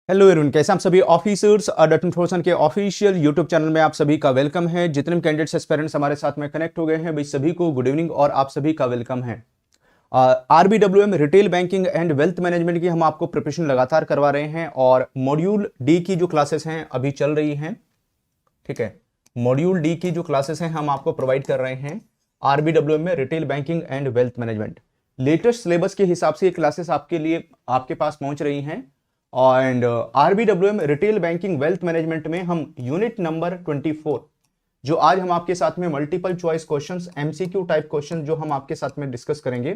Hello everyone, कैसे आप सभी ऑफिसर्स डॉट इन्फॉर्मेशन के ऑफिशियल यूट्यूब चैनल में आप सभी का वेलकम है। जितने भी कैंडिडेट्स एस्पिरेंट्स हमारे साथ में कनेक्ट हो गए हैं भाई सभी को गुड इवनिंग और आप सभी का वेलकम है। RBWM retail banking and wealth management की हम आपको प्रिपरेशन लगातार करवा रहे हैं और मॉड्यूल डी की जो क्लासेस हैं अभी चल रही हैं। ठीक है, मॉड्यूल डी की जो क्लासेस हैं हम आपको प्रोवाइड कर रहे हैं आरबीडब्ल्यूएम में retail banking and wealth management. Latest syllabus के हिसाब से ये क्लासेस आपके लिए आपके पास पहुंच रही हैं and RBWM retail banking wealth management में हम यूनिट नंबर 24 जो आज हम आपके साथ में multiple choice questions MCQ type question जो हम आपके साथ में डिस्कस करेंगे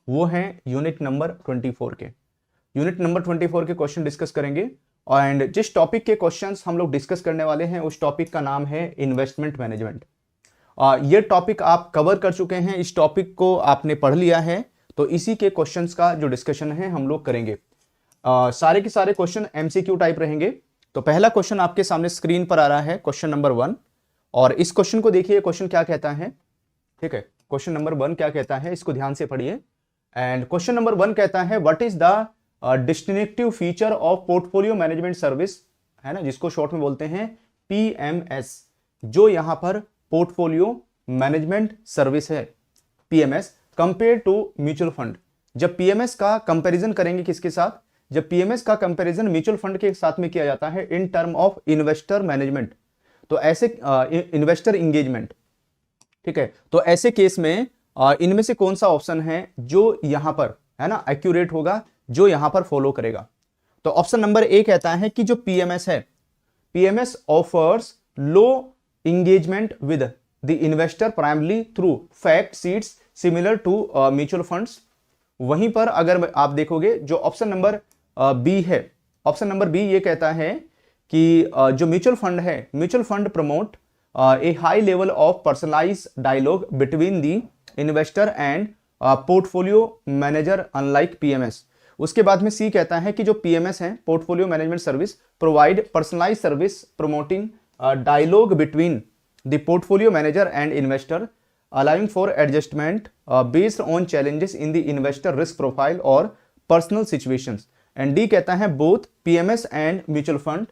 वो हैं यूनिट नंबर 24 के। यूनिट नंबर 24 के क्वेश्चन डिस्कस करेंगे एंड जिस टॉपिक के क्वेश्चंस हम लोग डिस्कस करने वाले हैं उस टॉपिक का नाम है इन्वेस्टमेंट मैनेजमेंट। ये टॉपिक आप कवर कर चुके हैं, इस टॉपिक को आपने पढ़ लिया है, तो इसी के क्वेश्चंस का जो डिस्कशन है हम लोग करेंगे। सारे के सारे क्वेश्चन एमसीक्यू टाइप रहेंगे। तो पहला क्वेश्चन आपके सामने स्क्रीन पर आ रहा है, क्वेश्चन नंबर 1, और इस क्वेश्चन को देखिए क्वेश्चन क्या कहता है। ठीक है, क्वेश्चन नंबर 1 क्या कहता है इसको ध्यान से पढ़िए। एंड क्वेश्चन नंबर 1 कहता है what is the distinctive feature of portfolio management service, है ना, जिसको शॉर्ट में बोलते हैं पीएमएस, जो यहां पर पोर्टफोलियो मैनेजमेंट सर्विस है PMS compare to mutual fund. जब पीएमएस का कंपैरिजन करेंगे किसके साथ, जब पीएमएस का कंपैरिजन म्यूचुअल फंड के साथ में किया जाता है इन टर्म ऑफ इन्वेस्टर मैनेजमेंट, तो ऐसे इन्वेस्टर इंगेजमेंट। ठीक है, तो ऐसे केस में इनमें से कौन सा ऑप्शन है जो यहां पर, है ना, एक्यूरेट होगा, जो यहां पर फॉलो करेगा। तो ऑप्शन नंबर ए कहता है कि जो पीएमएस है, PMS offers low engagement with the investor primarily through fact sheets similar to mutual funds. वहीं पर अगर आप देखोगे जो ऑप्शन नंबर बी है, ऑप्शन नंबर बी ये कहता है कि जो म्यूचुअल फंड है, mutual fund promote a high level of personalise dialogue between the investor and portfolio manager unlike PMS. उसके बाद में सी कहता है कि जो पीएमएस है, portfolio management service, provide personalise service promoting dialogue between the portfolio manager and investor allowing for adjustment based on challenges in the investor risk profile or personal situations। and D कहता है both PMS and mutual fund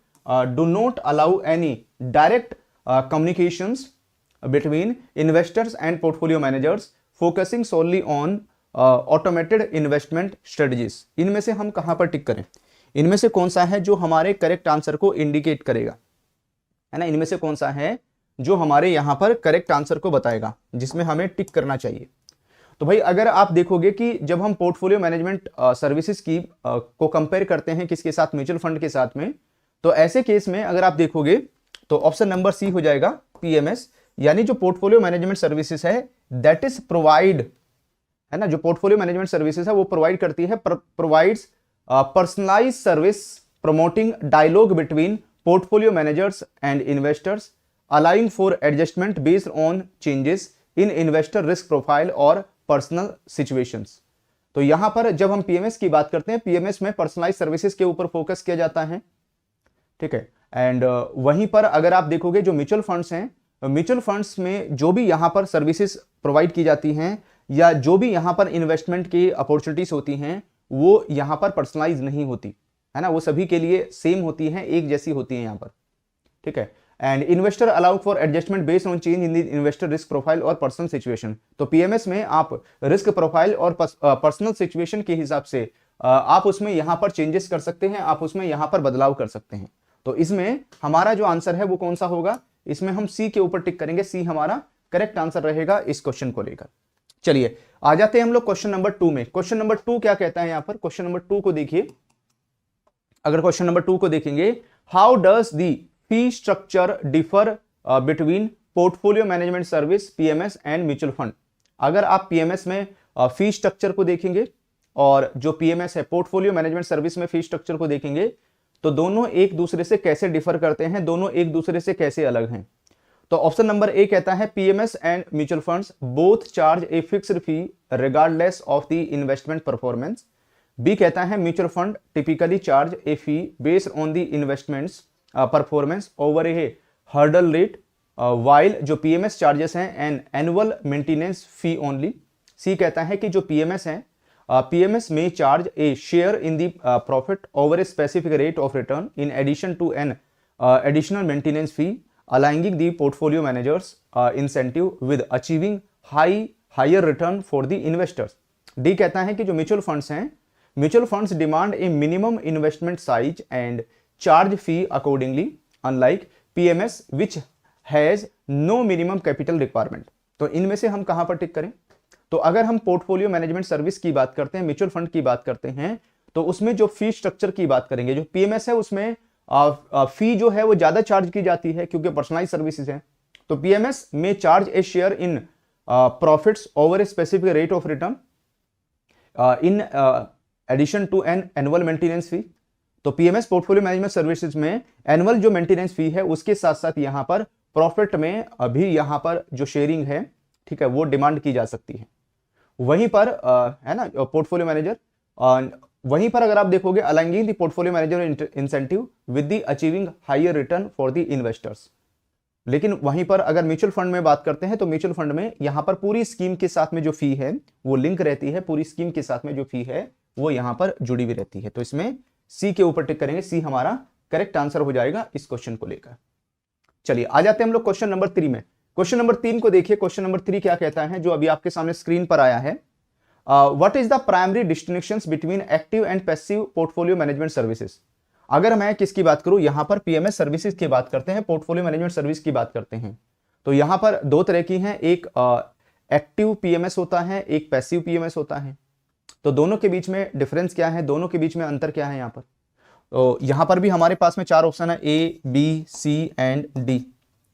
do not allow any direct communications between investors and portfolio managers focusing solely on automated investment strategies। इनमें से हम कहां पर tick करें, इनमें से कौन सा है जो हमारे करेक्ट आंसर को इंडिकेट करेगा, है ना, इनमें से कौन सा है जो हमारे यहां पर करेक्ट आंसर को बताएगा, जिसमें हमें टिक करना चाहिए। तो भाई अगर आप देखोगे कि जब हम पोर्टफोलियो मैनेजमेंट सर्विसेज की को कंपेयर करते हैं किसके साथ, म्यूचुअल फंड के साथ में, तो ऐसे केस में अगर आप देखोगे तो ऑप्शन नंबर सी हो जाएगा पीएमएस, यानी जो पोर्टफोलियो मैनेजमेंट सर्विसेज है दैट इज प्रोवाइड, है ना, जो पोर्टफोलियो मैनेजमेंट सर्विसेज है वो प्रोवाइड करती है, provides personalise service promoting dialogue between portfolio managers and investors allowing for adjustment based on changes in investor risk profile और personal situations। तो यहां पर जब हम पीएमएस की बात करते हैं, पीएमएस में पर्सनलाइज सर्विसेज के ऊपर फोकस किया जाता है। ठीक है, एंड वहीं पर अगर आप देखोगे जो म्यूचुअल फंड्स हैं, म्यूचुअल फंड्स में जो भी यहां पर सर्विसेज प्रोवाइड की जाती हैं या जो भी यहां पर इन्वेस्टमेंट की अपॉर्चुनिटीज होती हैं वो यहां पर पर्सनलाइज नहीं होती, है ना, वो सभी के लिए सेम होती हैं, एक जैसी होती हैं यहां पर। ठीक है, and investor allow for adjustment based on change in the investor risk profile और पर्सनल सिचुएशन। तो पीएमएस में आप रिस्क प्रोफाइल और पर्सनल सिचुएशन के हिसाब से आप उसमें यहां पर चेंजेस कर सकते हैं, आप उसमें यहां पर बदलाव कर सकते हैं। तो इसमें हमारा जो आंसर है वो कौन सा होगा, इसमें हम सी के ऊपर टिक करेंगे, सी हमारा करेक्ट आंसर रहेगा इस क्वेश्चन को लेकर। चलिए आ जाते हैं हम लोग क्वेश्चन नंबर 2 में। क्वेश्चन नंबर 2 क्या कहता है, यहां पर क्वेश्चन नंबर 2 को देखिए। अगर क्वेश्चन नंबर 2 को देखेंगे, how does the fee structure differ between portfolio management service PMS and mutual fund. अगर आप पीएमएस में फी स्ट्रक्चर को देखेंगे और जो पीएमएस है पोर्टफोलियो मैनेजमेंट सर्विस में फी स्ट्रक्चर को देखेंगे तो दोनों एक दूसरे से कैसे डिफर करते हैं, दोनों एक दूसरे से कैसे अलग हैं। तो ऑप्शन नंबर ए कहता है PMS and mutual funds both charge a fixed fee regardless of the investment performance. B कहता है mutual fund typically charge a fee based on the investments performance over a hurdle rate while जो PMS charges हैं an annual maintenance fee only. C कहता है कि जो PMS है PMS may charge a share in the profit over a specific rate of return in addition to an additional maintenance fee, aligning the portfolio manager's incentive with achieving higher return for the investors. D कहता है कि जो mutual funds हैं, mutual funds demand a minimum investment size and charge fee accordingly, unlike PMS which has no minimum capital requirement. तो इनमें से हम कहां पर टिक करें? तो अगर हम पोर्टफोलियो मैनेजमेंट सर्विस की बात करते हैं, म्यूचुअल फंड की बात करते हैं, तो उसमें जो फी स्ट्रक्चर की बात करेंगे, जो PMS है उसमें फी जो है वो ज्यादा चार्ज की जाती है क्योंकि पर्सनलाइज सर्विसेज है। तो PMS में charge a share in profits over a specific rate of return in addition to an annual maintenance fee. तो PMS पोर्टफोलियो मैनेजमेंट सर्विसेज में एनुअल जो मेंटेनेंस फी है उसके साथ साथ यहां पर प्रॉफिट में अभी यहां पर जो शेयरिंग है, ठीक है, वो डिमांड की जा सकती है। वहीं पर है ना पोर्टफोलियो मैनेजर, वहीं पर अगर आप देखोगे aligning the portfolio manager incentive with the achieving higher return for the investors. लेकिन वहीं पर अगर म्यूचुअल फंड में बात करते हैं तो म्यूचुअल फंड में यहां पर पूरी स्कीम के साथ में जो फी है वो लिंक रहती है, पूरी स्कीम के साथ में जो फी है वो यहां पर जुड़ी हुई रहती है। तो इसमें सी के ऊपर टिक करेंगे, सी हमारा करेक्ट आंसर हो जाएगा इस क्वेश्चन को लेकर। चलिए आ जाते हैं हम लोग क्वेश्चन नंबर 3 में। क्वेश्चन नंबर 3 को देखिए, क्वेश्चन नंबर 3 क्या कहता है, जो अभी आपके सामने स्क्रीन पर आया है। What is the primary distinctions between active and passive portfolio management services. अगर मैं किसकी बात करूं, यहां पर PMS सर्विसेज की बात करते हैं, पोर्टफोलियो मैनेजमेंट सर्विस की बात करते हैं, तो यहां पर दो तरह की हैं, एक एक्टिव PMS होता है, एक पैसिव PMS होता है। तो दोनों के बीच में डिफरेंस क्या है, दोनों के बीच में अंतर क्या है यहाँ पर। तो यहां पर भी हमारे पास में 4 ऑप्शन है, A, B, C and D,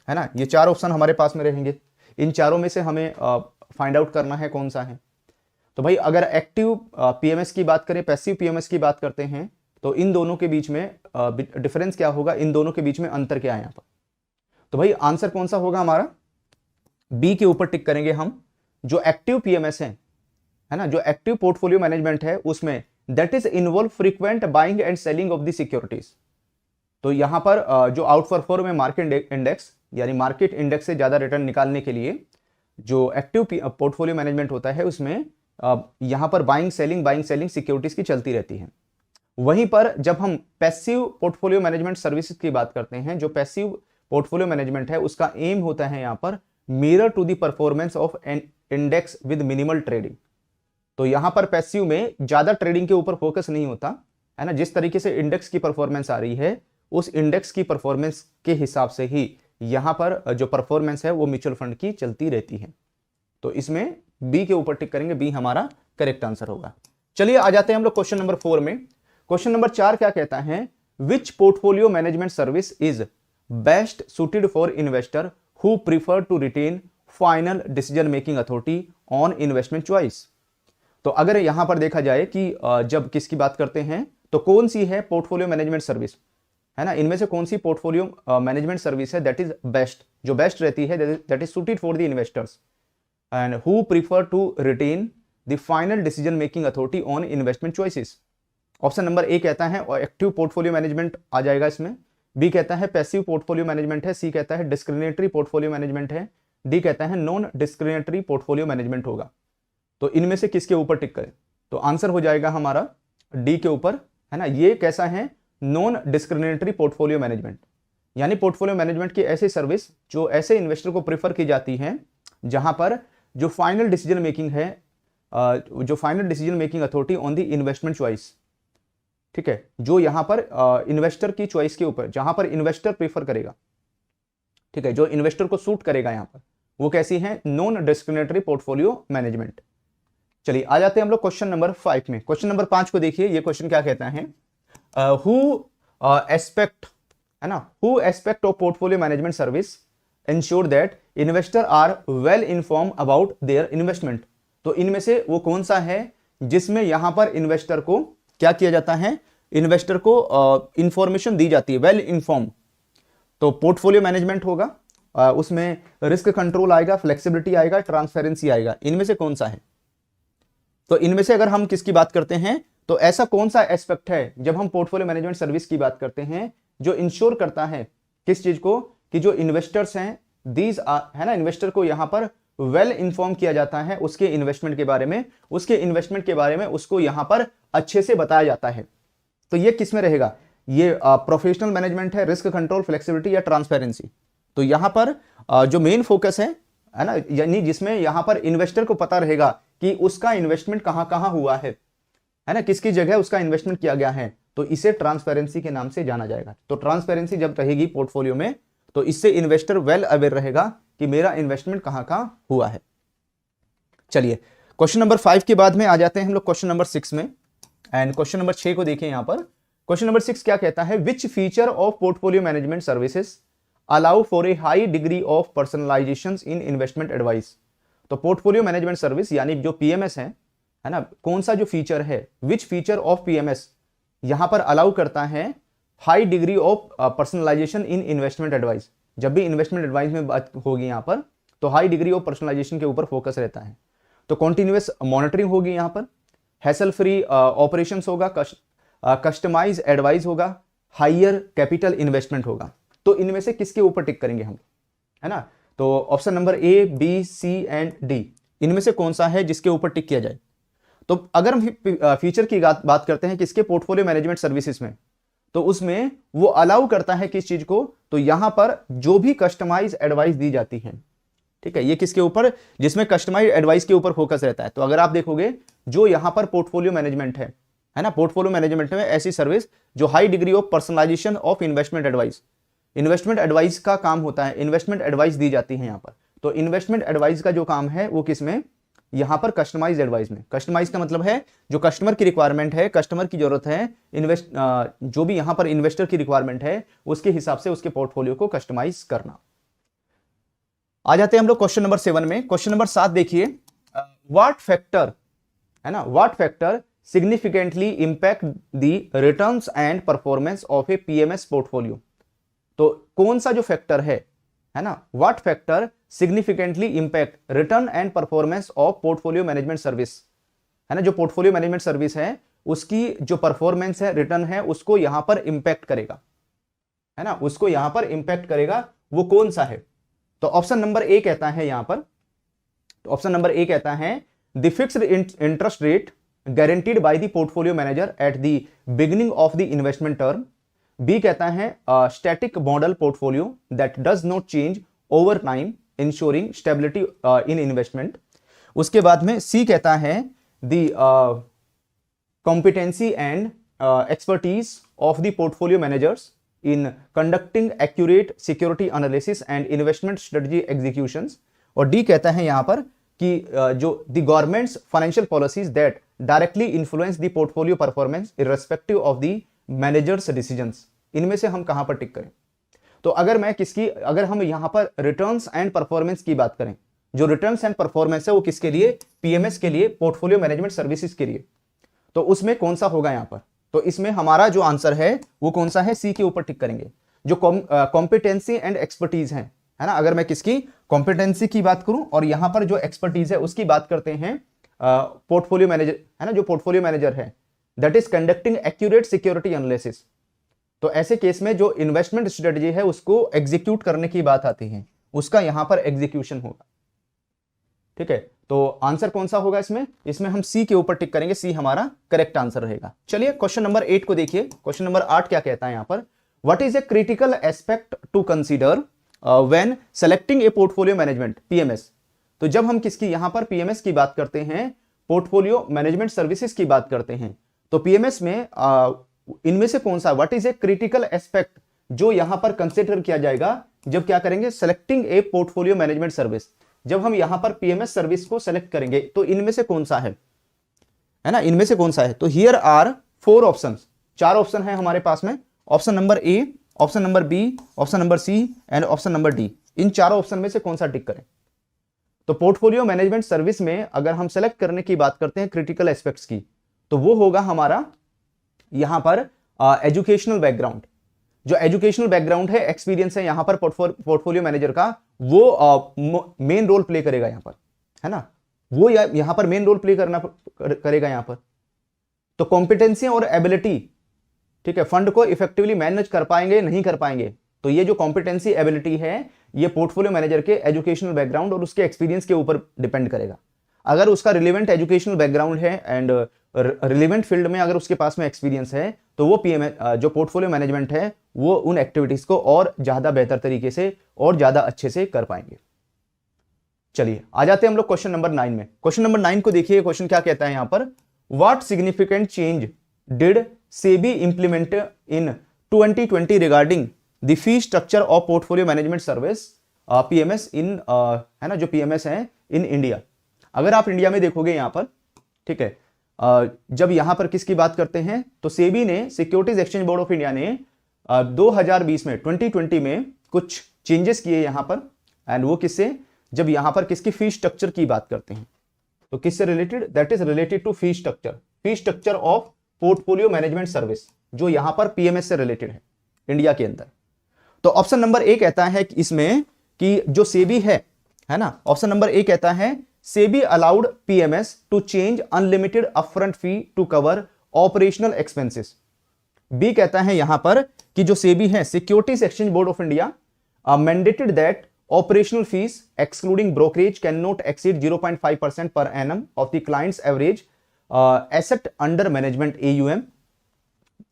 है ना। ये 4 ऑप्शन हमारे पास में रहेंगे, इन चारों में से हमें फाइंड आउट करना है कौन सा है। तो भाई अगर एक्टिव PMS की बात करें, पैसिव PMS की बात करते हैं, तो इन दोनों के बीच में डिफरेंस क्या होगा, इन दोनों के बीच में अंतर क्या है यहाँ पर। तो भाई आंसर कौन सा होगा हमारा, बी के ऊपर टिक करेंगे हम। जो एक्टिव PMS है ना, जो एक्टिव पोर्टफोलियो मैनेजमेंट है उसमें that is involve frequent buying and selling of the securities. तो यहां पर जो आउटपरफॉर्म है मार्केट इंडेक्स, यानी मार्केट इंडेक्स से ज्यादा रिटर्न निकालने के लिए जो एक्टिव पोर्टफोलियो मैनेजमेंट होता है उसमें यहां पर बाइंग सेलिंग सिक्योरिटीज की चलती रहती है। वहीं पर जब हम पैसिव पोर्टफोलियो मैनेजमेंट सर्विसेज की बात करते हैं, जो पैसिव पोर्टफोलियो मैनेजमेंट है उसका एम होता है यहां पर mirror to the performance of an index with minimal trading. तो यहां पर पैसिव में ज्यादा ट्रेडिंग के ऊपर फोकस नहीं होता है ना, जिस तरीके से इंडेक्स की परफॉर्मेंस आ रही है उस इंडेक्स की परफॉर्मेंस के हिसाब से ही यहां पर जो परफॉर्मेंस है वो म्यूचुअल फंड की चलती रहती है। तो इसमें बी के ऊपर टिक करेंगे, बी हमारा करेक्ट आंसर होगा। चलिए आ जाते हैं हम लोग क्वेश्चन नंबर 4 में। क्वेश्चन नंबर 4 क्या कहता है, which portfolio management service is best suited for investor who prefer to retain final decision making authority on investment choice. तो अगर यहां पर देखा जाए कि जब किसकी बात करते हैं तो कौन सी है पोर्टफोलियो मैनेजमेंट सर्विस, है ना, इनमें से कौन सी पोर्टफोलियो मैनेजमेंट सर्विस है दैट इज बेस्ट, जो बेस्ट रहती है, that is suited for the investors and who prefer to retain the final decision making authority on investment choices. Option number A कहता है और एक्टिव पोर्टफोलियो मैनेजमेंट आ जाएगा इसमें, B कहता है पैसिव पोर्टफोलियो मैनेजमेंट है, सी कहता है डिस्क्रिमिनेटरी पोर्टफोलियो मैनेजमेंट है, डी कहता है नॉन डिस्क्रिमिनेटरी पोर्टफोलियो मैनेजमेंट होगा। तो इनमें से किसके ऊपर टिक करें, तो आंसर हो जाएगा हमारा डी के ऊपर, है ना। ये कैसा है, नॉन डिस्क्रिमिनेटरी पोर्टफोलियो मैनेजमेंट, यानी पोर्टफोलियो मैनेजमेंट की ऐसी सर्विस जो ऐसे इन्वेस्टर को प्रेफर की जाती है जहां पर जो फाइनल डिसीजन मेकिंग है, जो final decision making authority on the investment choice, ठीक है, जो यहां पर इन्वेस्टर की चॉइस के ऊपर, जहां पर इन्वेस्टर प्रेफर करेगा, ठीक है, जो इन्वेस्टर को सूट करेगा यहां पर, वो कैसी है, नॉन डिस्क्रिमिनेटरी पोर्टफोलियो मैनेजमेंट। चलिए आ जाते हैं हम लोग क्वेश्चन नंबर 5 में। क्वेश्चन नंबर 5 को देखिए, ये क्वेश्चन क्या कहता है, हु एस्पेक्ट, है ना, who aspect of portfolio management service ensure that investor are well inform about their investment. तो इनमें से वो कौन सा है जिसमें यहां पर इन्वेस्टर को क्या किया जाता है, इन्वेस्टर को इंफॉर्मेशन दी जाती है, वेल इन्फॉर्म। तो पोर्टफोलियो मैनेजमेंट होगा, उसमें रिस्क कंट्रोल आएगा, फ्लेक्सिबिलिटी आएगा, ट्रांसपेरेंसी आएगा, इनमें से कौन सा है। तो इनमें से अगर हम किसकी बात करते हैं तो ऐसा कौन सा एस्पेक्ट है जब हम पोर्टफोलियो मैनेजमेंट सर्विस की बात करते हैं जो इंश्योर करता है किस चीज को, कि जो इन्वेस्टर्स हैं, दीज है ना, इन्वेस्टर को यहां पर वेल इन्फॉर्म किया जाता है उसके इन्वेस्टमेंट के बारे में, उसको यहां पर अच्छे से बताया जाता है। तो ये किस में रहेगा, ये प्रोफेशनल मैनेजमेंट है, रिस्क कंट्रोल, फ्लेक्सिबिलिटी या ट्रांसपेरेंसी। तो यहां पर जो मेन फोकस है ना, यानी जिसमें यहां पर इन्वेस्टर को पता रहेगा कि उसका इन्वेस्टमेंट कहां कहां हुआ है ना, किसकी जगह उसका इन्वेस्टमेंट किया गया है, तो इसे ट्रांसपेरेंसी के नाम से जाना जाएगा। तो ट्रांसपेरेंसी जब रहेगी पोर्टफोलियो में, तो इससे इन्वेस्टर वेल अवेयर रहेगा कि मेरा इन्वेस्टमेंट कहां कहां हुआ है। चलिए क्वेश्चन नंबर 5 के बाद में आ जाते हैं हम लोग क्वेश्चन नंबर 6 में। एंड क्वेश्चन नंबर 6 को देखिए यहां पर। क्वेश्चन नंबर 6 क्या कहता है, which feature of portfolio management services allow for a high degree of personalisation in investment advice. तो पोर्टफोलियो मैनेजमेंट सर्विस यानी जो पीएमएस है ना, कौन सा जो फीचर है, विच फीचर ऑफ पीएमएस यहां पर अलाउ करता है high degree of personalisation in investment advice. जब भी इन्वेस्टमेंट एडवाइस में बात होगी यहां पर, तो हाई डिग्री ऑफ पर्सनलाइजेशन के ऊपर फोकस रहता है। तो कॉन्टिन्यूअस मॉनिटरिंग होगी यहां पर, हैसल फ्री ऑपरेशंस होगा, कस्टमाइज एडवाइस होगा, हायर कैपिटल इन्वेस्टमेंट होगा। तो इनमें से किसके ऊपर टिक करेंगे हम, है ना। तो option number A, B, C and D, इनमें से कौन सा है जिसके ऊपर टिक किया जाए। तो अगर हम फीचर की बात करते हैं किसके, पोर्टफोलियो मैनेजमेंट सर्विसेज में, तो उसमें वो अलाउ करता है किस चीज को, तो यहां पर जो भी कस्टमाइज एडवाइस दी जाती है, ठीक है, ये किसके ऊपर, जिसमें कस्टमाइज एडवाइस के ऊपर फोकस रहता है। तो अगर आप देखोगे जो यहां पर पोर्टफोलियो मैनेजमेंट है ना, पोर्टफोलियो मैनेजमेंट में ऐसी सर्विस जो high degree of personalisation of investment advice, investment advice का काम होता है, इन्वेस्टमेंट एडवाइस दी जाती है यहां पर। तो इन्वेस्टमेंट एडवाइस का जो काम है वो किसमें, यहां पर कस्टमाइज एडवाइस में। कस्टमाइज का मतलब है जो कस्टमर की रिक्वायरमेंट है, कस्टमर की जरूरत है, जो भी यहां पर इन्वेस्टर की रिक्वायरमेंट है उसके हिसाब से उसके पोर्टफोलियो को कस्टमाइज करना। आ जाते हैं हम लोग क्वेश्चन नंबर 7 में। क्वेश्चन नंबर 7 देखिए, व्हाट फैक्टर, है ना, what factor significantly impact the returns and performance of A PMS portfolio. तो कौन सा जो फैक्टर है ना, what factor significantly impact return and performance of portfolio management service, है ना, जो पोर्टफोलियो मैनेजमेंट सर्विस है उसकी जो परफॉर्मेंस है, रिटर्न है, उसको यहां पर इंपैक्ट करेगा, है ना, उसको यहां पर इंपैक्ट करेगा, वो कौन सा है। तो ऑप्शन नंबर ए कहता है यहां पर, तो ऑप्शन नंबर ए कहता है the fixed interest rate guaranteed by the portfolio manager at the beginning of the investment term. B कहता है static model portfolio that does not change over time ensuring stability in investment. उसके बाद में C कहता है the competency and expertise of the portfolio managers in conducting accurate security analysis and investment strategy executions। और D कहता है यहां पर कि जो the government's financial policies that directly influence the portfolio performance irrespective of the manager's decisions। इनमें से हम कहां पर टिक करें। तो अगर हम यहां पर रिटर्न्स एंड परफॉर्मेंस की बात करें, जो रिटर्न्स एंड परफॉर्मेंस है वो किसके लिए, पीएमएस के लिए, पोर्टफोलियो मैनेजमेंट सर्विसेज के लिए। तो उसमें कौन सा होगा यहां पर, तो इसमें हमारा जो आंसर है वो कौन सा है, सी के ऊपर टिक करेंगे। जो कॉम्पिटेंसी एंड एक्सपर्टीज है ना, अगर मैं किसकी कॉम्पिटेंसी की बात करूं और यहां पर जो एक्सपर्टीज है उसकी बात करते हैं पोर्टफोलियो मैनेजर, है ना, जो पोर्टफोलियो मैनेजर है that is conducting accurate security analysis. तो ऐसे केस में जो इन्वेस्टमेंट स्ट्रेटजी है उसको एग्जीक्यूट करने की बात आती है, उसका यहां पर एग्जीक्यूशन होगा, ठीक है। तो आंसर कौन सा होगा इसमें हम सी के ऊपर टिक करेंगे, सी हमारा करेक्ट आंसर रहेगा। चलिए क्वेश्चन नंबर 8 को देखिए। क्वेश्चन नंबर 8 क्या कहता है यहां पर, what is a critical aspect to consider when selecting a portfolio management PMS. तो जब हम किसकी यहां पर पीएमएस की बात करते हैं, पोर्टफोलियो मैनेजमेंट सर्विसेज की बात करते हैं, तो पीएमएस में इनमें से कौन सा, what is a critical aspect जो यहां पर कंसिडर किया जाएगा जब क्या करेंगे, selecting a portfolio management service. जब हम यहां पर पीएमएस सर्विस को सेलेक्ट करेंगे तो इनमें से कौन सा है ना, इनमें से कौन सा है। तो हियर आर 4 ऑप्शंस, 4 ऑप्शन है हमारे पास में। Option number A, option number B, option number C and option number D. इन चारों ऑप्शन में से कौन सा टिक करें। तो पोर्टफोलियो मैनेजमेंट सर्विस में अगर हम सेलेक्ट करने की बात करते हैं क्रिटिकल एस्पेक्ट्स की, तो वो होगा हमारा यहां पर एजुकेशनल बैकग्राउंड। जो एजुकेशनल बैकग्राउंड है, एक्सपीरियंस है यहां पर पोर्टफोलियो मैनेजर का, वो मेन रोल प्ले करेगा यहां पर, है ना, वो यहां पर मेन रोल प्ले करेगा यहां पर। तो कॉम्पिटेंसी और एबिलिटी, ठीक है, फंड को इफेक्टिवली मैनेज कर पाएंगे नहीं कर पाएंगे, तो ये जो कॉम्पिटेंसी एबिलिटी है ये पोर्टफोलियो मैनेजर के एजुकेशनल बैकग्राउंड और उसके एक्सपीरियंस के ऊपर डिपेंड करेगा। अगर उसका रिलेवेंट एजुकेशनल बैकग्राउंड है एंड रिलेवेंट फील्ड में अगर उसके पास में एक्सपीरियंस है, तो वो जो पोर्टफोलियो मैनेजमेंट है वो उन एक्टिविटीज को और ज्यादा बेहतर तरीके से और ज्यादा अच्छे से कर पाएंगे। चलिए आ जाते हैं हम लोग क्वेश्चन नंबर 9 में। क्वेश्चन नंबर 9 को देखिए, क्वेश्चन क्या कहता है यहां पर, what significant change did SEBI implement in 2020 regarding the fee structure of portfolio management service PMS in, है ना, जो पीएमएस है इन इंडिया। अगर आप इंडिया में देखोगे यहां पर, ठीक है, जब यहां पर किसकी बात करते हैं तो सेबी ने, securities exchange board of India ने 2020 में 2020 में कुछ चेंजेस किए यहां पर। एंड वो किससे, जब यहां पर किसकी फी स्ट्रक्चर की बात करते हैं तो किससे related, that is related to fee structure of portfolio management service, जो यहां पर पीएमएस से रिलेटेड है इंडिया के अंदर। तो ऑप्शन नंबर ए कहता है कि इसमें कि जो सेबी है ना, ऑप्शन नंबर ए कहता है SEBI allowed PMS to change unlimited upfront fee to cover operational expenses. B कहता है यहां पर कि जो सेबी है, securities exchange board of India, mandated that operational fees excluding brokerage cannot exceed 0.5% per annum of the client's average asset under management AUM.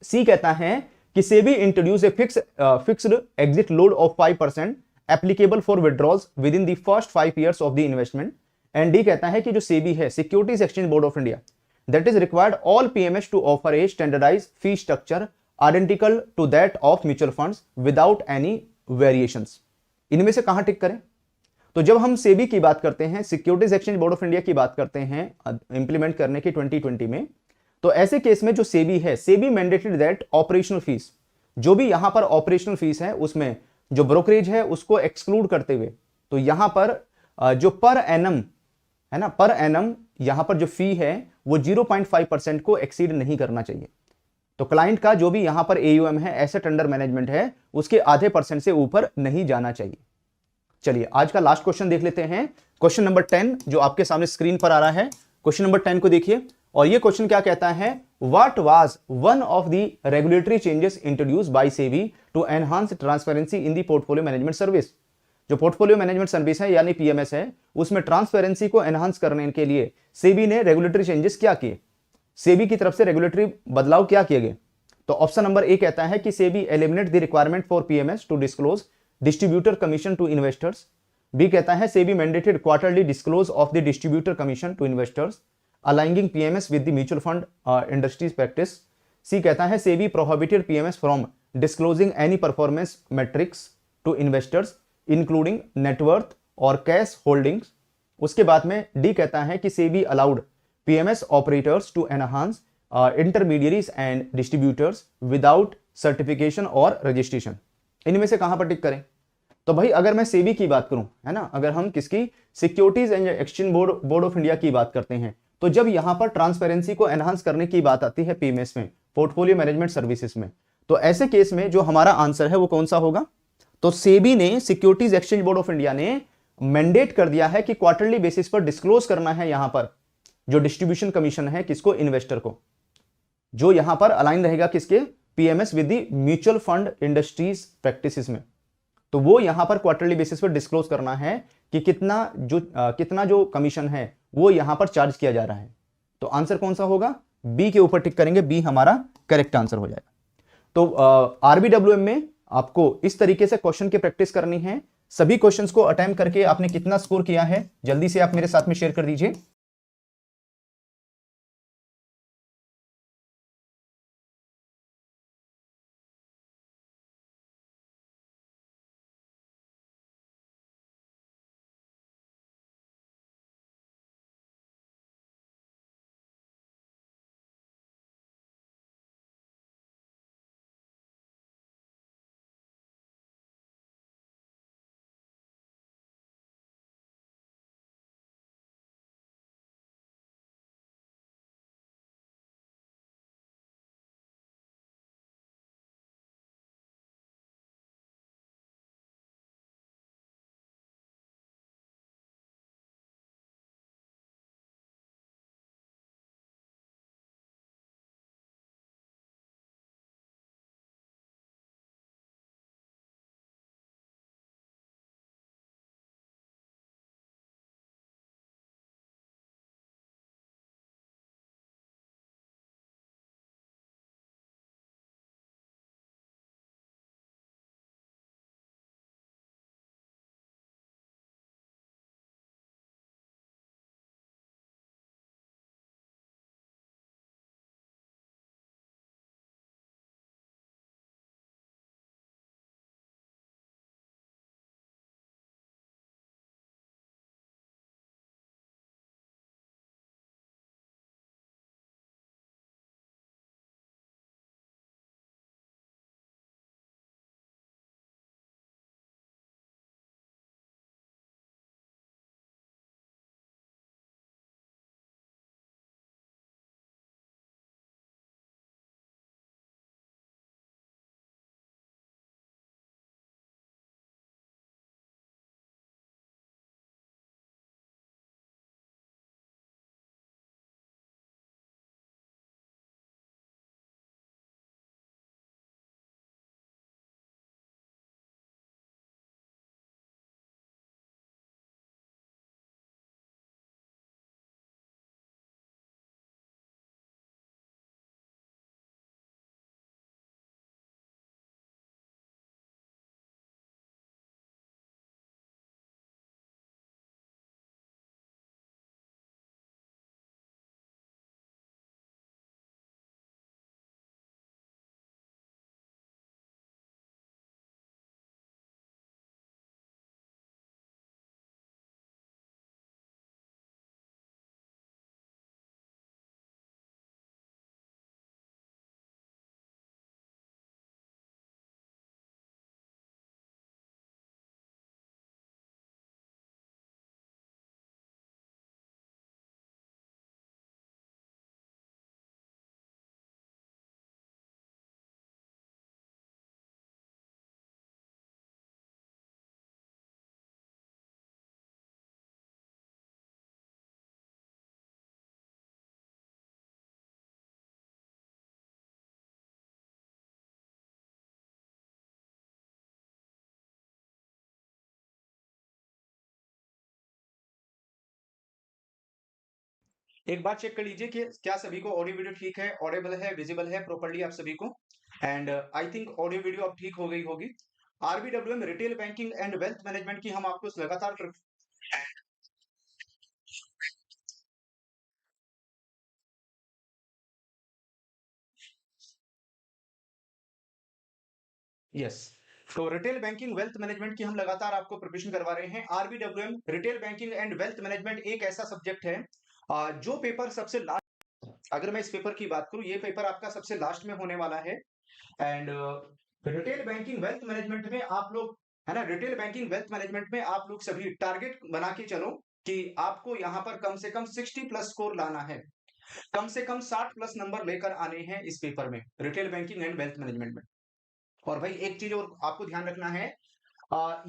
C कहता है कि SEBI introduce a fixed exit load of 5% applicable for withdrawals within the first 5 years of the investment. And D कहता है कि जो SEBI है, Securities Exchange Board of India, that is required all PMS to offer a standardized fee structure identical to that of mutual funds without any variations. इनमें से कहां टिक करें? तो जब हम सेबी की बात करते हैं, securities exchange board of India की बात करते हैं इंप्लीमेंट करने की 2020 में, तो ऐसे केस में जो सेबी है, SEBI mandated that operational fees, जो भी यहां पर ऑपरेशनल फीस है उसमें जो ब्रोकरेज है उसको एक्सक्लूड करते हुए, तो यहां पर जो पर एनम है ना, पर एनम यहां पर जो फी है वो 0.5% को एक्सीड नहीं करना चाहिए। तो क्लाइंट का जो भी यहां पर एयूएम है, एसेट अंडर मैनेजमेंट है, उसके आधे % से ऊपर नहीं जाना चाहिए। चलिए आज का लास्ट क्वेश्चन देख लेते हैं, क्वेश्चन नंबर 10 जो आपके सामने स्क्रीन पर आ रहा है। क्वेश्चन नंबर 10 को देखिए और ये क्वेश्चन क्या कहता है, what was one of the regulatory changes introduced by SEBI to enhance transparency in the portfolio management service. जो पोर्टफोलियो मैनेजमेंट सर्विस है यानी पीएमएस है, उसमें ट्रांसपेरेंसी को एनहांस करने के लिए सेबी ने रेगुलेटरी चेंजेस क्या किए, सेबी की तरफ से रेगुलेटरी बदलाव क्या किए गए? तो ऑप्शन नंबर ए कहता है कि SEBI eliminate the requirement for PMS to disclose distributor commission to investors. B कहता है SEBI mandated quarterly disclose of the distributor commission to investors aligning PMS with the mutual fund industries practice. C कहता है SEBI prohibited PMS from disclosing any performance metrics to investors including net worth और cash holdings. उसके बाद में D कहता है कि SEBI allowed PMS operators to enhance intermediaries and distributors without certification और registration। इनमें से कहां पर टिक करें? तो भाई अगर मैं सेबी की बात करूं, है ना, अगर हम किसकी, securities and exchange board of India की बात करते हैं, तो जब यहां पर ट्रांसपेरेंसी को एनहांस करने की बात आती है पीएमएस में, पोर्टफोलियो मैनेजमेंट सर्विसेज में, तो ऐसे केस में जो हमारा आंसर है वो कौन सा होगा? तो सेबी ने, securities exchange board of India ने मैंडेट कर दिया है कि क्वार्टरली बेसिस पर डिस्क्लोज करना है यहां पर जो डिस्ट्रीब्यूशन कमीशन है, किसको, इन्वेस्टर को, जो यहां पर अलाइन रहेगा किसके, PMS with the mutual fund industries practices में। तो वो यहां पर क्वार्टरली बेसिस पर डिस्क्लोज करना है कि कितना जो कमीशन है वो यहां पर चार्ज किया जा रहा है। तो आंसर कौन सा होगा? बी के ऊपर टिक करेंगे, बी हमारा करेक्ट आंसर हो जाएगा। तो आरबीडब्ल्यूएम में आपको इस तरीके से क्वेश्चन की प्रैक्टिस करनी है। सभी क्वेश्चंस को अटेम्प्ट करके आपने कितना स्कोर किया है जल्दी से आप मेरे साथ में शेयर कर दीजिए। एक बार चेक कर लीजिए कि क्या सभी को ऑडियो वीडियो ठीक है, ऑडिबल है, विजिबल है प्रॉपर्ली आप सभी को। And I think audio video अब ठीक हो गई होगी। RBWM retail banking and wealth management की हम आपको लगातार यस, तो रिटेल बैंकिंग वेल्थ मैनेजमेंट की हम लगातार आपको प्रिपरेशन करवा रहे हैं। RBWM retail banking and wealth management एक ऐसा सब्जेक्ट है जो पेपर सबसे लास्ट, अगर मैं इस पेपर की बात करूं, ये पेपर आपका सबसे लास्ट में होने वाला है। And retail banking wealth management में आप लोग, है ना, रिटेल बैंकिंग वेल्थ मैनेजमेंट में आप लोग सभी टारगेट बना के चलो कि आपको यहां पर कम से कम 60 प्लस स्कोर लाना है, कम से कम 60 प्लस नंबर लेकर आने हैं इस पेपर में, retail banking and wealth management में। और भाई एक चीज और आपको ध्यान रखना है,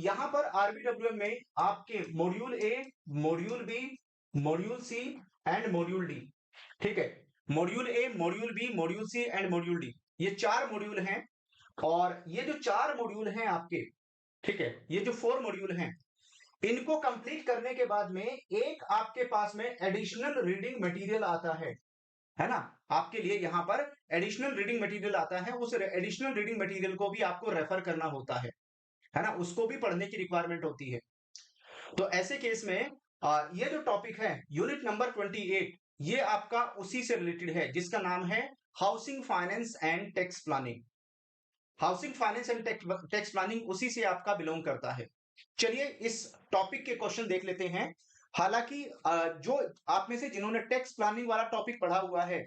यहां पर आरबीडब्ल्यूएम में आपके module A, module B, module C and module D, ठीक है, module A, module B, module C and module D, ये 4 मॉड्यूल हैं। और ये जो 4 मॉड्यूल हैं आपके, ठीक है, ये जो 4 मॉड्यूल हैं, इनको कंप्लीट करने के बाद में एक आपके पास में एडिशनल रीडिंग मटेरियल आता है ना, आपके लिए यहां पर एडिशनल रीडिंग मटेरियल आता है। उस एडिशनल रीडिंग मटेरियल को भी आपको रेफर करना होता है ना, उसको भी पढ़ने की रिक्वायरमेंट होती है। तो ऐसे केस में ये जो टॉपिक है यूनिट नंबर 28, ये आपका उसी से रिलेटेड है जिसका नाम है housing finance and tax planning. Housing finance and tax planning उसी से आपका बिलोंग करता है। चलिए इस टॉपिक के क्वेश्चन देख लेते हैं। हालांकि जो आप में से जिन्होंने टैक्स प्लानिंग वाला टॉपिक पढ़ा हुआ है,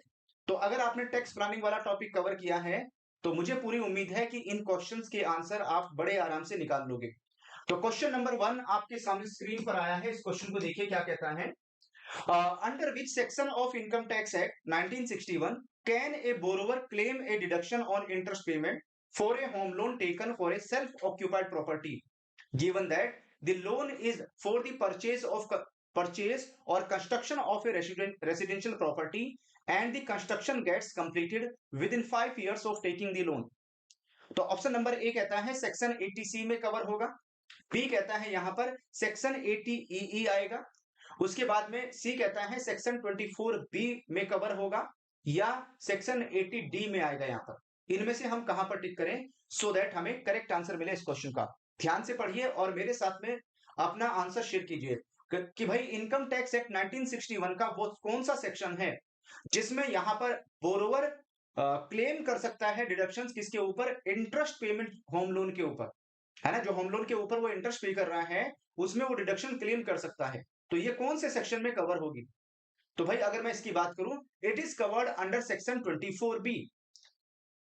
तो अगर आपने टैक्स प्लानिंग वाला टॉपिक कवर किया है, तो मुझे पूरी उम्मीद है कि इन क्वेश्चंस के आंसर आप बड़े आराम से निकाल लोगे। तो क्वेश्चन नंबर 1 आपके सामने स्क्रीन पर आया है, इस क्वेश्चन को देखिए क्या कहता है। Under which section of income tax act 1961 can a borrower claim A deduction on interest payment for a home loan taken for a self occupied property given that the loan is for the purchase or construction of a residential property and the construction gets completed within 5 years of taking the loan। तो option number A कहता है section 80C में cover होगा, B कहता है यहां पर section 80EE आएगा, उसके बाद में सी कहता है सेक्शन 24B में कवर होगा, या सेक्शन 80D में आएगा। यहां पर इनमें से हम कहां पर टिक करें सो दैट हमें करेक्ट आंसर मिले इस क्वेश्चन का। ध्यान से पढ़िए और मेरे साथ में अपना आंसर शेयर कीजिए कि भाई इनकम टैक्स एक्ट 1961 का वो कौन सा सेक्शन है जिसमें यहां पर बोरोवर क्लेम कर सकता है डिडक्शंस किसके ऊपर, इंटरेस्ट पेमेंट होम लोन के ऊपर, है ना, जो होम लोन के ऊपर वो इंटरेस्ट पे कर रहा है उसमें वो डिडक्शन क्लेम कर सकता है। तो ये कौन से सेक्शन में कवर होगी? तो भाई अगर मैं इसकी बात करूं, it is covered under section 24B,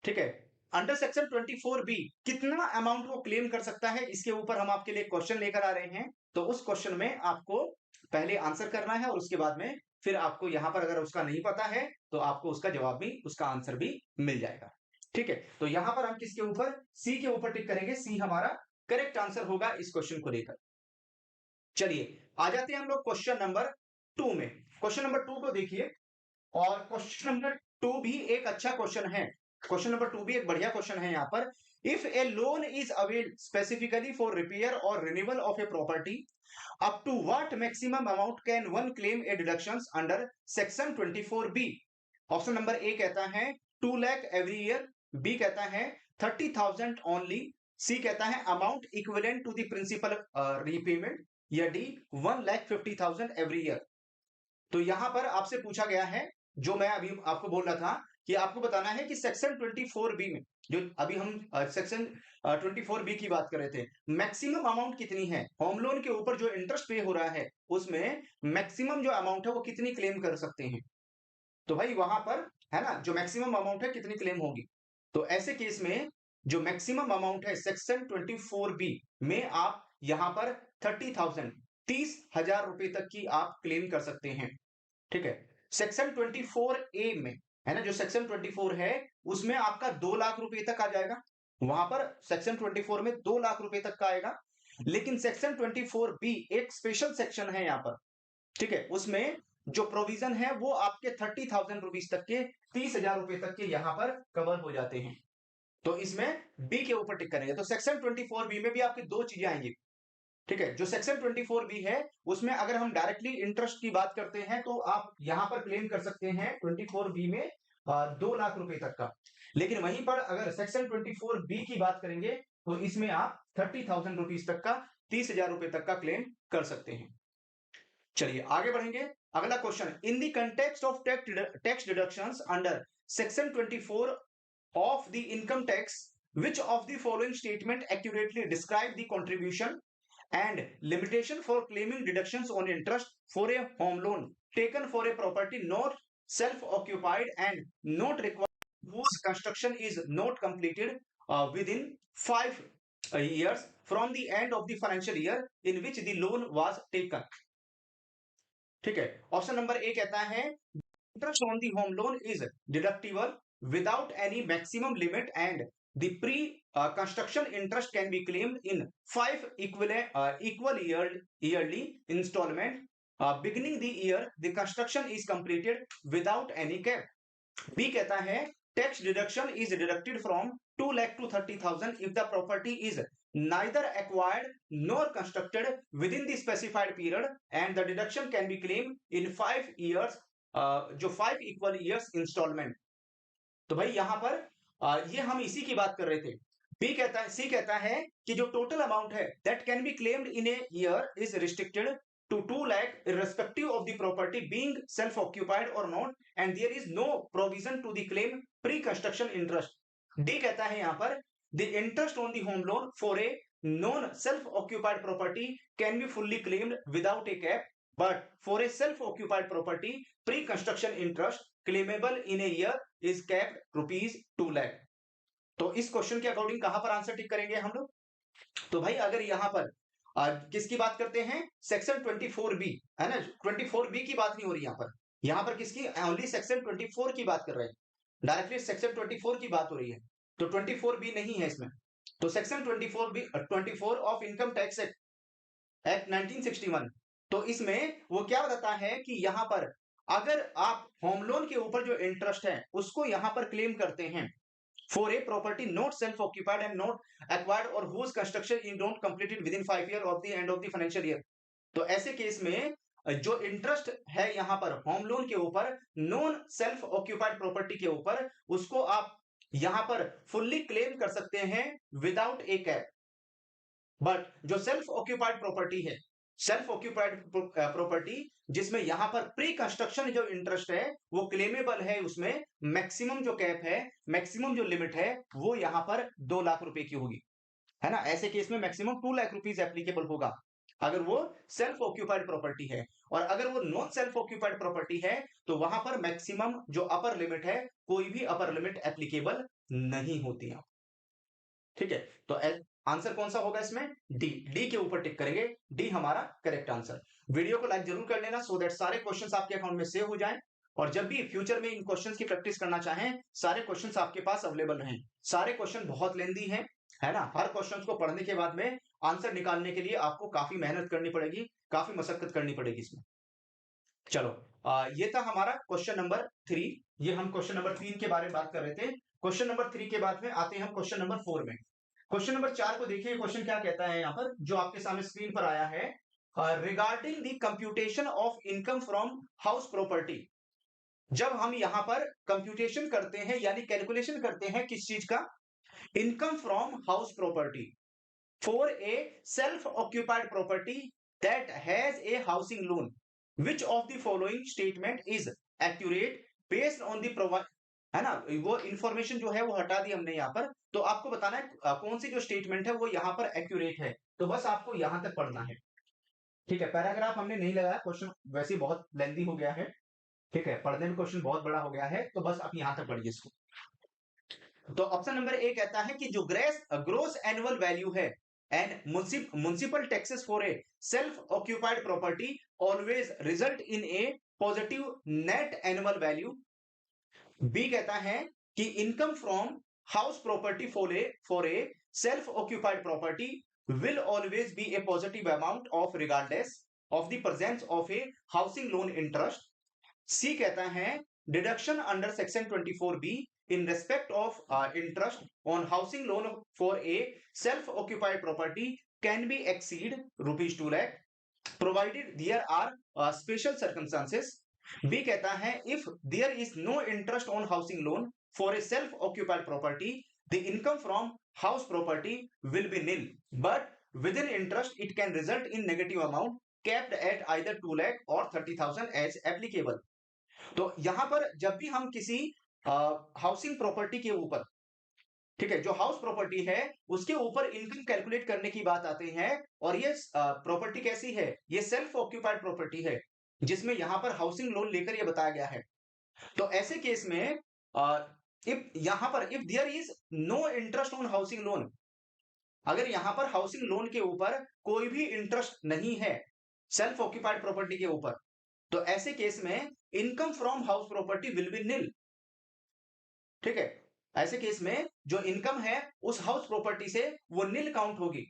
ठीक है। अंडर सेक्शन 24B कितना अमाउंट वो क्लेम कर सकता है, इसके ऊपर हम आपके लिए क्वेश्चन लेकर आ रहे हैं। तो उस क्वेश्चन में आपको पहले आंसर करना है और उसके बाद में फिर आपको यहां पर अगर उसका नहीं पता है तो आपको उसका जवाब भी, उसका आंसर भी मिल जाएगा, ठीक है। तो यहां पर हम किसके ऊपर, सी के ऊपर टिक करेंगे, सी हमारा करेक्ट आंसर होगा इस क्वेश्चन को लेकर। चलिए आ जाते हैं हम लोग क्वेश्चन नंबर 2 में। क्वेश्चन नंबर 2 को देखिए, और क्वेश्चन नंबर 2 भी एक अच्छा क्वेश्चन है। क्वेश्चन नंबर 2 भी एक बढ़िया क्वेश्चन है। यहां पर if a loan is availed specifically for repair और renewal of a property, up to what maximum amount can one claim a deductions under section 24B। Option number A कहता है 2 lakh every year, B कहता है 30,000 only, C कहता है amount equivalent to the principal repayment, या D 1,50,000 every year. तो यहां पर आपसे पूछा गया है, जो मैं अभी आपको बोल रहा था कि आपको बताना है कि सेक्शन 24B में, जो अभी हम सेक्शन 24B की बात कर रहे थे, मैक्सिमम अमाउंट कितनी है होम लोन के ऊपर जो इंटरेस्ट पे हो रहा है, उसमें मैक्सिमम जो अमाउंट है वो कितनी क्लेम कर सकते हैं। तो भाई वहां पर, है ना, जो मैक्सिमम अमाउंट है कितनी क्लेम होगी। तो ऐसे केस में जो मैक्सिमम अमाउंट है सेक्शन 24B में, आप यहां पर 30,000, 30,000 रुपए तक की आप क्लेम कर सकते हैं, ठीक है। सेक्शन 24A में, है ना, जो सेक्शन 24 है उसमें आपका 2 लाख रुपए तक आ जाएगा, वहां पर सेक्शन 24 में 2 लाख रुपए तक का आएगा। लेकिन सेक्शन 24B एक स्पेशल सेक्शन है यहां पर, ठीक है, उसमें जो प्रोविजन है वो आपके 30,000 रुपीज तक के, 30,000 रुपए तक के यहां पर कवर हो जाते हैं। तो इसमें बी के ऊपर टिक करेंगे। तो सेक्शन 24B में भी आपकी दो चीजें आएंगी, ठीक है, जो सेक्शन 24B है उसमें अगर हम डायरेक्टली इंटरेस्ट की बात करते हैं तो आप यहां पर क्लेम कर सकते हैं 24B में 2 लाख रुपए तक का। लेकिन वहीं पर अगर सेक्शन 24B की बात करेंगे तो इसमें आप 30,000 रुपीज तक का, 30,000 रुपए तक का क्लेम कर सकते हैं। चलिए आगे बढ़ेंगे। अगला question, in the context of tax deductions under section 24 of the income tax, which of the following statement accurately describe the contribution and limitation for claiming deductions on interest for a home loan taken for a property not self-occupied and not required whose construction is not completed within 5 years from the end of the financial year in which the loan was taken? ठीक है, option number A कहता है interest on the home loan is deductible without any maximum limit and the pre-construction interest can be claimed in 5 equal yearly installment beginning the year the construction is completed without any cap. B कहता है tax deduction is deducted from 2 lakh to 30,000 if the property is neither acquired nor constructed within the specified period and the deduction can be claimed in 5 years जो 5 equal years instalment. तो भाई यहां पर ये हम इसी की बात कर रहे थे। बी कहता है, सी कहता है कि जो टोटल अमाउंट है that can be claimed in a year is restricted to 2 lakh irrespective of the property being self occupied or not and there is no provision to the claim pre construction interest. D कहता है यहां पर the interest on the home loan for a non self occupied property can be fully claimed without a cap but for a self occupied property pre construction interest claimable in a year is capped rupees 2 lakh. तो इस question के according कहां पर answer tick करेंगे हम लोग? तो भाई अगर यहां पर किसकी बात करते हैं, सेक्शन 24B है ना, 24B की बात नहीं हो रही यहां पर किसकी, ओनली सेक्शन 24 की बात कर रहे हैं, डायरेक्टली सेक्शन 24 की बात हो रही है, तो 24B नहीं है इसमें। तो section 24B 24 of income tax act 1961, तो इसमें वो क्या बताता है कि यहां पर अगर आप होम लोन के ऊपर जो इंटरेस्ट है उसको यहां पर क्लेम करते हैं for a property not self-occupied and not acquired or whose construction is not completed within 5 years of the end of the financial year, तो ऐसे केस में जो इंटरेस्ट है यहां पर होम लोन के ऊपर नॉन सेल्फ ऑक्यूपाइड प्रॉपर्टी के ऊपर, उसको आप यहां पर फुल्ली क्लेम कर सकते हैं विदाउट ए कैप। बट जो सेल्फ ऑक्यूपाइड प्रॉपर्टी है, सेल्फ ऑक्यूपाइड प्रॉपर्टी जिसमें यहां पर प्री कंस्ट्रक्शन जो इंटरेस्ट है वो क्लेमेबल है, उसमें मैक्सिमम जो कैप है, मैक्सिमम जो लिमिट है वो यहां पर 2 लाख रुपए की होगी, है ना। ऐसे केस में मैक्सिमम 2 लाख रुपीज एप्लीकेबल होगा अगर वो सेल्फ ऑक्यूपाइड प्रॉपर्टी है, और अगर वो नॉन सेल्फ ऑक्यूपाइड प्रॉपर्टी है तो वहां पर मैक्सिमम जो अपर लिमिट है, कोई भी अपर लिमिट एप्लीकेबल नहीं होती है। ठीक है, तो आंसर कौन सा होगा इसमें, डी, डी के ऊपर टिक करेंगे, डी हमारा करेक्ट आंसर। वीडियो को लाइक जरूर कर लेना सो दैट सारे क्वेश्चंस आपके अकाउंट में सेव हो जाएं, और जब भी फ्यूचर में इन क्वेश्चंस की प्रैक्टिस करना चाहें सारे क्वेश्चंस आपके पास अवेलेबल रहें। सारे क्वेश्चन बहुत लेंदी हैं, है ना, हर क्वेश्चन को पढ़ने के बाद में आंसर निकालने के लिए आपको काफी मेहनत करनी पड़ेगी, काफी मशक्कत करनी पड़ेगी इसमें। चलो ये था हमारा क्वेश्चन नंबर 3, ये हम क्वेश्चन नंबर 3 के बारे में बात कर रहे थे। क्वेश्चन नंबर 3 के बाद में आते हैं हम क्वेश्चन नंबर 4 में। क्वेश्चन नंबर 4 को देखिए, क्वेश्चन क्या कहता है यहाँ पर जो आपके सामने स्क्रीन पर आया है, regarding the computation of income from house property. जब हम यहां पर कंप्यूटेशन करते हैं यानी कैलकुलेशन करते हैं किस चीज का, income from house property for a self occupied property that has a housing loan, which of the following statement is accurate based on the provide, है ना, वो इंफॉर्मेशन जो है वो हटा दी हमने यहाँ पर, तो आपको बताना है कौन सी जो स्टेटमेंट है वो यहाँ पर एक्यूरेट है, तो बस आपको यहां तक पढ़ना है। ठीक है, पैराग्राफ हमने नहीं लगाया, क्वेश्चन वैसे ही बहुत लेंथी हो गया है, ठीक है, पढ़ने में क्वेश्चन बहुत बड़ा हो गया है, तो बस आप यहां तक पढ़िए इसको। तो ऑप्शन नंबर ए कहता है कि जो ग्रोस एनुअल वैल्यू है and municipal taxes for a self occupied property always result in a positive net annual value. B कहता है कि income from house property for a self occupied property will always be a positive amount of regardless of the presence of a housing loan interest. C कहता है deduction under section 24B in respect of interest on housing loan for a self occupied property can be exceed ₹2 lakh provided there are special circumstances. B कहता है if there is no interest on housing loan for a self occupied property the income from house property will be nil but with in interest it can result in negative amount capped at either 2 lakh और 30,000 as applicable. तो यहां पर जब भी हम किसी housing property के ऊपर, ठीक है, जो हाउस प्रॉपर्टी है उसके ऊपर इनकम कैलकुलेट करने की बात आती है, और ये प्रॉपर्टी कैसी है, ये सेल्फ ऑक्यूपाइड प्रॉपर्टी है जिसमें यहां पर हाउसिंग लोन लेकर ये बताया गया है। तो ऐसे केस में इफ यहां पर if there is no interest on housing loan, अगर यहां पर हाउसिंग लोन के ऊपर कोई भी इंटरेस्ट नहीं है सेल्फ ऑक्यूपाइड प्रॉपर्टी के ऊपर, तो ऐसे केस में income from house property will be nil. ठीक है, ऐसे केस में जो इनकम है उस हाउस प्रॉपर्टी से वो नील काउंट होगी।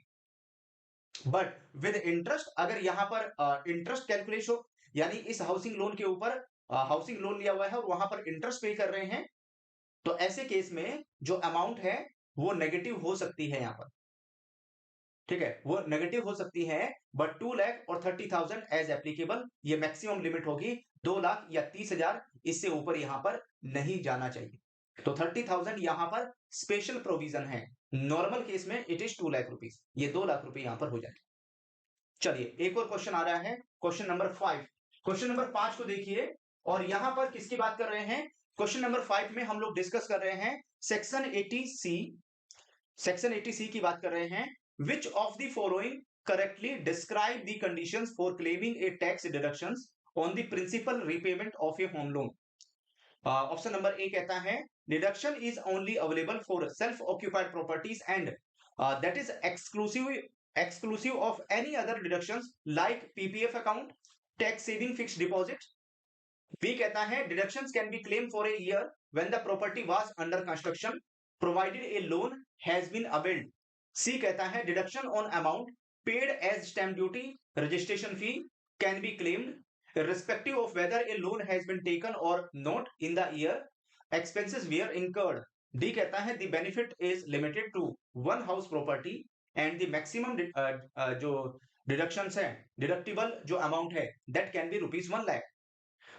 बट विद इंटरेस्ट, अगर यहां पर इंटरेस्ट कैलकुलेट हो, यानी इस हाउसिंग लोन के ऊपर हाउसिंग लोन लिया हुआ है और वहां पर इंटरेस्ट पे कर रहे हैं, तो ऐसे केस में जो अमाउंट है वो नेगेटिव हो सकती है यहां पर। ठीक है, वो नेगेटिव हो सकती है, बट 2 लाख और 30,000 एज एप्लीकेबल, ये मैक्सिमम लिमिट होगी। 2 लाख या 30,000, इससे ऊपर यहां पर नहीं जाना चाहिए। तो 30,000 यहां पर स्पेशल प्रोविजन है, नॉर्मल केस में इट इज 2 लाख रुपीज, ये 2 लाख रुपए यहां पर हो जाएगा। चलिए एक और क्वेश्चन आ रहा है, क्वेश्चन नंबर 5। क्वेश्चन नंबर 5 को देखिए, और यहां पर किसकी बात कर रहे हैं, क्वेश्चन नंबर 5 में हम लोग डिस्कस कर रहे हैं सेक्शन 80C, सेक्शन 80C की बात कर रहे हैं। Which of the following correctly describe the conditions for claiming a tax deductions on the principal repayment of a home loan. Option number A कहता है deduction is only available for self occupied properties and that is exclusive of any other deductions like PPF account, tax saving fixed deposit. B कहता है deductions can be claimed for a year when the property was under construction provided a loan has been availed. C कहता है deduction on amount paid as stamp duty registration fee can be claimed irrespective of whether a loan has been taken or not in the year expenses were incurred. D कहता है the benefit is limited to one house property and the maximum जो deductions है, deductible जो amount है, that can B ₹1 lakh.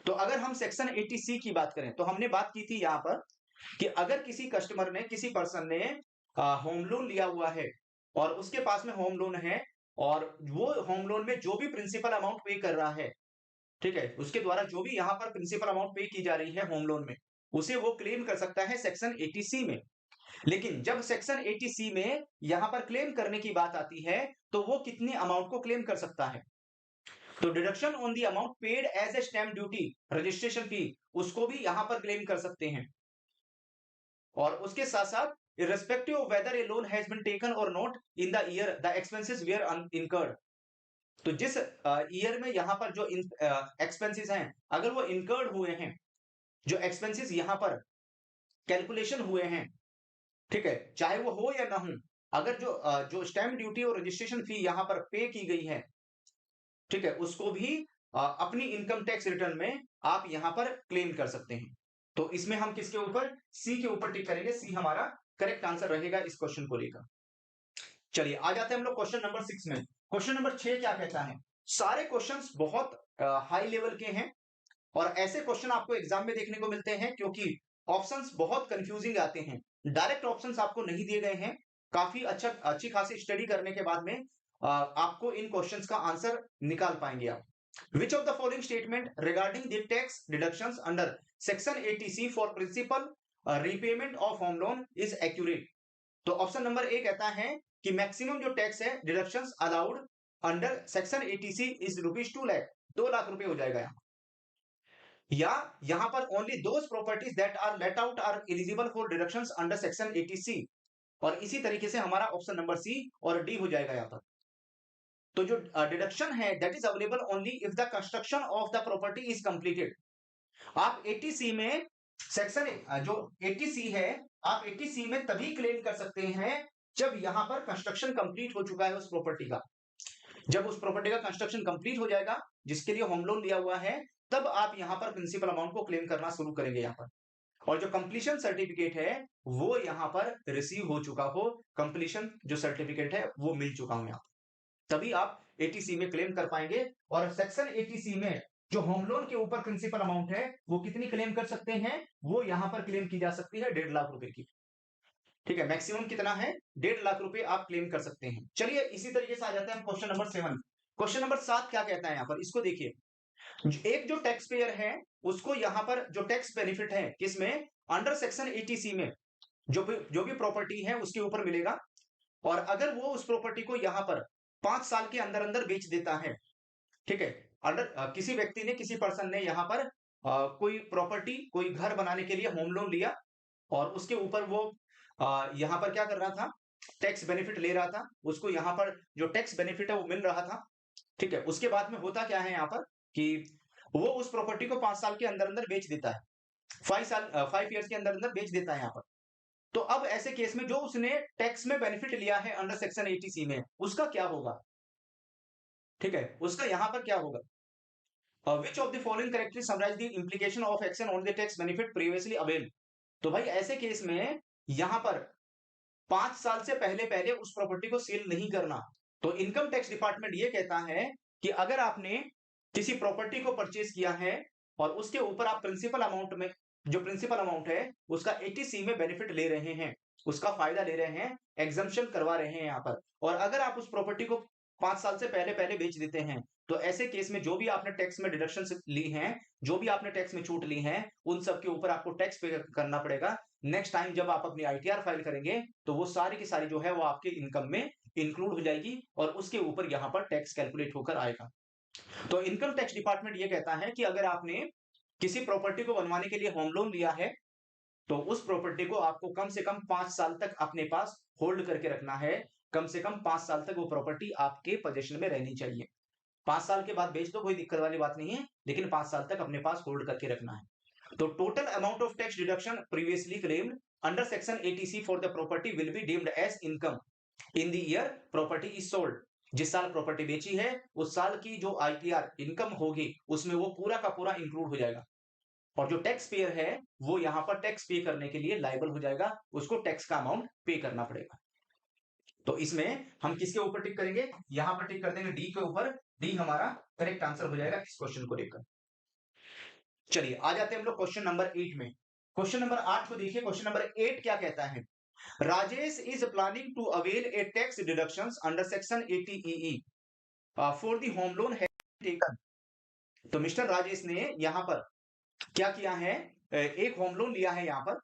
तो अगर हम section 80C की बात करें, तो हमने बात की थी यहां पर कि अगर किसी कस्टमर ने, किसी पर्सन ने होम लोन लिया हुआ है और उसके पास में होम लोन है, और वो होम लोन में जो भी प्रिंसिपल अमाउंट पे कर रहा है, ठीक है, उसके द्वारा जो भी यहां पर प्रिंसिपल अमाउंट पे की जा रही है होम लोन में, उसे वो क्लेम कर सकता है सेक्शन 80C में। लेकिन जब सेक्शन 80C में यहां पर क्लेम करने की बात आती है, तो वो कितनी अमाउंट को क्लेम कर सकता है, तो deduction on the amount paid as a stamp duty registration fee, उसको भी यहां पर क्लेम कर सकते हैं। और उसके साथ साथ irrespective of whether a loan has been taken or not in the year the expenses were incurred, तो जिस ईयर में यहां पर जो एक्सपेंसेस हैं, अगर वो इनकर्ड हुए हैं, जो एक्सपेंसेस यहां पर कैलकुलेशन हुए हैं, ठीक है, चाहे वो हो या ना हो, अगर जो स्टैम्प ड्यूटी और रजिस्ट्रेशन फी यहां पर पे की गई है, ठीक है, उसको भी अपनी इनकम टैक्स रिटर्न में आप यहां पर क्लेम कर सकते हैं। तो इसमें हम किसके ऊपर, सी के ऊपर टिक करेंगे, सी हमारा करेक्ट आंसर रहेगा इस क्वेश्चन को लेकर। चलिए आ जाते हैं हम लोग क्वेश्चन नंबर 6 में। क्वेश्चन नंबर 6 क्या कहता है, सारे क्वेश्चंस बहुत हाई लेवल के हैं, और ऐसे क्वेश्चन आपको एग्जाम में देखने को मिलते हैं क्योंकि ऑप्शंस बहुत कंफ्यूजिंग आते हैं, डायरेक्ट ऑप्शंस आपको नहीं दिए गए हैं। काफी अच्छी खासी स्टडी करने के बाद में आपको इन क्वेश्चंस का आंसर निकाल पाएंगे आप। Which of the following statement regarding the tax deductions under section 80C for principal repayment of home loan is accurate. तो ऑप्शन नंबर ए कहता है कि मैक्सिमम जो टैक्स है deductions allowed under section 80C is ₹2 lakh, 2 lakh रुपए हो जाएगा यहाँ, या यहां पर only those properties that are let out are eligible for deductions under section 80C, और इसी तरीके से हमारा ऑप्शन नंबर सी और डी हो जाएगा यहां पर। तो जो डिडक्शन है that is available only if the construction of the property is completed. आप 80C में सेक्शन जो 80C है, आप 80C में तभी क्लेम कर सकते हैं जब यहां पर कंस्ट्रक्शन कंप्लीट हो चुका है उस प्रॉपर्टी का। जब उस प्रॉपर्टी का कंस्ट्रक्शन कंप्लीट हो जाएगा, जिसके लिए होम लोन लिया हुआ है, तब आप यहां पर प्रिंसिपल अमाउंट को क्लेम करना शुरू करेंगे यहां पर, और जो कंप्लीशन सर्टिफिकेट है वो यहां पर रिसीव हो चुका हो, कंप्लीशन जो सर्टिफिकेट है वो मिल चुका हो यहां पर। तभी आप एटीसी में क्लेम कर पाएंगे। और सेक्शन एटीसी में जो होम लोन के ऊपर प्रिंसिपल अमाउंट है वो कितनी क्लेम कर सकते हैं, वो यहां पर क्लेम की जा सकती है 1.5 लाख रुपए की। ठीक है, मैक्सिमम कितना है, 1.5 लाख रुपए आप क्लेम कर सकते हैं। चलिए इसी तरीके से आ जाते हैं हम क्वेश्चन नंबर 7। क्वेश्चन नंबर 7 क्या कहता है यहाँ पर, इसको देखिए। एक जो टैक्स पेयर है उसको यहां पर जो टैक्स बेनिफिट है किसमें, अंडर सेक्शन एटीसी में जो भी प्रॉपर्टी है उसके ऊपर मिलेगा। और अगर वो उस प्रॉपर्टी को यहां पर 5 साल के अंदर अंदर बेच देता है, ठीक है, अंडर किसी व्यक्ति ने, किसी पर्सन ने यहां पर कोई प्रॉपर्टी, कोई घर बनाने के लिए होम लोन लिया और उसके ऊपर वो यहां पर क्या कर रहा था, टैक्स बेनिफिट ले रहा था, उसको यहां पर जो टैक्स बेनिफिट है वो मिल रहा था। ठीक है, उसके बाद में होता क्या है यहां पर कि वो उस प्रॉपर्टी को 5 साल के अंदर अंदर बेच देता है, 5 ईयर्स के अंदर अंदर बेच देता है यहां पर। तो अब ऐसे केस में जो उसने टैक्स में बेनिफिट लिया है अंडर सेक्शन एटीसी में, उसका क्या होगा। ठीक है, उसका यहां पर क्या होगा, which of the following correctly summarise the implication of action on the tax benefit previously avail. तो भाई ऐसे केस में यहां पर 5 साल से पहले पहले उस प्रॉपर्टी को सेल नहीं करना। तो इनकम टैक्स डिपार्टमेंट ये कहता है कि अगर आपने किसी प्रॉपर्टी को परचेज किया है और उसके ऊपर आप प्रिंसिपल अमाउंट में, जो प्रिंसिपल अमाउंट है उसका एटीसी में बेनिफिट ले रहे हैं, उसका फायदा ले रहे हैं, एग्जम्पशन करवा रहे हैं यहां पर, और अगर आप उस प्रॉपर्टी को 5 साल से पहले पहले बेच देते हैं, तो ऐसे केस में जो भी आपने टैक्स में डिडक्शन ली हैं, जो भी आपने टैक्स में छूट ली हैं, उन सब के ऊपर आपको टैक्स पे करना पड़ेगा। नेक्स्ट टाइम जब आप अपनी आईटीआर फाइल करेंगे तो वो सारी की सारी जो है वो आपके इनकम में इंक्लूड हो जाएगी और उसके ऊपर यहां पर टैक्स कैलकुलेट होकर आएगा। तो इनकम टैक्स डिपार्टमेंट ये कहता है कि अगर आपने किसी प्रॉपर्टी को बनवाने के लिए होम लोन लिया है तो उस प्रॉपर्टी को आपको कम से कम 5 साल तक अपने पास होल्ड करके रखना है। कम से कम 5 साल तक वो प्रॉपर्टी आपके पोजीशन में रहनी चाहिए। 5 साल के बाद बेच दो, कोई दिक्कत वाली बात नहीं है, लेकिन 5 साल तक अपने पास होल्ड करके रखना है। तो total amount of tax deduction previously claimed under section eighty C for the property will be deemed as income in the year property is sold. जिस साल प्रॉपर्टी बेची है उस साल की जो आईटीआर इनकम होगी उसमें वो पूरा का पूरा इंक्लूड हो जाएगा। और जो टैक्स पेयर है वो यहां पर टैक्स पे करने के लिए लायबल हो जाएगा, उसको टैक्स का अमाउंट पे करना पड़ेगा। तो इसमें हम किसके ऊपर टिक करेंगे, यहां पर टिक कर देंगे डी के ऊपर। डी हमारा करेक्ट आंसर हो जाएगा इस क्वेश्चन को लेकर। चलिए आ जाते हैं हम लोग क्वेश्चन नंबर 8 में। क्वेश्चन नंबर 8 को देखिए। क्वेश्चन नंबर 8 क्या कहता है, Rajesh is planning to avail a tax deduction under section 80 for the home loan taken. तो मिस्टर राजेश ने यहां पर क्या किया है, एक होम लोन लिया है यहां पर,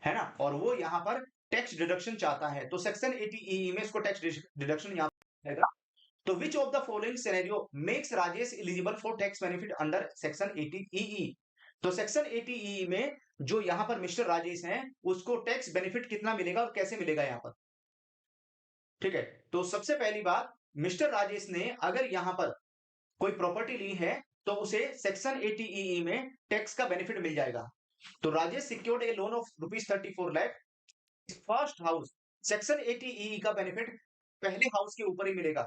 है ना, और वो यहां पर टैक्स डिडक्शन चाहता है। तो सेक्शन 80 में इसको टैक्स डिडक्शन यहां, तो विच of the following scenario makes Rajesh eligible for tax benefit under section 80 तो सेक्शन 80 में जो यहां पर मिस्टर राजेश हैं उसको टैक्स बेनिफिट कितना मिलेगा और कैसे मिलेगा यहां पर। ठीक है, तो सबसे पहली बात, मिस्टर राजेश ने अगर यहां पर कोई प्रॉपर्टी ली है तो उसे सेक्शन 80 में टैक्स का बेनिफिट मिल जाएगा। तो Rajesh secured A loan of ₹34 lakh first house. Section 80 का बेनिफिट पहले हाउस के ऊपर ही मिलेगा,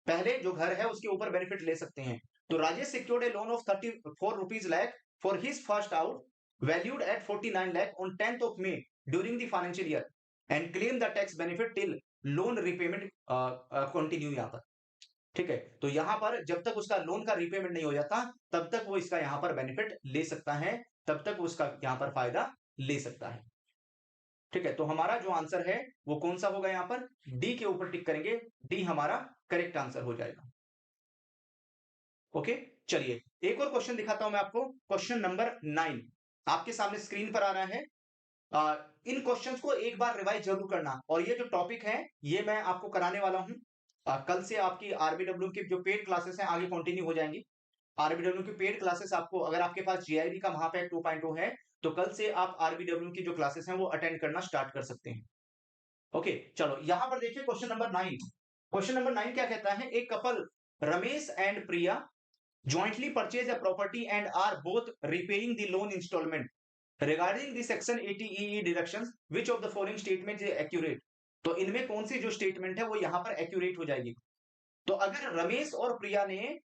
पहले जो घर है उसके ऊपर बेनिफिट ले सकते हैं। तो Rajesh secured A loan of ₹34 lakh for his first house valued at 49 lakh on 10th of May during the financial year and claim the tax benefit till loan repayment continue यहां पर। ठीक है, तो यहां पर जब तक उसका लोन का रिपेमेंट नहीं हो जाता तब तक वो इसका यहां पर बेनिफिट ले सकता है, तब तक वो उसका यहां पर फायदा ले सकता है। ठीक है, तो हमारा जो आंसर है वो कौन सा होगा, यहां पर डी के ऊपर टिक करेंगे। डी हमारा करेक्ट आंसर हो जाएगा। ओके, चलिए एक और क्वेश्चन दिखाता हूं मैं आपको। क्वेश्चन नंबर 9 आपके सामने स्क्रीन पर आ रहा है। इन क्वेश्चंस को एक बार रिवाइज जरूर करना, और ये जो टॉपिक है ये मैं आपको कराने वाला हूं। कल से आपकी आरबीडब्ल्यू की जो पेड क्लासेस हैं आगे कंटिन्यू हो जाएंगी। आरबीडब्ल्यू की पेड क्लासेस आपको, अगर आपके पास जीआईबी का महापैक 2.0 है तो कल से आप आरबीडब्ल्यू की जो क्लासेस हैं वो अटेंड करना स्टार्ट कर सकते हैं। ओके, चलो यहां पर देखिए क्वेश्चन नंबर 9। क्वेश्चन नंबर 9 क्या कहता है, एक couple Ramesh and Priya jointly purchase a property and are both repaying the loan installment regarding the section 80 deductions which of the following statement is accurate। तो इनमें कौन सी जो स्टेटमेंट है वो यहां पर एक्यूरेट हो जाएगी। तो अगर रमेश और प्रिया ने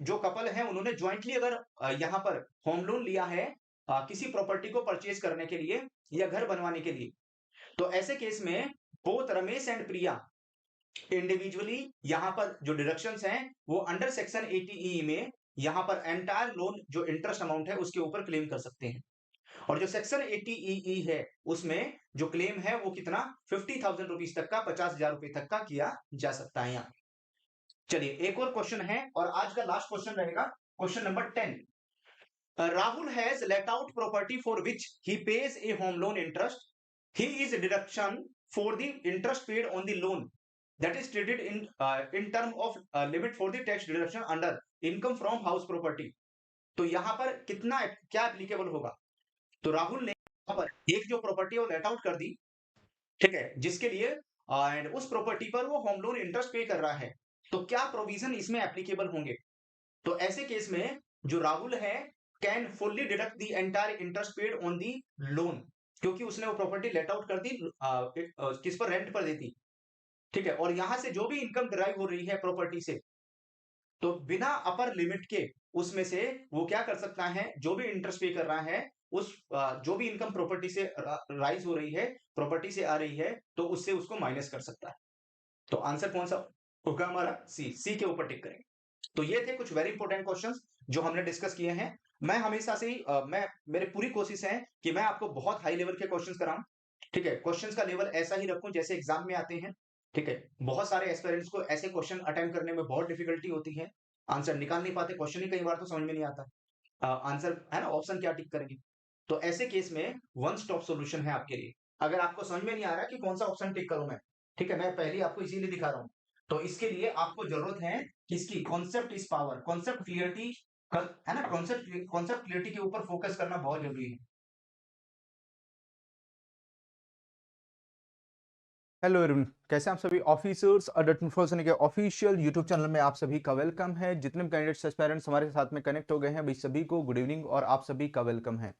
जो कपल है उन्होंने ज्वाइंटली अगर यहां पर होम लोन लिया है किसी प्रॉपर्टी को परचेज करने के लिए या घर बनवाने के लिए, तो ऐसे केस में both Ramesh and Priya individually यहाँ पर जो डिडक्शंस हैं वो अंडर सेक्शन 80E में यहाँ पर एंटायर लोन जो इंटरेस्ट अमाउंट है उसके ऊपर क्लेम कर सकते हैं। और जो सेक्शन 80EE है उसमें जो क्लेम है वो कितना 50,000 रुपीज तक का, 50,000 रुपए तक का किया जा सकता है यहाँ। चलिए एक और क्वेश्चन है और आज का लास्ट क्वेश्चन रहेगा, question number 10। Rahul has let out property for which he pays a home loan interest. He is deduction for the interest paid on the loan that is treated in term of limit for the tax deduction under income from house property. तो यहाँ पर कितना क्या applicable होगा? तो राहुल ने यहाँ पर एक जो प्रॉपर्टी है वो लेट आउट कर दी, ठीक है, जिसके लिए एंड उस प्रॉपर्टी पर वो होम लोन इंटरेस्ट पे कर रहा है। तो क्या प्रोविजन इसमें एप्लीकेबल होंगे? तो ऐसे केस में जो राहुल है can fully deduct the entire interest paid on the loan, क्योंकि उसने वो प्रॉपर्टी लेट आउट कर दी, किस पर, रेंट पर दी थी, ठीक है। और यहां से जो भी इनकम डिराइव हो रही है प्रॉपर्टी से, तो बिना अपर लिमिट के उसमें से वो क्या कर सकता है, जो भी इंटरेस्ट पे कर रहा है उस जो भी इनकम प्रॉपर्टी से राइज हो रही है, प्रॉपर्टी से आ रही है, तो उससे उसको माइनस कर सकता है। तो आंसर कौन सा होगा हमारा? सी के ऊपर टिक करेंगे। तो ये थे कुछ वेरी इंपॉर्टेंट क्वेश्चंस जो हमने डिस्कस किए हैं। मैं हमेशा से ही मेरी पूरी कोशिश है कि मैं आपको बहुत हाई लेवल के क्वेश्चंस कराऊं, ठीक है। क्वेश्चंस का लेवल ऐसा ही रखूं जैसे एग्जाम में आते हैं, ठीक है। बहुत सारे एस्पिरेंट्स को ऐसे क्वेश्चन अटेम्प्ट करने में बहुत डिफिकल्टी होती है, आंसर निकाल नहीं पाते, क्वेश्चन ही कई बार तो समझ में नहीं आता, आंसर है ना, ऑप्शन क्या टिक करेंगे। तो ऐसे केस में वन स्टॉप सोल्यूशन है आपके लिए। अगर आपको समझ में नहीं आ रहा कि कौन सा ऑप्शन टिक करूं मैं, ठीक है, मैं पहले आपको इसीलिए दिखा रहा हूं। तो इसके लिए आपको जरूरत है किसकी? Concept is power, concept clarity, है ना, कॉन्सेप्ट क्लियरिटी के ऊपर फोकस करना बहुत जरूरी है। हेलो एवरीवन, कैसे आप सभी? ऑफिसर्स अडल्ट इन्फॉर्मेशन के ऑफिशियल यूट्यूब चैनल में आप सभी का वेलकम है। जितने भी कैंडिडेट्स एस्पायरेंट्स हमारे साथ में कनेक्ट हो गए हैं, भाई सभी को गुड इवनिंग और आप सभी का वेलकम है।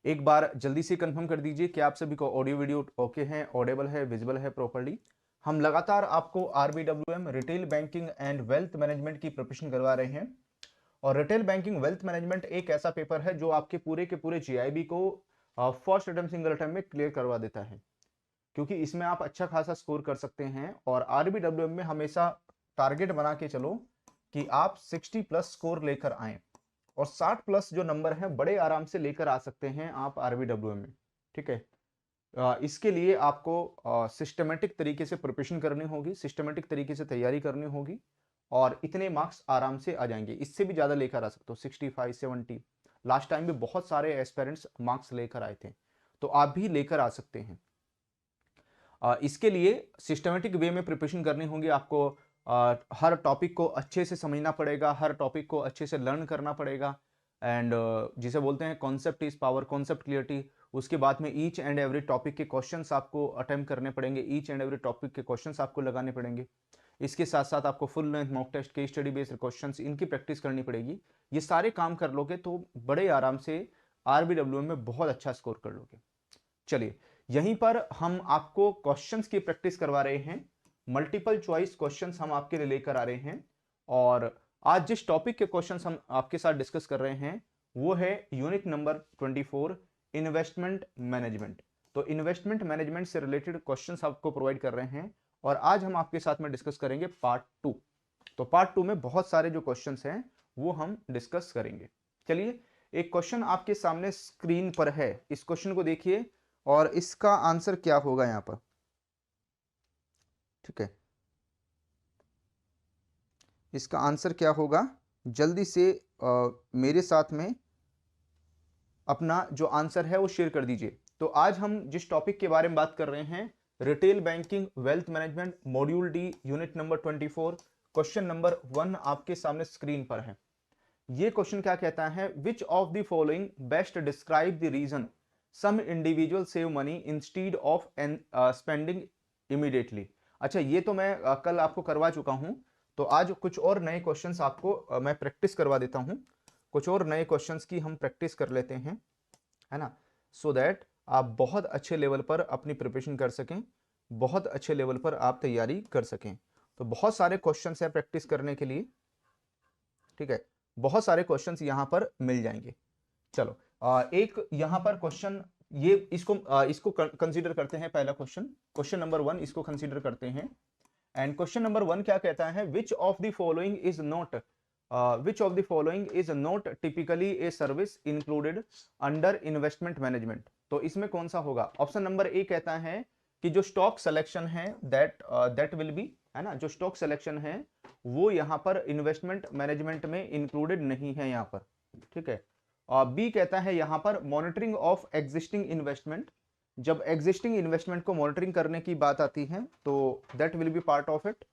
एक बार जल्दी से कंफर्म कर दीजिए कि आप सभी को ऑडियो वीडियो ओके है, ऑडिबल है, विजिबल है प्रॉपर्ली। हम लगातार आपको RBWM retail banking and wealth management की प्रिपरेशन करवा रहे हैं। और रिटेल बैंकिंग वेल्थ मैनेजमेंट एक ऐसा पेपर है जो आपके पूरे के पूरे GIB को फर्स्ट अटेम्प्ट सिंगल अटेम्प्ट में क्लियर करवा देता है, क्योंकि इसमें आप अच्छा खासा स्कोर कर सकते हैं। और RBWM में हमेशा टारगेट बना के चलो कि आप 60+ स्कोर लेकर आए, और 60+ जो नंबर है बड़े आराम से लेकर आ सकते हैं आप RBWM में, ठीक है। इसके लिए आपको सिस्टमेटिक तरीके से प्रिपरेशन करनी होगी, सिस्टमेटिक तरीके से तैयारी करनी होगी, और इतने मार्क्स आराम से आ जाएंगे। इससे भी ज्यादा लेकर आ सकते हो, 65 70। लास्ट टाइम भी बहुत सारे एस्पिरेंट्स मार्क्स लेकर आए थे, तो आप भी लेकर आ सकते हैं। इसके लिए सिस्टमेटिक वे में प्रिपरेशन करनी होगी आपको। हर टॉपिक को अच्छे से समझना पड़ेगा, हर टॉपिक को अच्छे से लर्न करना पड़ेगा। एंड जिसे बोलते हैं concept is power, concept clarity. उसके बाद में ईच एंड एवरी टॉपिक के क्वेश्चंस आपको अटेम्प्ट करने पड़ेंगे, ईच एंड एवरी टॉपिक के क्वेश्चंस आपको लगाने पड़ेंगे। इसके साथ साथ आपको full length mock test, case study based questions, इनकी प्रैक्टिस करनी पड़ेगी। ये सारे काम कर लोगे तो बड़े आराम से RBWM में बहुत अच्छा स्कोर कर लोगे। चलिए, यहीं पर हम आपको क्वेश्चंस की प्रैक्टिस करवा रहे हैं। मल्टीपल चॉइस क्वेश्चंस हम आपके लिए लेकर आ रहे हैं। और आज जिस टॉपिक के क्वेश्चंस हम आपके साथ डिस्कस कर रहे हैं वो है यूनिट नंबर 24, इन्वेस्टमेंट मैनेजमेंट। तो इन्वेस्टमेंट मैनेजमेंट से रिलेटेड क्वेश्चंस आपको प्रोवाइड कर रहे हैं, और आज हम आपके साथ में डिस्कस करेंगे पार्ट 2। तो पार्ट 2 में बहुत सारे जो क्वेश्चंस हैं वो हम डिस्कस करेंगे। चलिए, एक क्वेश्चन आपके सामने स्क्रीन पर है, इस क्वेश्चन को देखिए और इसका आंसर क्या होगा यहां पर, ठीक है। इसका आंसर क्या होगा, जल्दी से मेरे साथ में अपना जो आंसर है वो शेयर कर दीजिए। तो आज हम जिस टॉपिक के बारे में बात कर रहे हैं, retail banking wealth management, module D, unit number 24, question number 1 आपके सामने स्क्रीन पर है। ये क्वेश्चन क्या कहता है? Which of the following best describe the reason some individual save money instead of spending immediately. अच्छा, ये तो मैं कल आपको करवा चुका हूं, तो आज कुछ और नए क्वेश्चंस आपको मैं प्रैक्टिस करवा देता हूं। कुछ और नए क्वेश्चंस की हम प्रैक्टिस कर लेते हैं, है ना, सो दैट आप बहुत अच्छे लेवल पर अपनी प्रिपरेशन कर सकें, बहुत अच्छे लेवल पर आप तैयारी कर सकें। तो बहुत सारे क्वेश्चंस हैं प्रैक्टिस करने के लिए, ठीक है, बहुत सारे क्वेश्चंस यहां पर मिल जाएंगे। चलो, एक यहां पर क्वेश्चन, ये इसको कंसीडर करते हैं। पहला क्वेश्चन, क्वेश्चन नंबर 1 इसको कंसीडर करते हैं। एंड क्वेश्चन नंबर 1 क्या कहता है, which of the following is not typically a service included under investment management. तो इसमें कौन सा होगा? ऑप्शन नंबर ए कहता है कि जो स्टॉक सिलेक्शन है दैट विल बी, है ना, जो स्टॉक सिलेक्शन है वो यहाँ पर इन्वेस्टमेंट मैनेजमेंट में इंक्लूडेड नहीं है यहाँ पर, ठीक है। बी कहता है यहाँ पर मॉनिटरिंग ऑफ एग्जिस्टिंग इन्वेस्टमेंट, जब एग्जिस्टिंग इन्वेस्टमेंट को मॉनिटरिंग करने की बात आती है तो that will be part of it,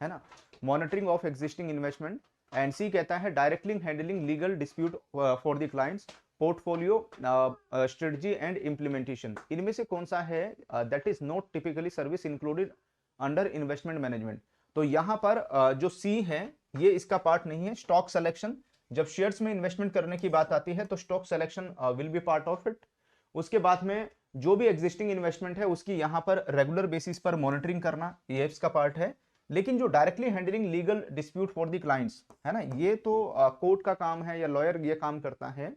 है ना, monitoring of existing investment. And C कहता है directly handling legal dispute for the clients, portfolio strategy and implementation. इनमें से कौन सा है that is not typically service included under investment management? तो यहां पर जो सी है ये इसका पार्ट नहीं है। स्टॉक सिलेक्शन, जब शेयर्स में इन्वेस्टमेंट करने की बात आती है तो stock selection will be part of it. उसके बाद में जो भी एग्जिस्टिंग इन्वेस्टमेंट है उसकी यहां पर रेगुलर बेसिस पर मॉनिटरिंग करना, ये इसका पार्ट है। लेकिन जो directly handling legal dispute for the clients, है ना, ये तो कोर्ट का काम है या लॉयर ये काम करता है,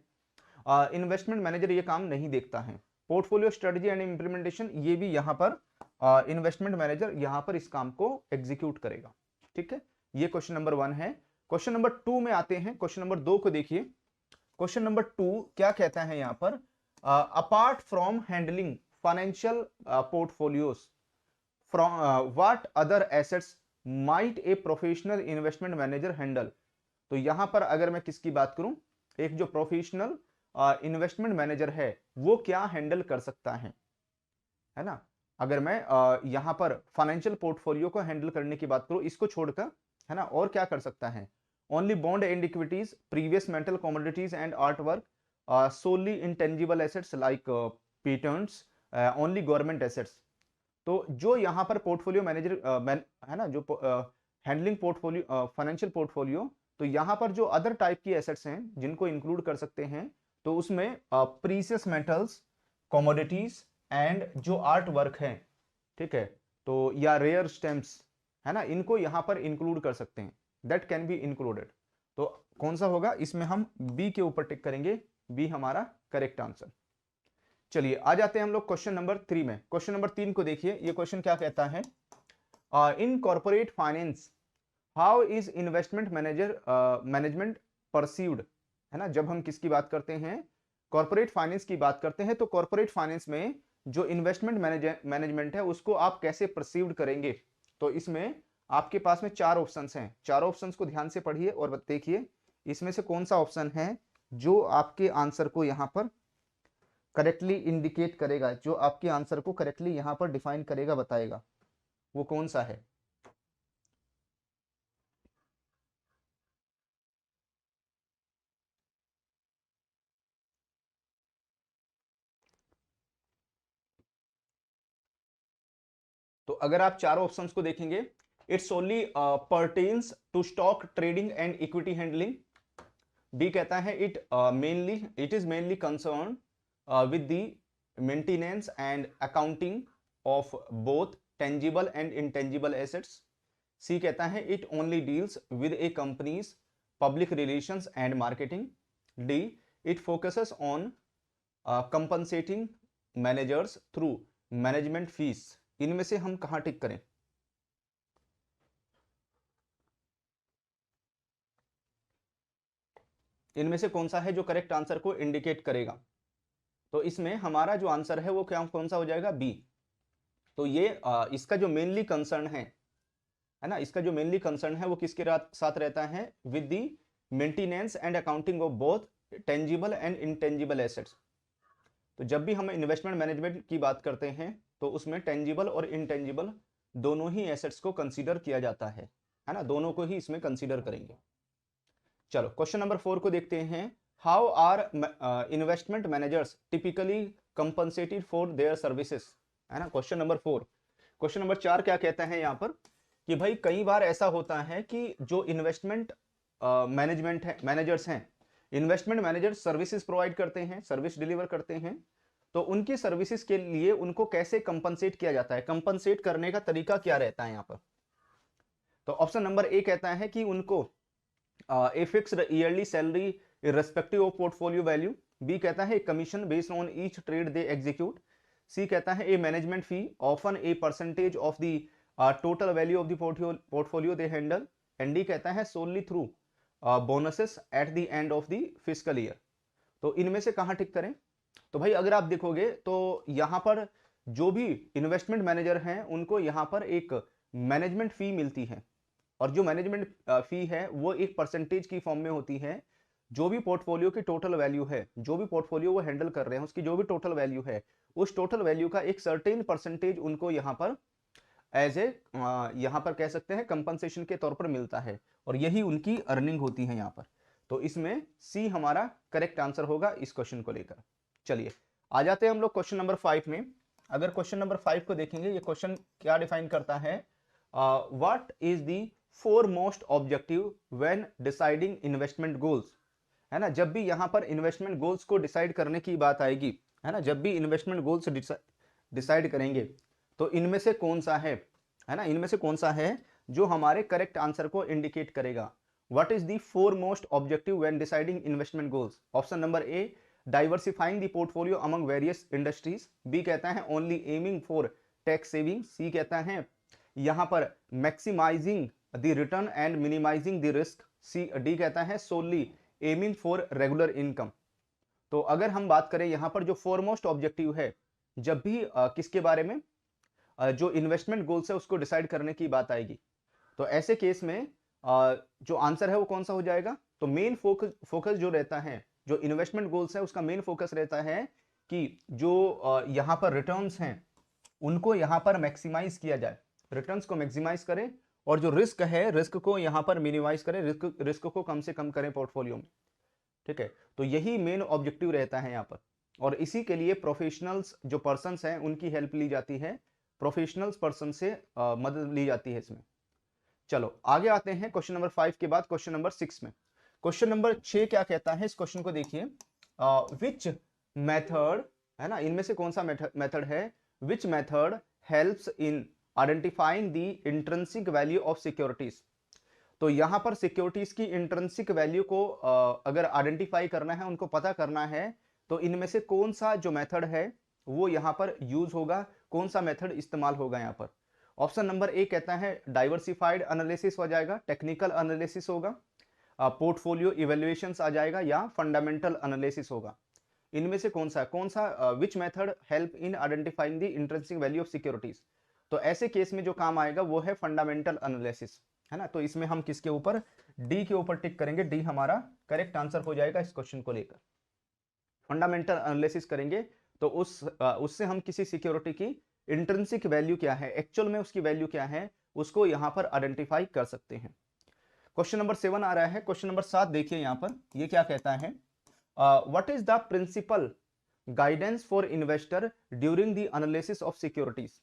इन्वेस्टमेंट मैनेजर ये काम नहीं देखता है। पोर्टफोलियो स्ट्रेटजी एंड इंप्लीमेंटेशन, ये भी यहाँ पर इन्वेस्टमेंट मैनेजर यहाँ पर इस काम को एग्जीक्यूट करेगा, ठीक है। ये क्वेश्चन नंबर 1 है। क्वेश्चन नंबर 2 में आते हैं। क्वेश्चन नंबर 2 को देखिए। क्वेश्चन नंबर 2 क्या कहता है यहाँ पर, apart from handling financial portfolios from what other assets might a professional investment manager handle. तो यहां पर अगर मैं किसकी बात करूं, एक जो प्रोफेशनल इन्वेस्टमेंट मैनेजर है वो क्या हैंडल कर सकता है ना। अगर मैं यहां पर फाइनेंशियल पोर्टफोलियो को हैंडल करने की बात करूं, इसको छोड़कर, है ना, और क्या कर सकता है, only bond and equities, previous metal commodities and art work, solely intangible assets like patents, only government assets. तो जो यहाँ पर पोर्टफोलियो मैनेजर है ना, जो हैंडलिंग पोर्टफोलियो फाइनेंशियल पोर्टफोलियो, तो यहाँ पर जो अदर टाइप की एसेट्स हैं जिनको इंक्लूड कर सकते हैं, तो उसमें प्रीशियस मेटल्स, कमोडिटीज एंड जो आर्ट वर्क है, ठीक है, तो या रेयर स्टेम्प्स, है ना, इनको यहाँ पर इंक्लूड कर सकते हैं, दैट कैन बी इंक्लूडेड। तो कौन सा होगा इसमें, हम बी के ऊपर टिक करेंगे, बी हमारा करेक्ट आंसर। चलिए आ जाते हैं हम लोग क्वेश्चन नंबर 3 में। क्वेश्चन नंबर 3 को देखिए, ये क्वेश्चन क्या कहता है, in corporate finance how is investment management perceived, है ना। जब हम किसकी बात करते हैं, कॉर्पोरेट फाइनेंस की बात करते हैं, तो कॉर्पोरेट फाइनेंस में जो इन्वेस्टमेंट मैनेजमेंट है उसको आप कैसे परसीव्ड करेंगे। तो इसमें आपके पास में 4 ऑप्शंस हैं। 4 ऑप्शंस को ध्यान से पढ़िए और देखिए इसमें से कौन सा ऑप्शन है जो आपके आंसर को यहां पर करेक्टली इंडिकेट करेगा, जो आपके आंसर को करेक्टली यहां पर डिफाइन करेगा, बताएगा वो कौन सा है। तो अगर आप चारों ऑप्शंस को देखेंगे, it's only pertains to stock trading and equity handling. D कहता है it is mainly concern with the maintenance and accounting of both tangible and intangible assets. C कहता है it only deals with a company's public relations and marketing. D it focuses on compensating managers through management fees. इनमें से हम कहां टिक करें, इनमें से कौन सा है जो करेक्ट आंसर को इंडिकेट करेगा। तो इसमें हमारा जो आंसर है वो क्या कौन सा हो जाएगा, बी। तो ये इसका जो मेनली कंसर्न है ना, इसका जो मेनली कंसर्न है वो किसके साथ रहता है, with the maintenance and accounting of both tangible and intangible assets. तो जब भी हम इन्वेस्टमेंट मैनेजमेंट की बात करते हैं तो उसमें टेंजिबल और इनटेंजिबल दोनों ही एसेट्स को कंसीडर किया जाता है ना, दोनों को ही इसमें कंसीडर करेंगे। चलो क्वेश्चन नंबर 4 को देखते हैं। How are investment managers typically compensated for their services, है ना, क्वेश्चन नंबर 4। क्वेश्चन नंबर 4 क्या कहता है यहाँ पर कि भाई कई बार ऐसा होता है कि जो इन्वेस्टमेंट मैनेजमेंट है, मैनेजर्स हैं, इन्वेस्टमेंट मैनेजर सर्विसेज प्रोवाइड करते हैं, सर्विस डिलीवर करते हैं, तो उनकी सर्विसेज के लिए उनको कैसे कंपनसेट किया जाता है, कंपनसेट करने का तरीका क्या रहता है यहाँ पर। तो ऑप्शन नंबर ए कहता है कि उनको a fixed yearly salary irrespective of portfolio value. B कहता है commission based on each trade they execute. C कहता है a management fee often a percentage of the total value of the portfolio they handle, and D कहता है solely through bonuses at the end of the physical year. तो इनमें से कहां टिक करें? तो भाई अगर आप देखोगे तो यहां पर जो भी इन्वेस्टमेंट मैनेजर हैं उनको यहां पर एक मैनेजमेंट फी मिलती है, और जो मैनेजमेंट फी है वो एक परसेंटेज की फॉर्म में होती है। जो भी पोर्टफोलियो की टोटल वैल्यू है, जो भी पोर्टफोलियो वो हैंडल कर रहे हैं उसकी जो भी टोटल वैल्यू है, उस टोटल वैल्यू का एक सर्टेन परसेंटेज उनको यहां पर एज ए यहां पर कह सकते हैं कंपनसेशन के तौर पर मिलता है, और यही उनकी अर्निंग होती है यहां पर। तो इसमें सी हमारा करेक्ट आंसर होगा इस क्वेश्चन को लेकर। चलिए आ जाते हैं हम लोग क्वेश्चन नंबर 5 में। अगर क्वेश्चन नंबर 5 को देखेंगे, ये क्वेश्चन क्या डिफाइन करता है? What is the foremost objective when deciding investment goals, है ना। जब भी यहां पर इन्वेस्टमेंट गोल्स को डिसाइड करने की बात आएगी, है ना, जब भी इन्वेस्टमेंट गोल्स डिसाइड करेंगे तो इनमें से कौन सा है ना, इनमें से कौन सा है जो हमारे करेक्ट आंसर को इंडिकेट करेगा? What is the foremost objective when deciding investment goals? Option number A, diversifying the portfolio among various industries. B कहता है only aiming for tax saving. C कहता है यहां पर maximising the return and minimising the risk. C D कहता है solely aiming for regular income. तो अगर हम बात करें यहां पर जो फोरमोस्ट ऑब्जेक्टिव है, जब भी किसके बारे में, जो इन्वेस्टमेंट गोल्स है उसको डिसाइड करने की बात आएगी, तो ऐसे केस में जो आंसर है वो कौन सा हो जाएगा? तो मेन फोकस जो रहता है, जो इन्वेस्टमेंट गोल्स है उसका मेन फोकस रहता है कि जो यहां पर रिटर्न्स हैं उनको यहां पर मैक्सिमाइज किया जाए, रिटर्न्स को मैक्सिमाइज करें, और जो रिस्क है रिस्क को यहां पर मिनिमाइज करें, रिस्क को कम से कम करें पोर्टफोलियो में। ठीक है, तो यही मेन ऑब्जेक्टिव रहता है यहां पर, और इसी के लिए प्रोफेशनल्स जो पर्सन्स हैं उनकी हेल्प ली जाती है, प्रोफेशनल्स पर्सन से मदद ली जाती है इसमें। चलो आगे आते हैं क्वेश्चन नंबर 5 के बाद क्वेश्चन नंबर 6 में। क्वेश्चन नंबर 6 क्या कहता है, इस क्वेश्चन को देखिए। विच मेथड, है ना, इनमें से कौन सा मेथड है? Which method helps in identifying the intrinsic value of securities. तो यहां पर सिक्योरिटीज की इंट्रिंसिक वैल्यू को अगर आइडेंटिफाई करना है, उनको पता करना है, तो इनमें से कौन सा जो मेथड है वो यहां पर यूज होगा, कौन सा मेथड इस्तेमाल होगा यहां पर? ऑप्शन नंबर ए कहता है डाइवर्सिफाइड एनालिसिस हो जाएगा, टेक्निकल एनालिसिस होगा, पोर्टफोलियो इवेल्युएशंस आ जाएगा, या फंडामेंटल एनालिसिस होगा। इनमें से कौन सा which method help in identifying the intrinsic value of securities? तो ऐसे केस में जो काम आएगा वो है फंडामेंटल एनालिसिस, है ना। तो इसमें हम किसके ऊपर? डी के ऊपर टिक करेंगे, डी हमारा करेक्ट आंसर हो जाएगा इस क्वेश्चन को लेकर। फंडामेंटल एनालिसिस करेंगे तो उससे हम किसी सिक्योरिटी की इंट्रिंसिक वैल्यू क्या है, एक्चुअल में उसकी वैल्यू क्या है, उसको यहां पर आइडेंटिफाई कर सकते हैं। क्वेश्चन नंबर 7 आ रहा है। क्वेश्चन नंबर 7 देखिए यहां पर ये क्या कहता है? What is the principal guidance for investor during the analysis of securities,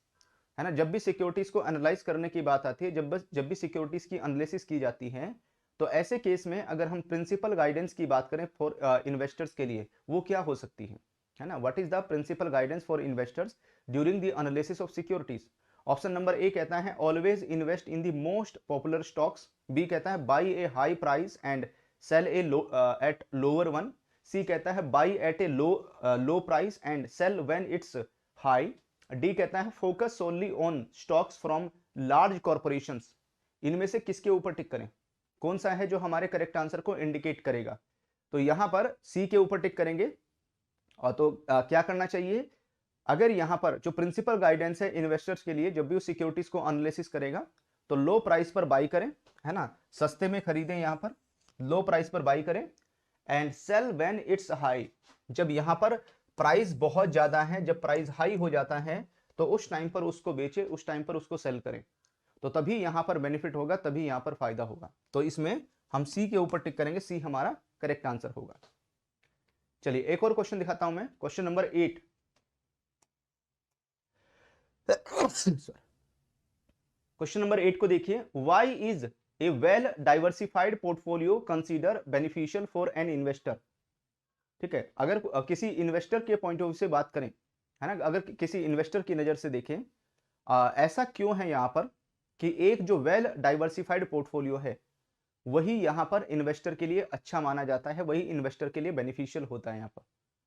है ना। जब भी सिक्योरिटीज को एनालाइज करने की बात आती है, जब भी सिक्योरिटीज की एनालिसिस की जाती है, तो ऐसे केस में अगर हम प्रिंसिपल गाइडेंस की बात करें फॉर इन्वेस्टर्स के लिए, वो क्या हो सकती है ना। What is the principal guidance for investors during the analysis of securities? Option number A कहता है always invest in the most popular stocks. B कहता है buy a high price and sell a at lower one. C कहता है buy at a low price and sell when it's high. D कहता है focus solely on stocks from large corporations. इनमें से किसके ऊपर टिक करें? कौन सा है जो हमारे करेक्ट आंसर को इंडिकेट करेगा? तो यहां पर सी के ऊपर टिक करेंगे। और तो क्या करना चाहिए? अगर यहां पर जो प्रिंसिपल गाइडेंस है इन्वेस्टर्स के लिए, जब भी वो सिक्योरिटीज को एनालिसिस करेगा तो लो प्राइस पर बाई करें, है ना, सस्ते में खरीदें, यहां पर लो प्राइस पर बाई करें, and sell when it's high. जब यहां पर प्राइस बहुत ज्यादा है, जब प्राइस हाई हो जाता है तो उस टाइम पर उसको बेचे, उस टाइम पर उसको सेल करें, तो तभी यहां पर बेनिफिट होगा, तभी यहां पर फायदा होगा। तो इसमें हम सी के ऊपर टिक करेंगे, सी हमारा करेक्ट आंसर होगा। चलिए एक और क्वेश्चन दिखाता हूं मैं, क्वेश्चन नंबर 8। क्वेश्चन नंबर 8 को देखिए। Why is a well diversified portfolio consider beneficial for an investor? ठीक है, अगर किसी इन्वेस्टर के पॉइंट ऑफ व्यू से बात करें, है ना, अगर किसी इन्वेस्टर की नजर से देखें, ऐसा क्यों है यहां पर कि एक जो वेल डाइवर्सिफाइड पोर्टफोलियो है वही यहां पर इन्वेस्टर के लिए अच्छा माना जाता है, वही इन्वेस्टर के लिए बेनिफिशियल होता है, यहां पर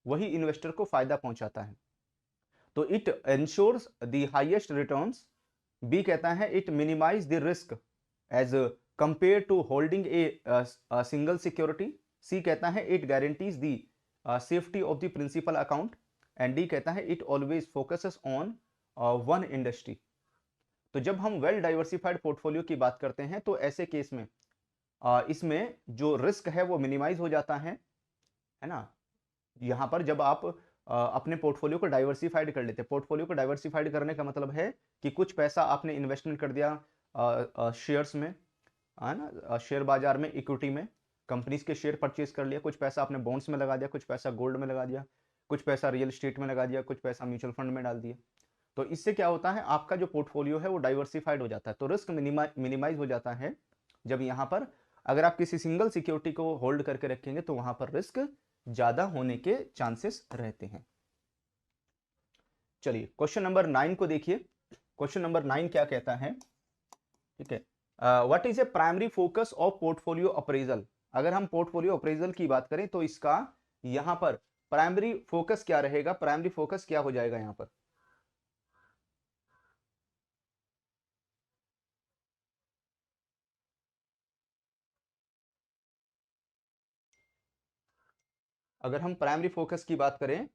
वही इन्वेस्टर को फायदा पहुंचाता है। तो it ensures the highest returns, B कहता है it minimise the risk as compare to holding a single security. C कहता है it guarantees the safety of the principal account. And D कहता है it always focuses on one industry. तो जब हम well diversified portfolio की बात करते हैं तो ऐसे केस में इसमें जो रिस्क है वो मिनिमाइज हो जाता है ना। यहां पर जब आप अपने पोर्टफोलियो को डाइवर्सिफाइड कर लेते हैं, पोर्टफोलियो को डाइवर्सिफाइड करने का मतलब है कि कुछ पैसा आपने इन्वेस्टमेंट कर दिया शेयर्स में, है ना, शेयर बाजार में, इक्विटी में, कंपनीज के शेयर परचेज कर लिया, कुछ पैसा आपने बॉन्ड्स में लगा दिया, कुछ पैसा गोल्ड में लगा दिया, कुछ पैसा रियल एस्टेट में लगा दिया, कुछ पैसा म्यूचुअल फंड में डाल दिया। तो इससे क्या होता है, आपका जो पोर्टफोलियो है वो डाइवर्सिफाइड हो जाता है। तो रिस्क मिनिमाइज हो जाता है जब यहाँ पर अगर आप किसी सिंगल सिक्योरिटी को होल्ड करके रखेंगे तो वहां पर रिस्क ज्यादा होने के चांसेस रहते हैं। चलिए क्वेश्चन नंबर 9 को देखिए। क्वेश्चन नंबर 9 क्या कहता है, ठीक है, what is A primary focus of portfolio appraisal. अगर हम पोर्टफोलियो अप्रेजल की बात करें तो इसका यहां पर प्राइमरी फोकस क्या रहेगा, प्राइमरी फोकस क्या हो जाएगा यहां पर। अगर हम प्राइमरी फोकस की बात करें,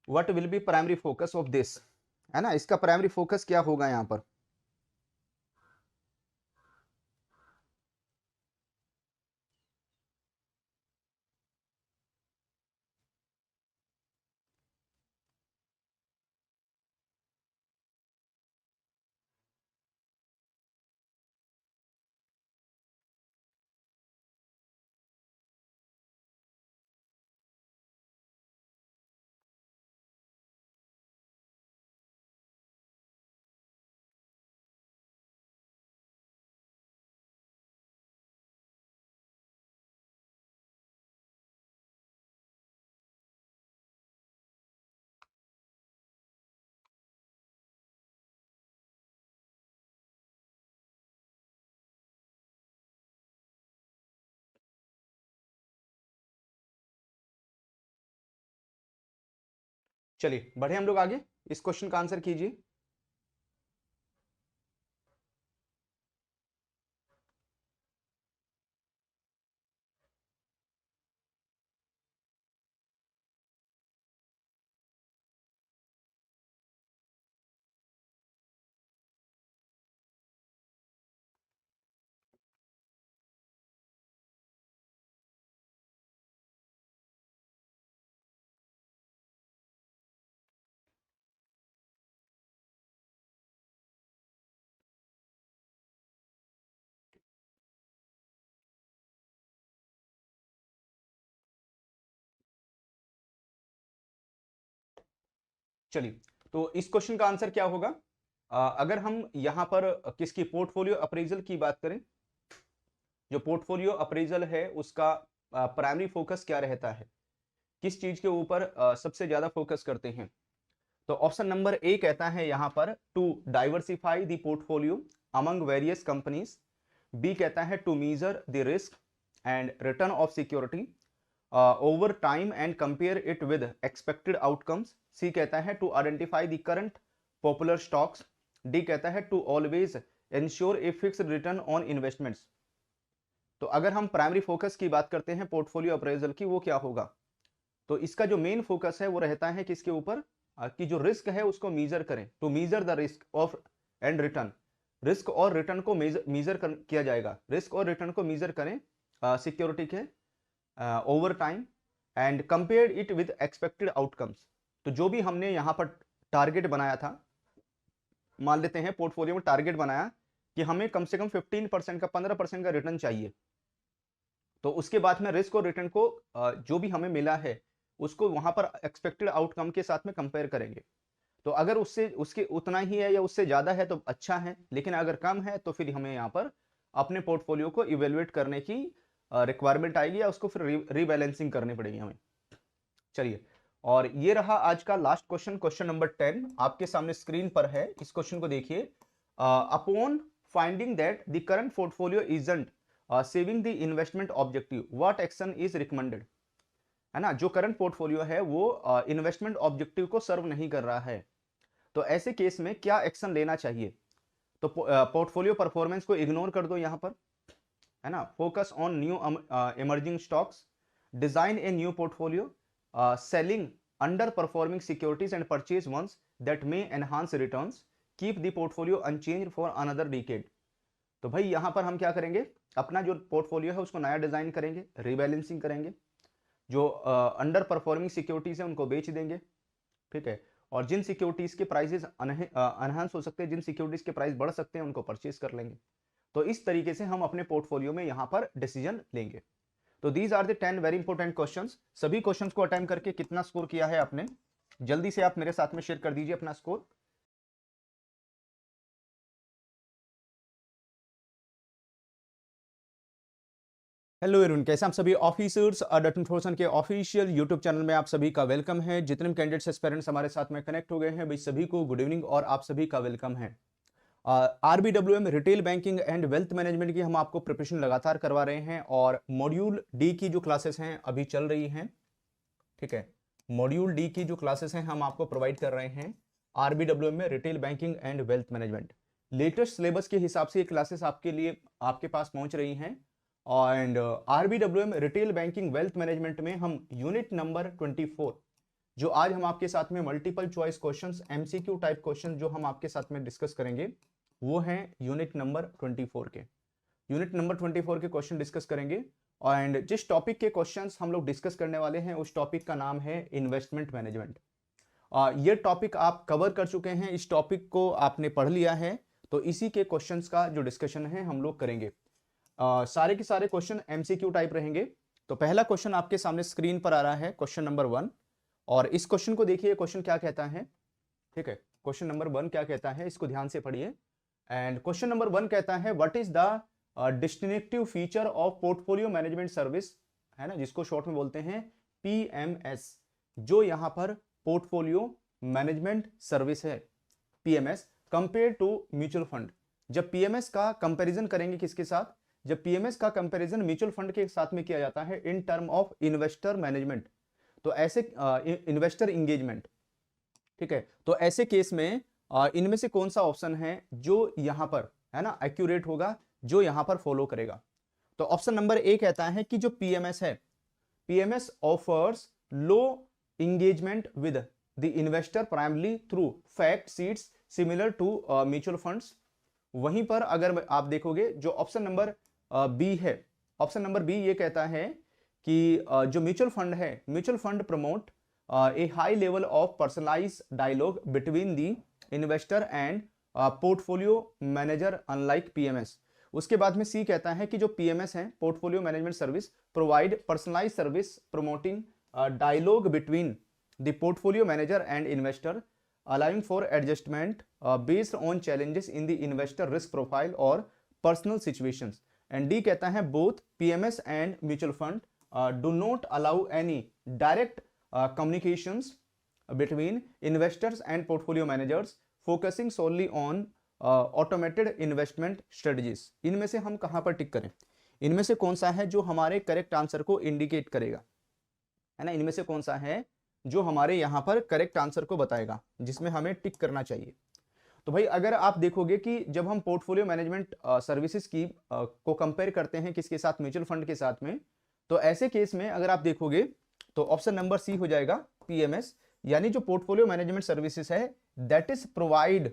what will be primary focus of this, है ना, इसका प्राइमरी फोकस क्या होगा यहां पर। चलिए बढ़े हम लोग आगे, इस क्वेश्चन का आंसर कीजिए। चलिए तो इस क्वेश्चन का आंसर क्या होगा, अगर हम यहां पर किसकी पोर्टफोलियो अप्रेजल की बात करें, जो पोर्टफोलियो अप्रेजल है उसका प्राइमरी फोकस क्या रहता है, किस चीज के ऊपर सबसे ज्यादा फोकस करते हैं। तो ऑप्शन नंबर ए कहता है यहां पर to diversify the portfolio among various companies. B कहता है to measure the risk and return of security over time and compare it with expected outcomes. C कहता है to identify the current popular stocks. D कहता है to always ensure a fixed return on investments. तो अगर हम primary focus की बात करते हैं पोर्टफोलियो अप्रेजल की, वो क्या होगा, तो इसका जो मेन फोकस है वो रहता है किसके ऊपर, कि जो रिस्क है उसको मीजर करें, to measure the risk of and return. Risk और रिटर्न को मीजर किया जाएगा, रिस्क और रिटर्न को मीजर करें सिक्योरिटी के over time and compare it with expected outcomes. तो जो भी हमने यहां पर टारगेट बनाया था, मान लेते हैं पोर्टफोलियो में टारगेट बनाया कि हमें कम से कम 15% का 15% का रिटर्न चाहिए, तो उसके बाद में रिस्क और रिटर्न को जो भी हमें मिला है उसको वहां पर एक्सपेक्टेड आउटकम के साथ में कंपेयर करेंगे। तो अगर उससे उसके उतना ही है या उससे ज्यादा है तो अच्छा है, लेकिन अगर कम है तो फिर हमें यहाँ पर अपने पोर्टफोलियो को इवेल्युएट करने की रिक्वायरमेंट आएगी या उसको फिर रीबैलेंसिंग करनी पड़ेगी हमें। चलिए, और ये रहा आज का लास्ट क्वेश्चन, क्वेश्चन नंबर 10 आपके सामने स्क्रीन पर है। इस क्वेश्चन को देखिए, upon finding that the current portfolio isn't saving the investment objective what action is recommended. है ना, जो करंट पोर्टफोलियो है वो इन्वेस्टमेंट ऑब्जेक्टिव को सर्व नहीं कर रहा है, तो ऐसे केस में क्या एक्शन लेना चाहिए। तो पोर्टफोलियो परफॉर्मेंस को इग्नोर कर दो यहां पर, है ना। Focus on new emerging stocks, design a new portfolio, selling under performing securities and purchase ones that may enhance returns, keep the portfolio unchanged for another decade. तो भाई यहां पर हम क्या करेंगे, अपना जो पोर्टफोलियो है उसको नया डिजाइन करेंगे, रीबैलेंसिंग करेंगे, जो अंडर परफॉर्मिंग सिक्योरिटीज है उनको बेच देंगे, ठीक है, और जिन सिक्योरिटीज के प्राइसेस अनहांस हो सकते हैं, जिन सिक्योरिटीज के प्राइस बढ़ सकते हैं उनको परचेज कर लेंगे। तो इस तरीके से हम अपने पोर्टफोलियो में यहां पर डिसीजन लेंगे। तो these are the 10 very important questions. सभी क्वेश्चंस को अटेम्प्ट करके कितना स्कोर किया है आपने, जल्दी से आप मेरे साथ में शेयर कर दीजिए अपना स्कोर। हेलो एवरीवन, कैसे आप सभी ऑफिसर्स डॉट इन्फॉर्मेशन के ऑफिशियल यूट्यूब चैनल में आप सभी का वेलकम है। जितने भी कैंडिडेट्स एस्पिरेंट्स हमारे साथ में कनेक्ट हो गए हैं भाई सभी को गुड इवनिंग और आप सभी का वेलकम है। RBWM retail banking and wealth management की हम आपको प्रिपरेशन लगातार करवा रहे हैं और मॉड्यूल डी की जो क्लासेस हैं अभी चल रही हैं, ठीक है। मॉड्यूल डी की जो क्लासेस हैं हम आपको प्रोवाइड कर रहे हैं आरबीडब्ल्यूएम में retail banking and wealth management. Latest syllabus के हिसाब से ये क्लासेस आपके लिए आपके पास पहुंच रही हैं। And RBWM retail banking wealth management में हम यूनिट नंबर 24, जो आज हम आपके साथ में multiple choice questions, MCQ type question जो हम आपके साथ में डिस्कस करेंगे वो हैं यूनिट नंबर 24 के। यूनिट नंबर 24 के क्वेश्चन डिस्कस करेंगे। एंड जिस टॉपिक के क्वेश्चंस हम लोग डिस्कस करने वाले हैं उस टॉपिक का नाम है इन्वेस्टमेंट मैनेजमेंट। ये टॉपिक आप कवर कर चुके हैं, इस टॉपिक को आपने पढ़ लिया है, तो इसी के क्वेश्चंस का जो डिस्कशन है हम लोग करेंगे। सारे के सारे क्वेश्चन एमसीक्यू टाइप रहेंगे। तो पहला क्वेश्चन आपके सामने स्क्रीन पर आ रहा है, क्वेश्चन नंबर 1, और इस क्वेश्चन को देखिए, क्वेश्चन क्या कहता है, ठीक है। क्वेश्चन नंबर 1 क्या कहता है, इसको ध्यान से पढ़िए। एंड क्वेश्चन नंबर 1 कहता है what is the distinctive feature of portfolio management service, है ना, जिसको शॉर्ट में बोलते हैं पीएमएस, जो यहां पर पोर्टफोलियो मैनेजमेंट सर्विस है, PMS, compare to mutual fund. जब पीएमएस का कंपैरिजन करेंगे किसके साथ, जब पीएमएस का कंपैरिजन म्यूचुअल फंड के साथ में किया जाता है इन टर्म ऑफ इन्वेस्टर मैनेजमेंट, तो ऐसे इन्वेस्टर इंगेजमेंट, ठीक है, तो ऐसे केस में इनमें से कौन सा ऑप्शन है जो यहां पर, है ना, एक्यूरेट होगा, जो यहां पर फॉलो करेगा। तो ऑप्शन नंबर ए कहता है कि जो पीएमएस है, PMS offers low engagement with the investor primarily through fact sheets similar to mutual funds. वहीं पर अगर आप देखोगे जो ऑप्शन नंबर बी है, ऑप्शन नंबर बी ये कहता है कि जो म्यूचुअल फंड है, mutual fund promote a high level of personalise dialogue between the investor and portfolio manager unlike PMS. उसके बाद में सी कहता है कि जो पीएमएस है, portfolio management service, provide personalise service promoting dialogue between the portfolio manager and investor, allowing for adjustment based on challenges in the investor risk profile or personal situations. And D कहता है both PMS and mutual fund do not allow any direct communications between investors and portfolio managers, focusing solely on automated investment strategies. इनमें से हम कहाँ पर tick करें, इनमें से कौन सा है जो हमारे करेक्ट आंसर को इंडिकेट करेगा, है ना, इनमें से कौन सा है जो हमारे यहां पर करेक्ट आंसर को बताएगा, जिसमें हमें टिक करना चाहिए। तो भाई अगर आप देखोगे कि जब हम पोर्टफोलियो मैनेजमेंट सर्विसेज की को कंपेयर करते हैं किसके साथ, म्यूचुअल फंड के साथ में, तो ऐसे केस में अगर आप देखोगे तो ऑप्शन नंबर सी हो जाएगा पीएमएस, यानी जो पोर्टफोलियो मैनेजमेंट सर्विसेज है दैट इज प्रोवाइड,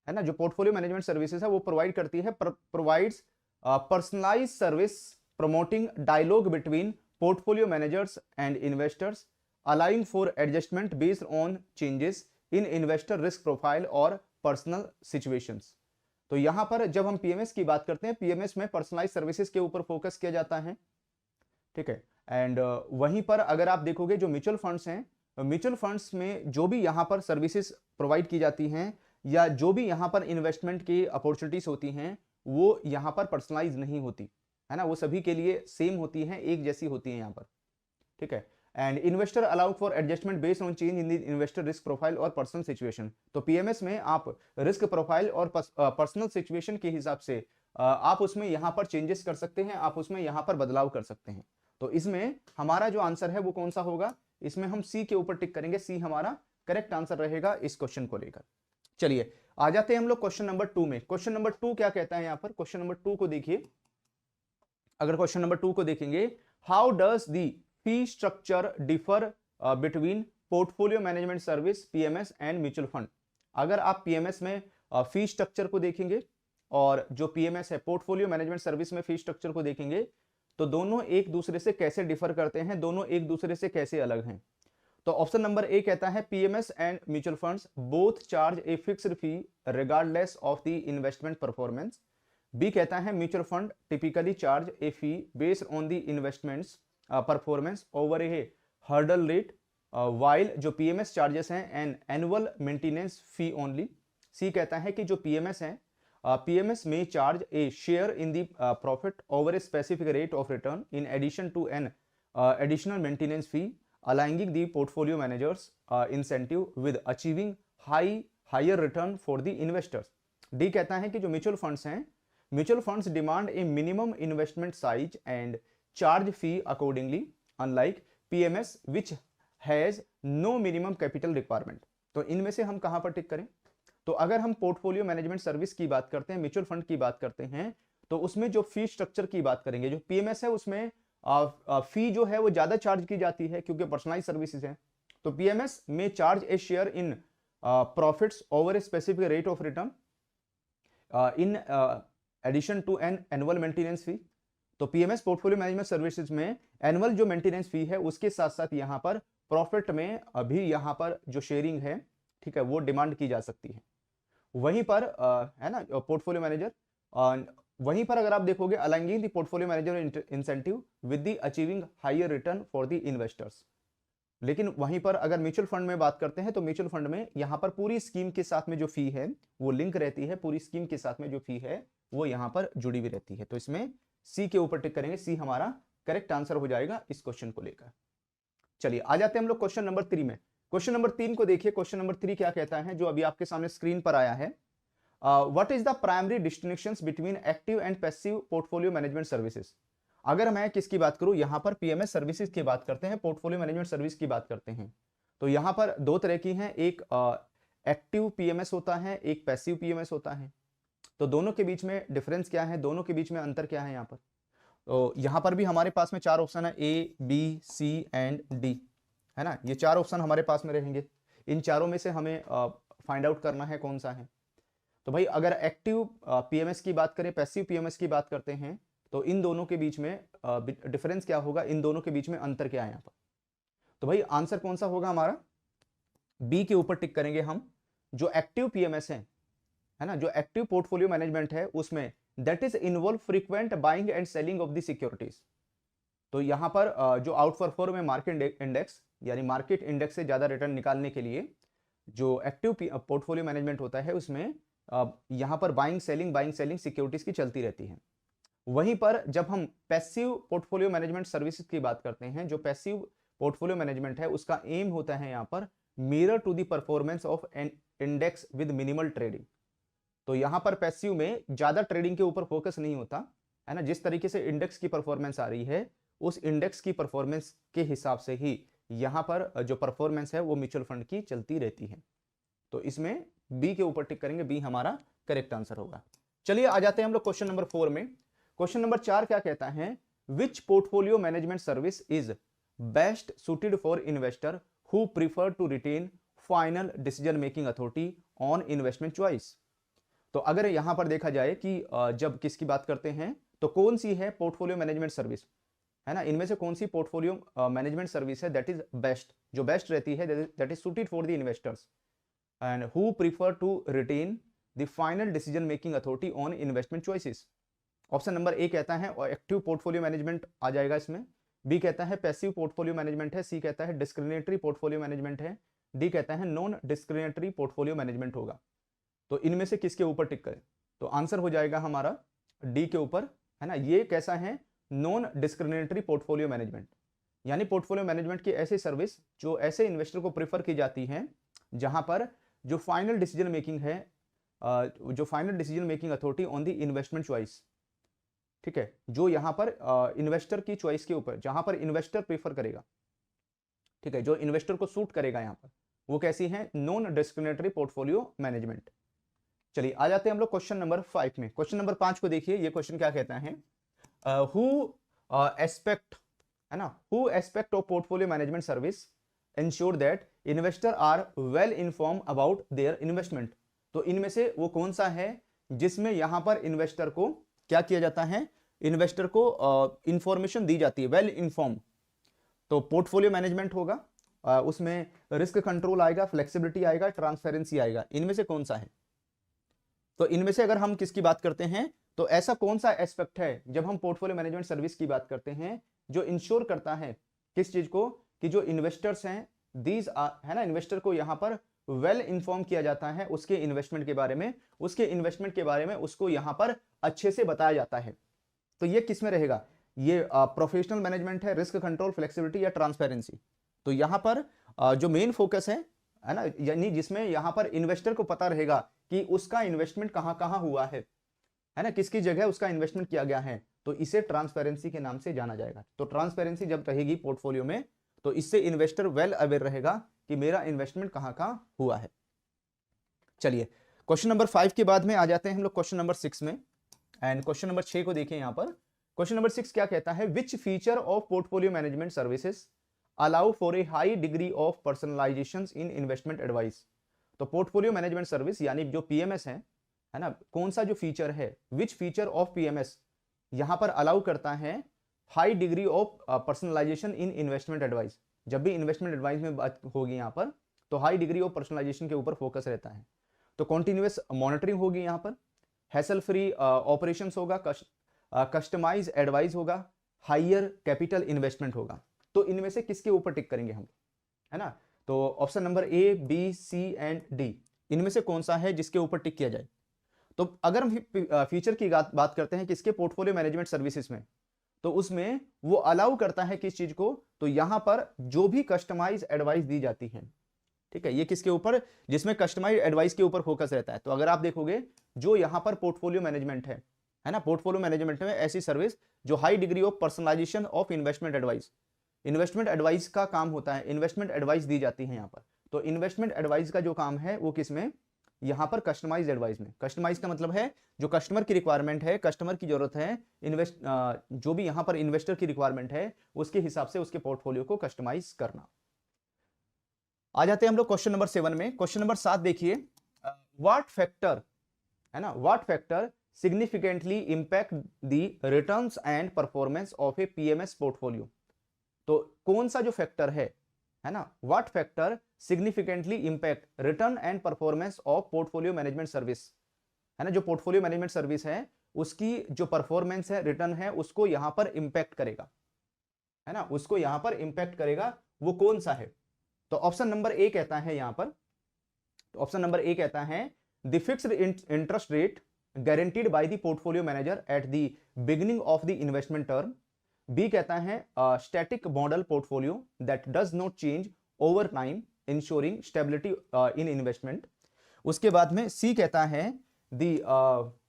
है ना, जो पोर्टफोलियो मैनेजमेंट सर्विसेज है वो प्रोवाइड करती है, provides personalise service promoting dialogue between portfolio managers and investors, allowing for adjustment based on changes in investor risk profile और personal situations। तो यहां पर जब हम पीएमएस की बात करते हैं, पीएमएस में पर्सनलाइज सर्विसेज के ऊपर फोकस किया जाता है, ठीक है। एंड वहीं पर अगर आप देखोगे जो म्यूचुअल फंड्स हैं, म्यूचुअल फंड्स में जो भी यहां पर सर्विसेज प्रोवाइड की जाती हैं या जो भी यहां पर इन्वेस्टमेंट की अपॉर्चुनिटीज होती हैं वो यहां पर पर्सनलाइज नहीं होती, है ना, वो सभी के लिए सेम होती हैं, एक जैसी होती हैं यहां पर, ठीक है। And investor allow for adjustment based on change in the investor risk profile और पर्सनल सिचुएशन। तो पीएमएस में आप रिस्क प्रोफाइल और पर्सनल सिचुएशन के हिसाब से आप उसमें यहां पर चेंजेस कर सकते हैं, आप उसमें यहां पर बदलाव कर सकते हैं। तो इसमें हमारा जो आंसर है वो कौन सा होगा, इसमें हम सी के ऊपर टिक करेंगे, सी हमारा करेक्ट आंसर रहेगा इस क्वेश्चन को लेकर। चलिए आ जाते हैं हम लोग क्वेश्चन नंबर 2 में। क्वेश्चन नंबर 2 क्या कहता है यहाँ पर, क्वेश्चन नंबर 2 को देखिए। अगर क्वेश्चन नंबर 2 को देखेंगे, how does the fee structure differ between portfolio management service PMS and mutual fund. अगर आप पीएमएस में फी स्ट्रक्चर को देखेंगे और जो पीएमएस है पोर्टफोलियो मैनेजमेंट सर्विस में फी स्ट्रक्चर को देखेंगे, तो दोनों एक दूसरे से कैसे डिफर करते हैं, दोनों एक दूसरे से कैसे अलग हैं। तो ऑप्शन नंबर ए कहता है PMS and mutual funds both charge a fixed fee regardless of the investment performance. B कहता है mutual fund typically charge a fee based on the investments performance over a hurdle rate, while जो PMS charges हैं an annual maintenance fee only. C कहता है कि जो PMS है, PMS में charge a share in the profit over a specific rate of return in addition to an additional maintenance fee aligning the portfolio managers incentive with achieving higher return for the investors। D कहता है कि जो mutual funds हैं, mutual funds demand a minimum investment size and charge fee accordingly unlike PMS which has no minimum capital requirement. तो इनमें से हम कहां पर टिक करें? तो अगर हम पोर्टफोलियो मैनेजमेंट सर्विस की बात करते हैं, म्यूचुअल फंड की बात करते हैं, तो उसमें जो फी स्ट्रक्चर की बात करेंगे, जो पीएमएस है उसमें फी जो है वो ज्यादा चार्ज की जाती है क्योंकि पर्सनलाइज सर्विसेज है। तो पीएमएस में charge a share in profits over a specific rate of return in addition to an annual maintenance fee. तो पीएमएस पोर्टफोलियो मैनेजमेंट सर्विसेज में एनुअल जो मेंटेनेंस फी है उसके साथ साथ यहां पर प्रॉफिट में अभी यहां पर जो शेयरिंग है, ठीक है, वो डिमांड की जा सकती है। वहीं पर है ना पोर्टफोलियो मैनेजर, वहीं पर अगर आप देखोगे aligning the portfolio manager incentive with the achieving higher return for the investors. लेकिन वहीं पर अगर म्यूचुअल फंड में बात करते हैं तो म्यूचुअल फंड में यहां पर पूरी स्कीम के साथ में जो फी है वो लिंक रहती है, पूरी स्कीम के साथ में जो फी है वो यहां पर जुड़ी हुई रहती है। तो इसमें सी के ऊपर टिक करेंगे, सी हमारा करेक्ट आंसर हो जाएगा इस क्वेश्चन को लेकर। चलिए आ जाते हैं हम लोग क्वेश्चन नंबर 3 में। क्वेश्चन नंबर 3 को देखिए। क्वेश्चन नंबर 3 क्या कहता है, जो अभी आपके सामने स्क्रीन पर आया है, what is the primary distinctions between active and passive portfolio management services. अगर मैं किसकी बात करूं, यहां पर पीएमएस सर्विसेज की बात करते हैं, पोर्टफोलियो मैनेजमेंट सर्विस की बात करते हैं, तो यहां पर दो तरह की हैं, एक एक्टिव पीएमएस होता है, एक पैसिव पीएमएस होता है। तो दोनों के बीच में डिफरेंस क्या है, दोनों के बीच में अंतर क्या है यहां पर। तो यहां पर भी हमारे पास में 4 ऑप्शन है, A B C and D, है ना। ये 4 ऑप्शन हमारे पास में रहेंगे, इन चारों में से हमें फाइंड आउट करना है कौन सा है। तो भाई अगर एक्टिव पीएमएस की बात करें, पैसिव पीएमएस की बात करते हैं, तो इन दोनों के बीच में डिफरेंस क्या होगा, इन दोनों के बीच में अंतर क्या है यहां पर। तो भाई आंसर कौन सा होगा हमारा, बी के ऊपर टिक करेंगे हम। जो एक्टिव पीएमएस है ना, जो एक्टिव पोर्टफोलियो मैनेजमेंट है, उसमें that is involve frequent buying and selling of the securities. तो यहां पर जो आउट परफॉर्म है मार्केट इंडेक्स, यानी मार्केट इंडेक्स से ज्यादा रिटर्न निकालने के लिए जो एक्टिव पोर्टफोलियो मैनेजमेंट होता है उसमें यहां पर बाइंग सेलिंग सिक्योरिटीज की चलती रहती है। वहीं पर जब हम पैसिव पोर्टफोलियो मैनेजमेंट सर्विसेज की बात करते हैं, जो पैसिव पोर्टफोलियो मैनेजमेंट है उसका एम होता है यहां पर mirror to the performance of an index with minimal trading. तो यहां पर पैसिव में ज्यादा ट्रेडिंग के ऊपर फोकस नहीं होता है ना, जिस तरीके से इंडेक्स की परफॉर्मेंस आ रही है उस इंडेक्स की परफॉर्मेंस के हिसाब से ही यहां पर जो परफॉर्मेंस है वो म्यूचुअल फंड की चलती रहती है। तो इसमें बी के ऊपर टिक करेंगे, बी हमारा करेक्ट आंसर होगा। चलिए आ जाते हैं हम लोग क्वेश्चन नंबर 4 में। क्वेश्चन नंबर 4 क्या कहता है, which portfolio management service is best suited for investor who prefer to retain final decision making authority on investment choice. तो अगर यहां पर देखा जाए कि जब किसकी बात करते हैं तो कौन सी है पोर्टफोलियो मैनेजमेंट सर्विस, है ना, इनमें से कौन सी पोर्टफोलियो मैनेजमेंट सर्विस है दैट इज बेस्ट, जो बेस्ट रहती है, that is suited for the investors and who prefer to retain the final decision making authority on investment choices। Option number A कहता है एक्टिव पोर्टफोलियो मैनेजमेंट आ जाएगा इसमें, B कहता है पैसिव पोर्टफोलियो मैनेजमेंट है, सी कहता है डिस्क्रिमिनेटरी पोर्टफोलियो मैनेजमेंट है, डी कहता है नॉन डिस्क्रिमिनेटरी पोर्टफोलियो मैनेजमेंट होगा। तो इनमें से किसके ऊपर टिक करें, तो आंसर हो जाएगा हमारा डी के ऊपर, है ना। ये कैसा है, नॉन डिस्क्रिमिनेटरी पोर्टफोलियो मैनेजमेंट, यानी पोर्टफोलियो मैनेजमेंट की ऐसी सर्विस जो ऐसे इन्वेस्टर को प्रीफर की जाती है जहां पर जो फाइनल डिसीजन मेकिंग है, जो final decision making authority on the investment choice, ठीक है, जो यहां पर इन्वेस्टर की चॉइस के ऊपर, जहां पर इन्वेस्टर प्रेफर करेगा, ठीक है, जो इन्वेस्टर को सूट करेगा यहां पर, वो कैसी है? Non discriminatory portfolio management. चलिए आ जाते हैं हम लोग क्वेश्चन नंबर 5 में। क्वेश्चन नंबर 5 को देखिए, ये क्वेश्चन क्या कहता है, हु एस्पेक्ट, है ना, who aspect of portfolio management service ensure that investor are well inform about their investment. तो इनमें से वो कौन सा है जिसमें यहां पर इन्वेस्टर को क्या किया जाता है? इन्वेस्टर को इंफॉर्मेशन दी जाती है, वेल इन्फॉर्म। तो पोर्टफोलियो मैनेजमेंट होगा, उसमें रिस्क कंट्रोल आएगा, फ्लेक्सिबिलिटी आएगा, ट्रांसपेरेंसी आएगा। इनमें से कौन सा है? तो इनमें से अगर हम किसकी बात करते हैं तो ऐसा कौन सा एस्पेक्ट है जब हम पोर्टफोलियो मैनेजमेंट सर्विस की बात करते हैं जो इंश्योर करता है किस चीज को, कि जो इन्वेस्टर्स हैं दीज है ना, इन्वेस्टर को यहां पर वेल इन्फॉर्म किया जाता है उसके इन्वेस्टमेंट के बारे में, उसके इन्वेस्टमेंट के बारे में उसको यहां पर अच्छे से बताया जाता है। तो ये किस में रहेगा? ये प्रोफेशनल मैनेजमेंट है, रिस्क कंट्रोल, फ्लेक्सिबिलिटी या ट्रांसपेरेंसी। तो यहां पर जो मेन फोकस है ना, यानी जिसमें यहां पर इन्वेस्टर को पता रहेगा कि उसका इन्वेस्टमेंट कहां कहां हुआ है ना, किसकी जगह उसका इन्वेस्टमेंट किया गया है, तो इसे ट्रांसपेरेंसी के नाम से जाना जाएगा। तो ट्रांसपेरेंसी जब रहेगी पोर्टफोलियो में तो इससे इन्वेस्टर वेल अवेयर रहेगा कि मेरा इन्वेस्टमेंट कहां कहां हुआ है। चलिए क्वेश्चन नंबर 5 के बाद में आ जाते हैं हम लोग क्वेश्चन नंबर 6 में। एंड क्वेश्चन नंबर 6 को देखिए यहां पर। क्वेश्चन नंबर 6 क्या कहता है? Which feature of portfolio management services allow for a high degree of personalisation in investment advice. तो पोर्टफोलियो मैनेजमेंट सर्विस यानी जो पीएमएस है ना, कौन सा जो फीचर है, विच फीचर ऑफ पीएमएस यहां पर अलाउ करता है high degree of personalisation in investment advice. जब भी इन्वेस्टमेंट एडवाइस में बात होगी यहां पर तो हाई डिग्री ऑफ पर्सनलाइजेशन के ऊपर फोकस रहता है। तो कॉन्टिन्यूअस मॉनिटरिंग होगी यहां पर, हैसल फ्री ऑपरेशंस होगा, कस्टमाइज एडवाइस होगा, हायर कैपिटल इन्वेस्टमेंट होगा। तो इनमें से किसके ऊपर टिक करेंगे हम, है ना? तो option number A, B, C and D, इनमें से कौन सा है जिसके ऊपर टिक किया जाए? तो अगर हम फीचर की बात करते हैं किसके, पोर्टफोलियो मैनेजमेंट सर्विसेज में, तो उसमें वो अलाउ करता है किस चीज को, तो यहां पर जो भी कस्टमाइज एडवाइस दी जाती है, ठीक है, ये किसके ऊपर, जिसमें कस्टमाइज एडवाइस के ऊपर फोकस रहता है। तो अगर आप देखोगे जो यहां पर पोर्टफोलियो मैनेजमेंट है ना, पोर्टफोलियो मैनेजमेंट में ऐसी सर्विस जो high degree of personalisation of investment advice, investment advice का काम होता है, इन्वेस्टमेंट एडवाइस दी जाती है यहां पर। तो इन्वेस्टमेंट एडवाइस का जो काम है वो किसमें, यहां पर कस्टमाइज एडवाइस में। कस्टमाइज का मतलब है जो कस्टमर की रिक्वायरमेंट है, कस्टमर की जरूरत है, जो भी यहां पर इन्वेस्टर की रिक्वायरमेंट है उसके हिसाब से उसके पोर्टफोलियो को कस्टमाइज करना। आ जाते हैं हम लोग क्वेश्चन नंबर 7 में। क्वेश्चन नंबर 7 देखिए, व्हाट फैक्टर, है ना, what factor significantly impact the returns and performance of A PMS portfolio. तो कौन सा जो फैक्टर है ना, what factor significantly impact return and performance of portfolio management service, है ना, जो पोर्टफोलियो मैनेजमेंट सर्विस है उसकी जो परफॉर्मेंस है, रिटर्न है, उसको यहां पर इंपैक्ट करेगा, है ना, उसको यहां पर इंपैक्ट करेगा, वो कौन सा है? तो ऑप्शन नंबर ए कहता है यहां पर, तो ऑप्शन नंबर ए कहता है the fixed interest rate guaranteed by the portfolio manager at the beginning of the investment term. B कहता है static model portfolio that does not change over time ensuring stability in investment. उसके बाद में C कहता है the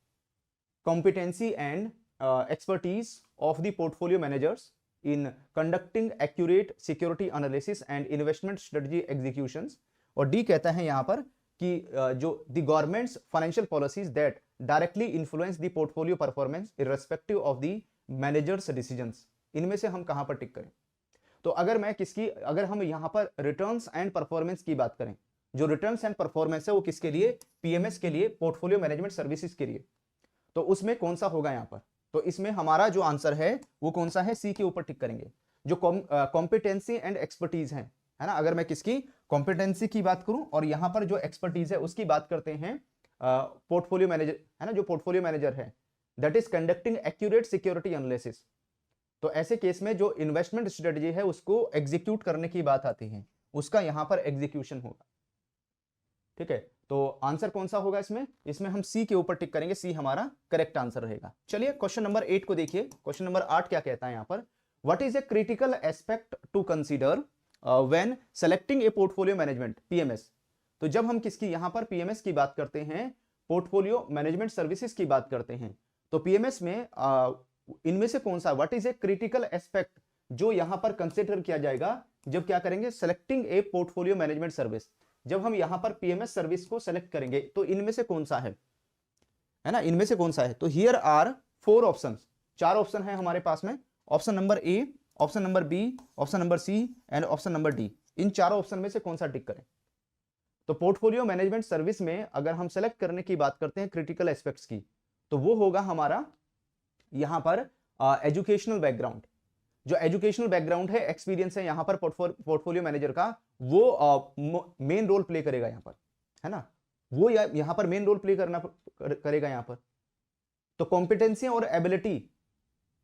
competency and expertise of the portfolio managers in conducting accurate security analysis and investment strategy executions। और D कहता है यहां पर कि जो the government's financial policies that directly influence the portfolio performance irrespective of the manager's decisions। इनमें से हम कहां पर टिक करें? तो अगर हम यहां पर रिटर्न्स एंड परफॉर्मेंस की बात करें, जो रिटर्न्स एंड परफॉर्मेंस है वो किसके लिए, पीएमएस के लिए, पोर्टफोलियो मैनेजमेंट सर्विसेज के लिए, तो उसमें कौन सा होगा यहां पर? तो इसमें हमारा जो आंसर है वो कौन सा है, सी के ऊपर टिक करेंगे। जो कॉम्पिटेंसी एंड एक्सपर्टीज है ना, अगर मैं किसकी कॉम्पिटेंसी की बात करूं और यहां पर जो एक्सपर्टीज है उसकी बात करते हैं पोर्टफोलियो मैनेजर, है ना, जो पोर्टफोलियो मैनेजर है that is conducting accurate security analysis. तो ऐसे केस में जो इन्वेस्टमेंट स्ट्रेटजी है उसको एग्जीक्यूट करने की बात आती है, उसका यहां पर एग्जीक्यूशन होगा, ठीक है। तो आंसर कौन सा होगा इसमें हम सी के ऊपर टिक करेंगे, सी हमारा करेक्ट आंसर रहेगा। चलिए क्वेश्चन नंबर 8 को देखिए। क्वेश्चन नंबर 8 क्या कहता है यहां पर, what is a critical aspect to consider when selecting a portfolio management PMS. तो जब हम किसकी यहां पर पीएमएस की बात करते हैं, पोर्टफोलियो मैनेजमेंट सर्विसेज की बात करते हैं, तो पीएमएस में इनमें से कौन सा, what is a critical aspect जो यहां पर कंसिडर किया जाएगा जब क्या करेंगे, selecting a portfolio management service. जब हम यहां पर पीएमएस सर्विस को सेलेक्ट करेंगे तो इनमें से कौन सा है ना, इनमें से कौन सा है? तो हियर आर 4 ऑप्शंस, 4 ऑप्शन है हमारे पास में। Option number A, option number B, option number C and option number D. इन चारों ऑप्शन में से कौन सा टिक करें? तो पोर्टफोलियो मैनेजमेंट सर्विस में अगर हम सेलेक्ट करने की बात करते हैं क्रिटिकल एस्पेक्ट्स की, तो वो होगा हमारा यहां पर एजुकेशनल बैकग्राउंड। जो एजुकेशनल बैकग्राउंड है, एक्सपीरियंस है यहां पर पोर्टफोलियो मैनेजर का, वो मेन रोल प्ले करेगा यहां पर, है ना, वो यहां पर मेन रोल प्ले करेगा यहां पर। तो कॉम्पिटेंसी और एबिलिटी,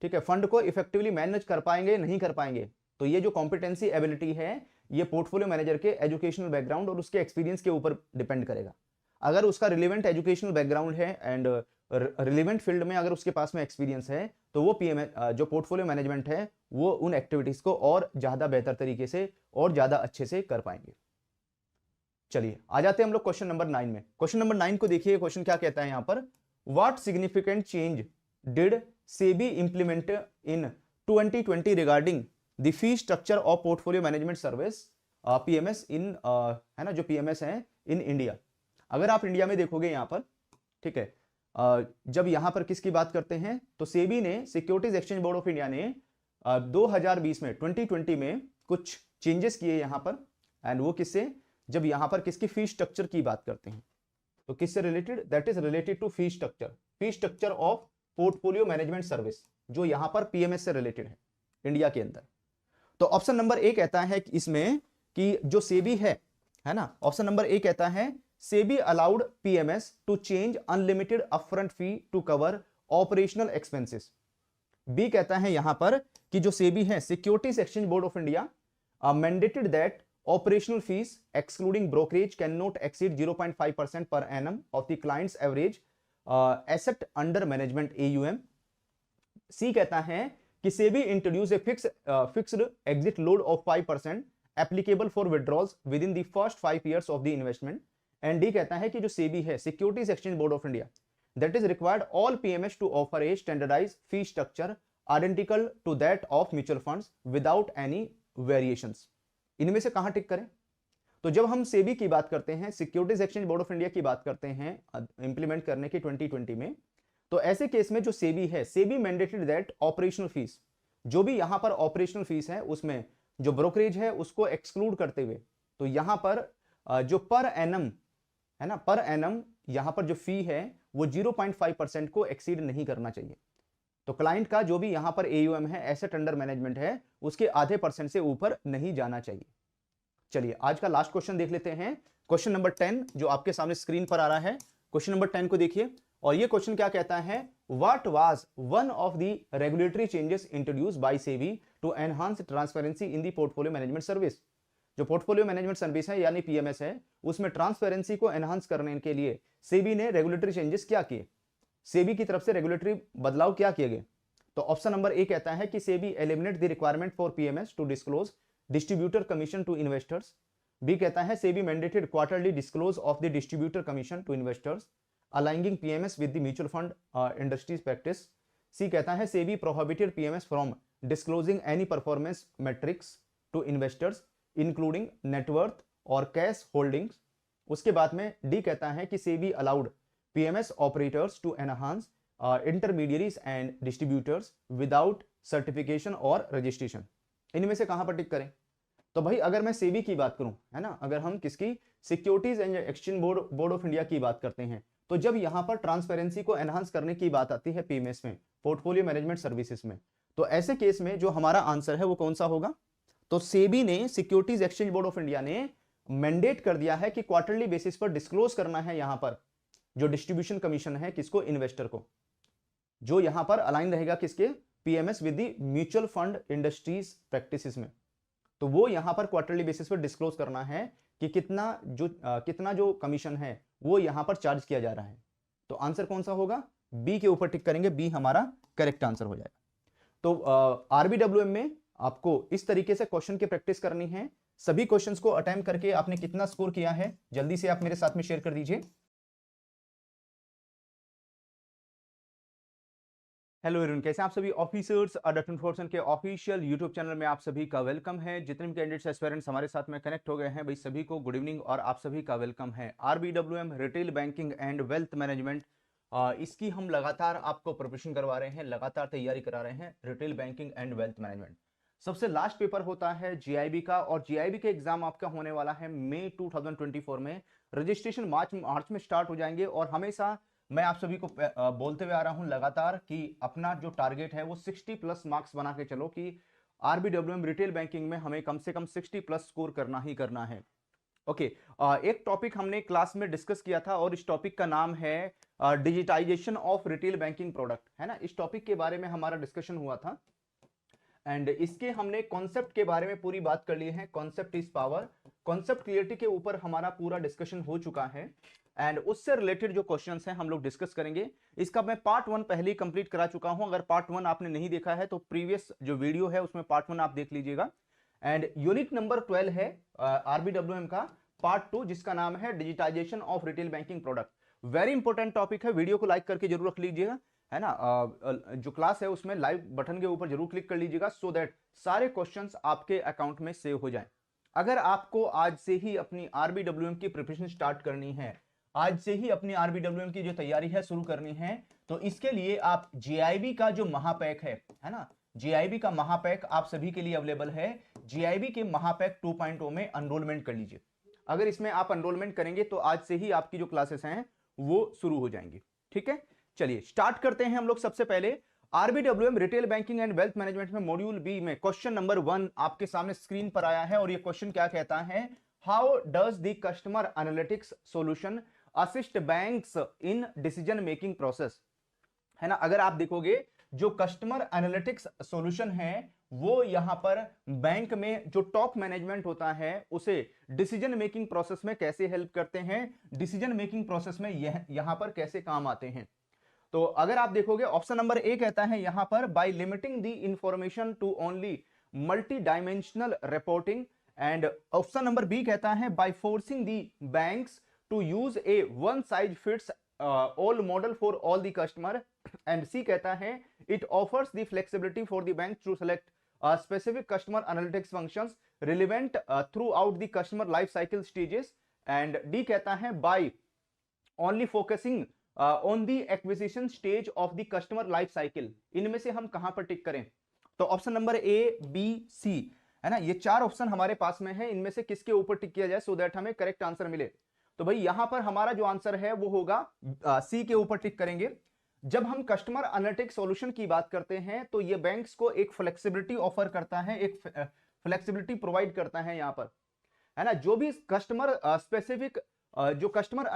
ठीक है, फंड को इफेक्टिवली मैनेज कर पाएंगे नहीं कर पाएंगे, तो ये जो कॉम्पिटेंसी एबिलिटी है ये पोर्टफोलियो मैनेजर के एजुकेशनल बैकग्राउंड और उसके एक्सपीरियंस के ऊपर डिपेंड करेगा। अगर उसका रिलेवेंट एजुकेशनल बैकग्राउंड है एंड रिलेवेंट फील्ड में अगर उसके पास में एक्सपीरियंस है, तो वो जो पोर्टफोलियो मैनेजमेंट है वो उन एक्टिविटीज को और ज्यादा बेहतर तरीके से और ज्यादा अच्छे से कर पाएंगे। चलिए आ जाते हैं हम लोग क्वेश्चन नंबर 9 में। क्वेश्चन नंबर 9 को देखिए, क्वेश्चन क्या कहता है यहां पर, what significant change did SEBI implement in 2020 regarding the fee structure of portfolio management service PMS in, है ना, जो पीएमएस है इन इंडिया। अगर आप इंडिया में देखोगे यहां पर, ठीक है, जब यहां पर किसकी बात करते हैं तो सेबी ने, securities exchange board of India ने 2020 में 2020 में कुछ चेंजेस किए यहां पर, एंड वो किससे, जब यहां पर किसकी फी स्ट्रक्चर की बात करते हैं तो किससे related, that is related to fee structure of portfolio management service, जो यहां पर पीएमएस से रिलेटेड है इंडिया के अंदर। तो ऑप्शन नंबर ए कहता है कि इसमें कि जो सेबी है ना, ऑप्शन नंबर ए कहता है SEBI allowed PMS to change unlimited upfront fee to cover operational expenses. B कहता है यहां पर कि जो सेबी है, securities exchange board of India, mandated that operational fees excluding brokerage cannot exceed 0.5% per annum of the client's average asset under management AUM। C कहता है कि SEBI introduce a fixed exit load of 5% applicable for withdrawals within the first 5 years of the investment. And D कहता है कि जो सेबी है, securities exchange board of India, that is required all PMS to offer a standardised fee structure identical to that of mutual funds without any variations. इनमें से कहां टिक करें? तो जब हम सेबी की बात करते हैं, securities exchange board of India की बात करते हैं इंप्लीमेंट करने की 2020 में, तो ऐसे केस में जो सेबी है, SEBI mandated that operational fees, जो भी यहां पर ऑपरेशनल फीस है उसमें जो ब्रोकरेज है उसको एक्सक्लूड करते हुए, तो यहां पर जो पर एनम है ना, पर एनम यहां पर जो फी है वो 0.5% को एक्सीड नहीं करना चाहिए। तो क्लाइंट का जो भी यहां पर एयूएम है, एसेट अंडर मैनेजमेंट है, उसके आधे % से ऊपर नहीं जाना चाहिए। चलिए आज का लास्ट क्वेश्चन देख लेते हैं, क्वेश्चन नंबर 10 जो आपके सामने स्क्रीन पर आ रहा है। क्वेश्चन नंबर 10 को देखिए, और ये क्वेश्चन क्या कहता है, what was one of the regulatory changes introduced by SEBI to enhance transparency in the portfolio management service. जो पोर्टफोलियो मैनेजमेंट सर्विस है यानी पीएमएस है, उसमें ट्रांसपेरेंसी को एनहांस करने के लिए सेबी ने रेगुलेटरी चेंजेस क्या किए, सेबी की तरफ से रेगुलेटरी बदलाव क्या किए गए? तो ऑप्शन नंबर ए कहता है कि SEBI eliminate the requirement for PMS to disclose distributor commission to investors. B कहता है SEBI mandated quarterly disclose of the distributor commission to investors aligning PMS with the mutual fund industries practice. C कहता है SEBI prohibited PMS from disclosing any performance metrics to investors including net worth और cash holdings. उसके बाद में D कहता है कि SEBI allowed PMS operators to enhance intermediaries and distributors without certification और रजिस्ट्रेशन। इनमें से कहां पर टिक करें? तो भाई अगर मैं सेबी की बात करूं, है ना, अगर हम किसकी, securities and exchange board of India की बात करते हैं, तो जब यहां पर ट्रांसपेरेंसी को एनहांस करने की बात आती है पीएमएस में, पोर्टफोलियो मैनेजमेंट सर्विसेज में, तो ऐसे केस में जो हमारा आंसर है वो कौन सा होगा? तो सेबी ने, securities exchange board of India ने मैंडेट कर दिया है कि क्वार्टरली बेसिस पर डिस्क्लोज करना है यहां पर जो डिस्ट्रीब्यूशन कमीशन है, किसको, इन्वेस्टर को, जो यहां पर अलाइन रहेगा किसके, PMS with the mutual fund industries practices में। तो वो यहां पर क्वार्टरली बेसिस पर डिस्क्लोज करना है कि कितना जो कमीशन है वो यहां पर चार्ज किया जा रहा है। तो आंसर कौन सा होगा? बी के ऊपर टिक करेंगे, बी हमारा करेक्ट आंसर हो जाएगा। तो आरबीडब्ल्यूएम में आपको इस तरीके से क्वेश्चन की प्रैक्टिस करनी है। सभी क्वेश्चंस को अटेम्प्ट करके आपने कितना स्कोर किया है जल्दी से आप मेरे साथ में शेयर कर दीजिए। हेलो एवरीवन, कैसे आप सभी ऑफिसर्स अडॉप्ट इन्फॉर्मेशन के ऑफिशियल यूट्यूब चैनल में आप सभी का वेलकम है। जितने भी कैंडिडेट्स एस्पिरेंट्स हमारे साथ में कनेक्ट हो गए हैं भाई, सभी को गुड इवनिंग और आप सभी का वेलकम है। RBWM retail banking and wealth management, इसकी हम लगातार आपको प्रिपरेशन करवा रहे हैं, लगातार तैयारी करा रहे हैं। Retail banking and wealth management सबसे लास्ट पेपर होता है जीआईबी का, और जीआईबी का एग्जाम आपका होने वाला है मई 2024 में। रजिस्ट्रेशन मार्च में स्टार्ट हो जाएंगे, और हमेशा मैं आप सभी को बोलते हुए आ रहा हूं लगातार कि अपना जो टारगेट है वो 60+ मार्क्स बना के चलो, कि आरबीडब्ल्यूएम रिटेल बैंकिंग में हमें कम से कम 60+ स्कोर करना ही करना है। ओके, एक टॉपिक हमने क्लास में डिस्कस किया था, और इस टॉपिक का नाम है digitisation of retail banking product, है ना। इस टॉपिक के बारे में हमारा डिस्कशन हुआ था, एंड इसके हमने कॉन्सेप्ट के बारे में पूरी बात कर ली है। Concept is power, concept clarity के ऊपर हमारा पूरा डिस्कशन हो चुका है, एंड उससे रिलेटेड जो क्वेश्चंस हैं हम लोग डिस्कस करेंगे। इसका मैं पार्ट 1 पहले ही कंप्लीट करा चुका हूं। अगर पार्ट 1 आपने नहीं देखा है तो प्रीवियस जो वीडियो है उसमें पार्ट 1 आप देख लीजिएगा। एंड यूनिट नंबर 12 है आरबीडब्ल्यूएम का पार्ट 2, जिसका नाम है digitisation of retail banking product. Very important topic है, वीडियो को लाइक करके जरूर रख लीजिएगा, है ना। जो क्लास है उसमें लाइव बटन के ऊपर जरूर क्लिक कर लीजिएगा, सो दैट सारे क्वेश्चंस आपके अकाउंट में सेव हो जाएं। अगर आपको आज से ही अपनी आरबीडब्ल्यूएम की प्रिपरेशन स्टार्ट करनी है, आज से ही अपनी आरबीडब्ल्यूएम की जो तैयारी है शुरू करनी है, तो इसके लिए आप जीआईबी का जो महापैक है ना, जीआईबी का महापैक आप सभी के लिए अवेलेबल है। जीआईबी के महापैक 2.0 में एनरोलमेंट कर लीजिए। अगर इसमें आप एनरोलमेंट करेंगे तो आज से ही आपकी जो क्लासेस हैं वो शुरू हो जाएंगी। ठीक है, चलिए स्टार्ट करते हैं हम लोग। सबसे पहले RBWM retail banking and wealth management में मॉड्यूल बी में क्वेश्चन नंबर 1 आपके सामने स्क्रीन पर आया है, और ये क्वेश्चन क्या कहता है, how does the customer analytics solution assist banks in decision making process, है ना। अगर आप देखोगे जो कस्टमर एनालिटिक्स सॉल्यूशन है वो यहां पर बैंक में जो टॉप मैनेजमेंट होता है उसे डिसीजन मेकिंग प्रोसेस में कैसे हेल्प करते हैं, डिसीजन मेकिंग प्रोसेस में यहां पर कैसे काम आते हैं। तो अगर आप देखोगे ऑप्शन नंबर ए कहता है यहां पर by limiting the information to only multi dimensional reporting, and option number B कहता है by forcing the banks to use a one size fits all model for all the customer, and C कहता है it offers the flexibility for the bank to select specific customer analytics functions relevant throughout the customer life cycle stages, and D कहता है by only focusing on the acquisition stage of the customer life cycle. इनमें से हम कहां पर tick करें, तो option number A B C, है ना, ये 4 ऑप्शन हमारे पास में है, इनमें से किसके ऊपर टिक किया जाए सो दैट हमें करेक्ट आंसर मिले। तो भाई यहां पर हमारा जो आंसर है वो होगा सी के ऊपर टिक करेंगे। जब हम कस्टमर एनालिटिक्स सॉल्यूशन की बात करते हैं तो ये बैंक्स को एक फ्लेक्सिबिलिटी ऑफर करता है, एक फ्लेक्सिबिलिटी प्रोवाइड करता है यहां पर, है ना। जो भी कस्टमर स्पेसिफिक जो कस्टमर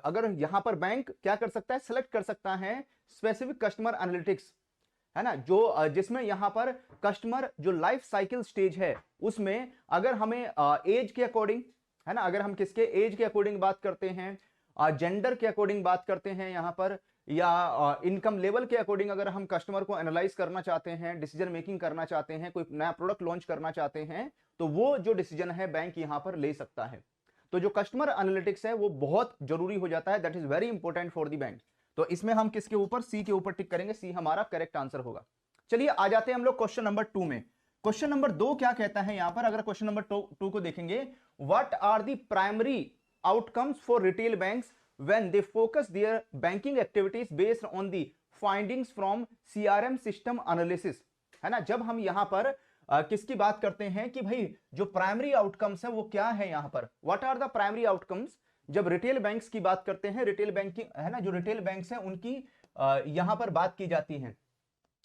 अगर यहां पर बैंक क्या कर सकता है, सेलेक्ट कर सकता है स्पेसिफिक कस्टमर एनालिटिक्स, है ना, जो जिसमें यहां पर कस्टमर जो लाइफ साइकिल स्टेज है उसमें अगर हमें एज के अकॉर्डिंग, है ना, अगर हम किसके एज के अकॉर्डिंग बात करते हैं, जेंडर के अकॉर्डिंग बात करते हैं यहां पर, या इनकम लेवल के अकॉर्डिंग अगर हम कस्टमर को एनालाइज करना चाहते हैं, डिसीजन मेकिंग करना चाहते हैं, कोई नया प्रोडक्ट लॉन्च करना चाहते हैं, तो वो जो डिसीजन है बैंक यहां पर ले सकता है। तो जो कस्टमर एनालिटिक्स है वो बहुत जरूरी हो जाता है, that is very important for the bank. तो इसमें हम किसके ऊपर, सी के ऊपर टिक करेंगे, सी हमारा करेक्ट आंसर होगा। चलिए आ जाते हैं हम लोग क्वेश्चन नंबर 2 में। क्वेश्चन नंबर 2 क्या कहता है यहां पर, अगर क्वेश्चन नंबर 2 को देखेंगे, what are the primary outcomes for retail banks when they focus their banking activities based on the findings from CRM system analysis, है ना। जब हम यहां पर किसकी बात करते हैं कि भाई जो प्राइमरी आउटकम्स है वो क्या है यहां पर, what are the primary outcomes, जब रिटेल बैंक्स की बात करते हैं, रिटेल बैंकिंग, है ना, जो रिटेल बैंक्स हैं उनकी यहां पर बात की जाती है।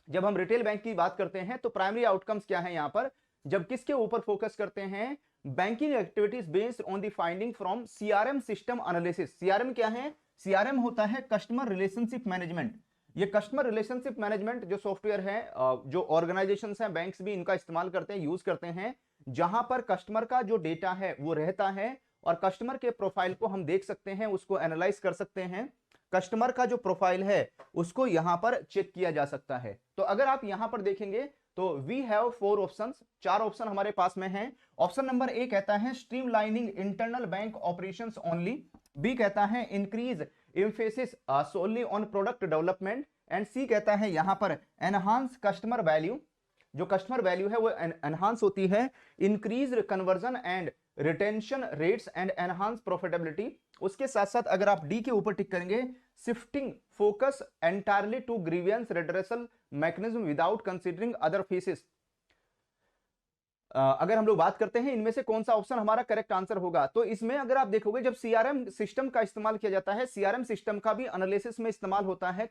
जब हम रिटेल बैंक की बात करते हैं तो प्राइमरी आउटकम्स क्या है यहां पर, जब किसके ऊपर फोकस करते हैं, banking activities based on the finding from CRM system analysis. CRM क्या है, सीआरएम होता है कस्टमर रिलेशनशिप मैनेजमेंट। ये कस्टमर रिलेशनशिप मैनेजमेंट जो सॉफ्टवेयर है, जो ऑर्गेनाइजेशंस हैं, बैंक्स भी इनका इस्तेमाल करते हैं, यूज करते हैं, जहां पर कस्टमर का जो डेटा है वो रहता है, और कस्टमर के प्रोफाइल को हम देख सकते हैं, उसको एनालाइज कर सकते हैं, कस्टमर का जो प्रोफाइल है उसको यहां पर चेक किया जा सकता है। तो अगर आप यहां पर देखेंगे तो वी हैव 4 ऑप्शंस, 4 ऑप्शन हमारे पास में हैं। ऑप्शन नंबर ए कहता है streamlining internal bank operations only, B कहता है increase emphasis solely on product development, and C कहता है यहां पर एनहांस कस्टमर वैल्यू, जो कस्टमर वैल्यू है वो एनहांस होती है, increase conversion and retention rates and enhance profitability. उसके साथ साथ अगर आप डी के ऊपर टिक करेंगे, shifting focus entirely to grievance redressal mechanism without considering other phases. अगर हम लोग बात करते हैं इनमें से कौन सा ऑप्शन हमारा करेक्ट आंसर होगा, तो इसमें अगर आप देखोगे जब सीआरएम सिस्टम का इस्तेमाल किया जाता है, सीआरएम सिस्टम का भी एनालिसिस में इस्तेमाल होता है,